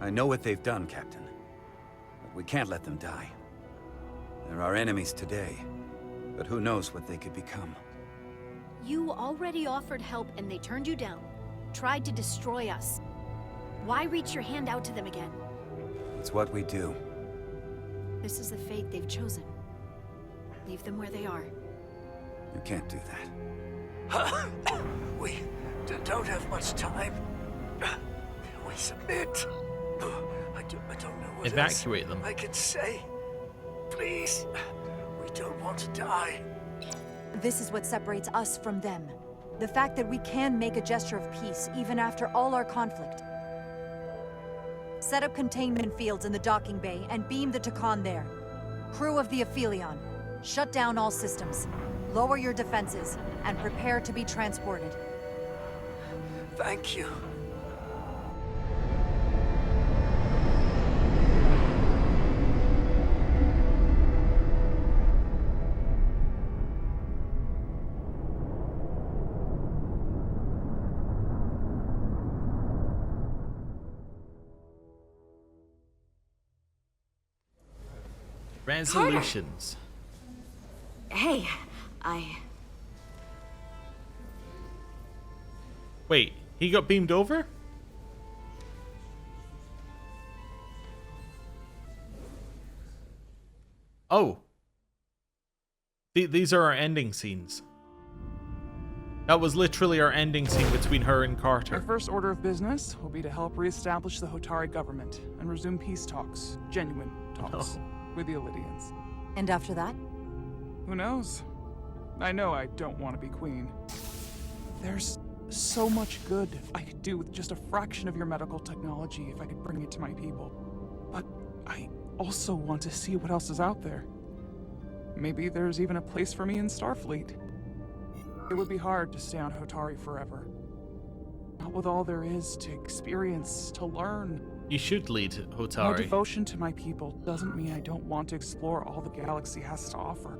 I know what they've done, Captain. But we can't let them die. They're our enemies today, but who knows what they could become. You already offered help and they turned you down. Tried to destroy us. Why reach your hand out to them again? It's what we do. This is the fate they've chosen. Leave them where they are. You can't do that. We don't have much time. We submit. I don't know what Evacuate them. I can say. Please. We don't want to die. This is what separates us from them. The fact that we can make a gesture of peace even after all our conflict. Set up containment fields in the docking bay and beam the Takan there. Crew of the Aphelion, shut down all systems. Lower your defenses and prepare to be transported. Thank you. Resolutions. Hey, Wait, he got beamed over? Oh. These are our ending scenes. That was literally our ending scene between her and Carter. Our first order of business will be to help reestablish the Hotari government and resume peace talks, genuine talks, with the Illidians. And after that? Who knows? I know I don't want to be queen. There's so much good I could do with just a fraction of your medical technology if I could bring it to my people. But I also want to see what else is out there. Maybe there's even a place for me in Starfleet. It would be hard to stay on Hotari forever. Not with all there is to experience, to learn. You should lead My Hotari. devotion to my people doesn't mean I don't want to explore all the galaxy has to offer.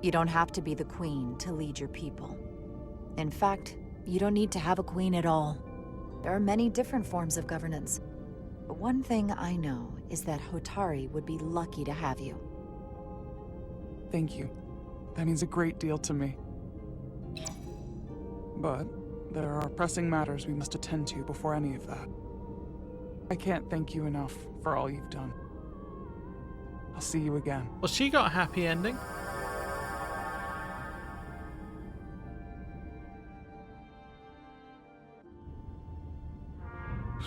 You don't have to be the queen to lead your people. In fact, you don't need to have a queen at all. There are many different forms of governance. But one thing I know is that Hotari would be lucky to have you. Thank you. That means a great deal to me. But there are pressing matters we must attend to before any of that. I can't thank you enough for all you've done. I'll see you again. Well, she got a happy ending.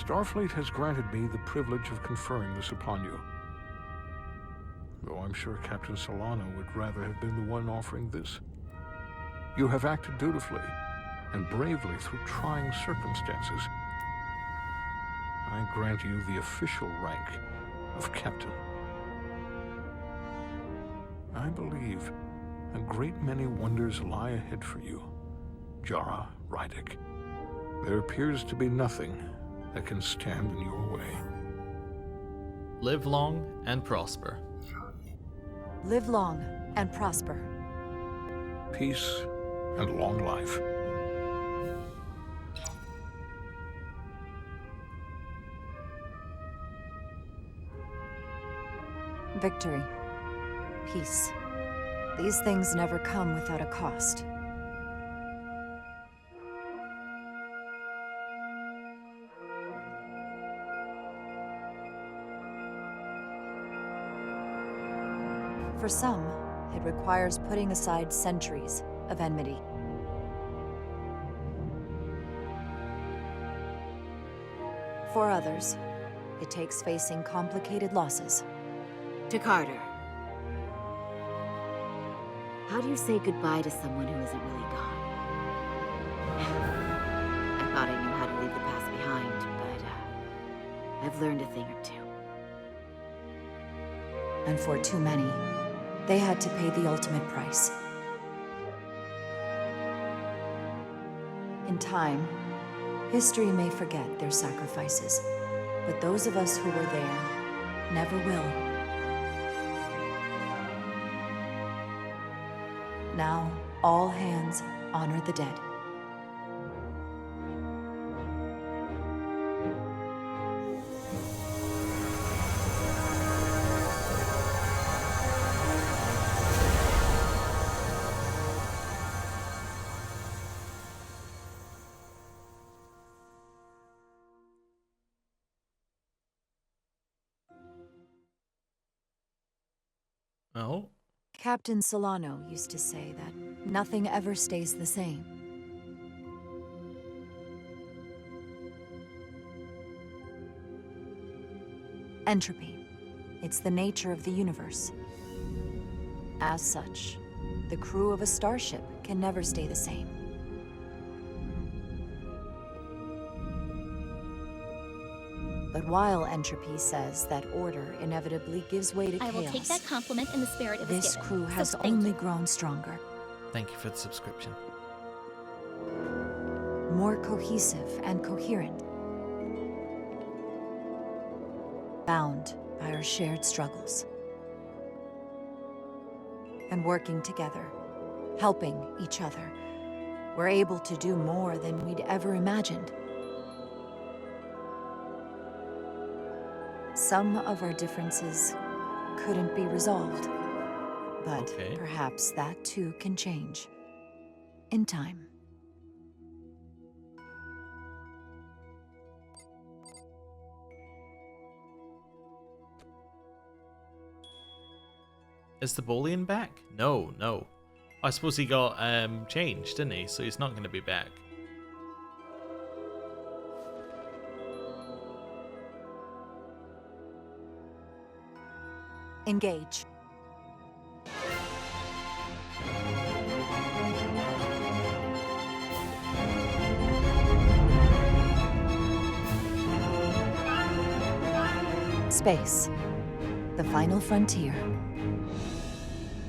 Starfleet has granted me the privilege of conferring this upon you. Though I'm sure Captain Solano would rather have been the one offering this. You have acted dutifully and bravely through trying circumstances. I grant you the official rank of Captain. I believe a great many wonders lie ahead for you, Jara Rydick. There appears to be nothing that can stand in your way. Live long and prosper. Live long and prosper. Peace and long life. Victory. Peace. These things never come without a cost. For some, it requires putting aside centuries of enmity. For others, it takes facing complicated losses. Tricorder. How do you say goodbye to someone who isn't really gone? I thought I knew how to leave the past behind, but I've learned a thing or two. And for too many, they had to pay the ultimate price. In time, history may forget their sacrifices, but those of us who were there never will. Now, all hands honor the dead. Oh? Captain Solano used to say that nothing ever stays the same. Entropy. It's the nature of the universe. As such, the crew of a starship can never stay the same. But while entropy says that order inevitably gives way to chaos, I will take that compliment in the spirit it was this given. crew has So thank only you. grown stronger, Thank you for the subscription. more cohesive and coherent, bound by our shared struggles. And working together, helping each other, we're able to do more than we'd ever imagined. Some of our differences couldn't be resolved, but perhaps that too can change in time. Is the Bolian back? No, no. I suppose he got changed, didn't he? So he's not going to be back. Engage. Space. The final frontier.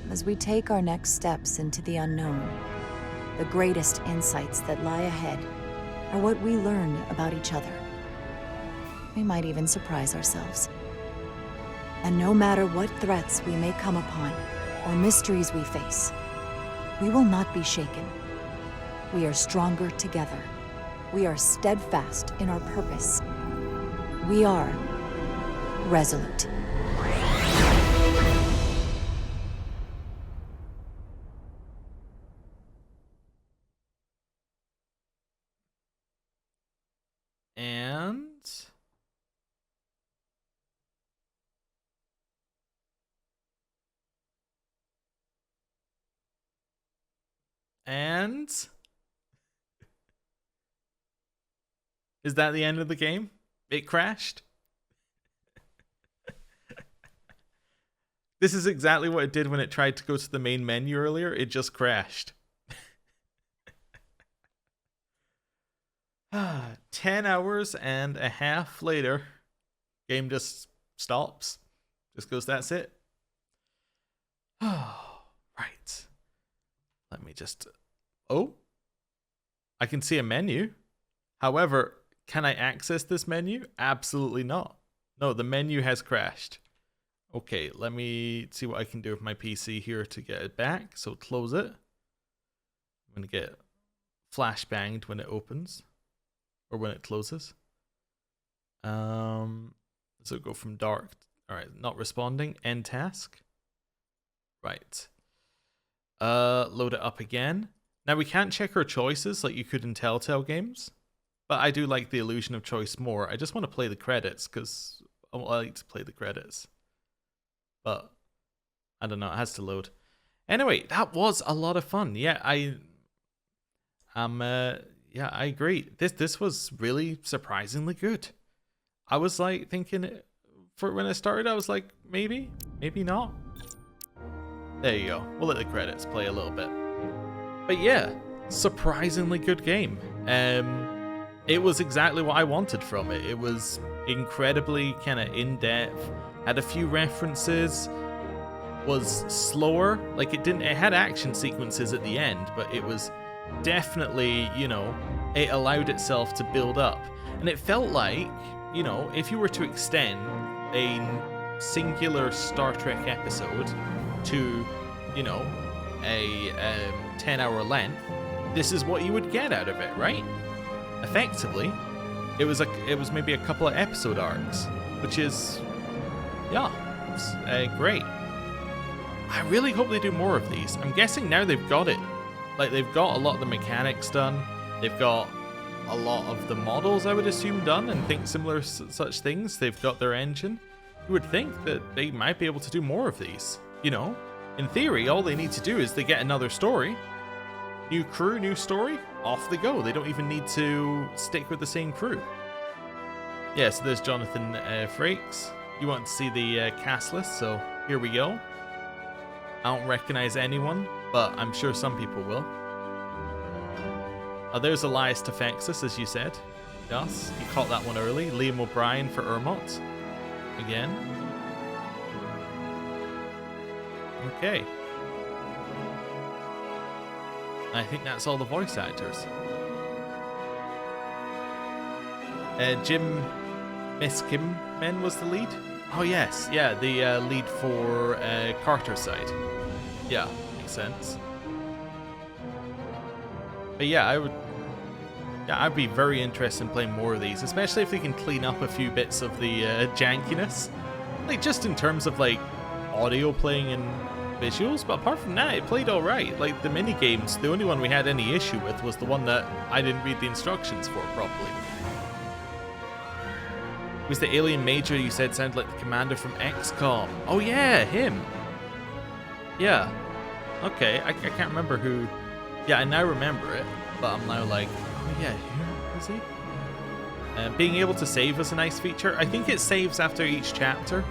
As we take our next steps into the unknown, the greatest insights that lie ahead are what we learn about each other. We might even surprise ourselves. And no matter what threats we may come upon, or mysteries we face, we will not be shaken. We are stronger together. We are steadfast in our purpose. We are resolute. And is that the end of the game? It crashed. This is exactly what it did when it tried to go to the main menu earlier. It just crashed. 10 hours and a half later, game just stops. Just goes, that's it. Oh, right. Let me just... Oh. I can see a menu. However, can I access this menu? Absolutely not. No, the menu has crashed. Okay, let me see what I can do with my PC here to get it back. So close it. I'm going to get flashbanged when it opens. Or when it closes. So go from dark. Alright, not responding. End task. Right. Load it up again. Now we can't check our choices like you could in Telltale games. But I do like the illusion of choice more. I just want to play the credits because I like to play the credits. But I don't know, it has to load. Anyway, that was a lot of fun. Yeah, I agree. This was really surprisingly good. I was like thinking for when I started, I was like, maybe not. There you go. We'll let the credits play a little bit. But yeah, surprisingly good game. It was exactly what I wanted from it. It was incredibly kind of in-depth, had a few references, was slower. Like it had action sequences at the end, but it was definitely, you know, it allowed itself to build up. And it felt like, you know, if you were to extend a singular Star Trek episode to, you know, a 10-hour length, this is what you would get out of it, right? Effectively, it was maybe a couple of episode arcs, which is, yeah, it's, great. I really hope they do more of these. I'm guessing now they've got it. Like, they've got a lot of the mechanics done. They've got a lot of the models, I would assume, done, and think similar such things. They've got their engine. You would think that they might be able to do more of these. You know, in theory, all they need to do is they get another story. New crew, new story, off they go. They don't even need to stick with the same crew. Yeah, so there's Jonathan Frakes. You want to see the cast list, so here we go. I don't recognize anyone, but I'm sure some people will. Oh, there's Elias Tefexis, as you said. Yes, you caught that one early. Liam O'Brien for Ermot. Again. Okay. I think that's all the voice actors. Jim Miskimmen was the lead? Oh yes, yeah, the lead for Carter's side. Yeah, makes sense. But yeah, I'd be very interested in playing more of these, especially if they can clean up a few bits of the jankiness. Like, just in terms of, like, audio playing and visuals, but apart from that, it played alright. Like, the mini-games, the only one we had any issue with was the one that I didn't read the instructions for properly. It was the alien major you said sounded like the commander from XCOM. Oh yeah, him! Yeah. Okay, I can't remember who... Yeah, I now remember it, but I'm now like, oh yeah, who is he? Being able to save was a nice feature. I think it saves after each chapter.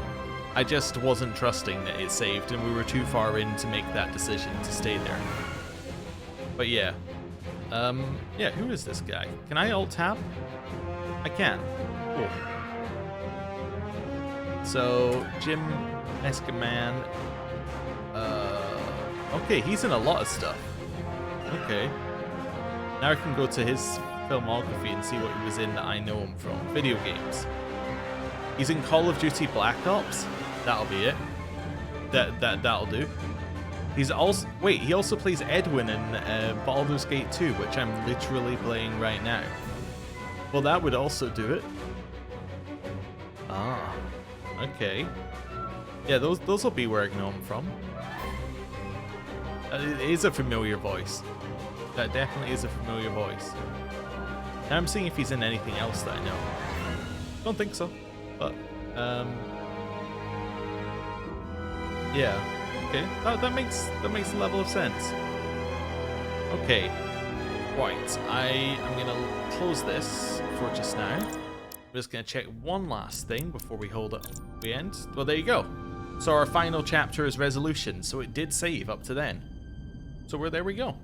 I just wasn't trusting that it saved, and we were too far in to make that decision to stay there. But yeah. Yeah, who is this guy? Can I alt-tab? I can. Cool. So, Jim Meskiman. Okay, he's in a lot of stuff. Okay. Now I can go to his filmography and see what he was in that I know him from. Video games. He's in Call of Duty Black Ops. That'll be it. That'll do. He's also... Wait, he also plays Edwin in Baldur's Gate 2, which I'm literally playing right now. Well, that would also do it. Ah. Okay. Yeah, those will be where I know him from. It is a familiar voice. That definitely is a familiar voice. Now I'm seeing if he's in anything else that I know. Don't think so, but yeah. Okay, that makes a level of sense. Okay, right. I'm gonna close this for just now. just going to check one last thing before we hold up the end. Well, there you go. So our final chapter is Resolution, so it did save up to then. So there we go.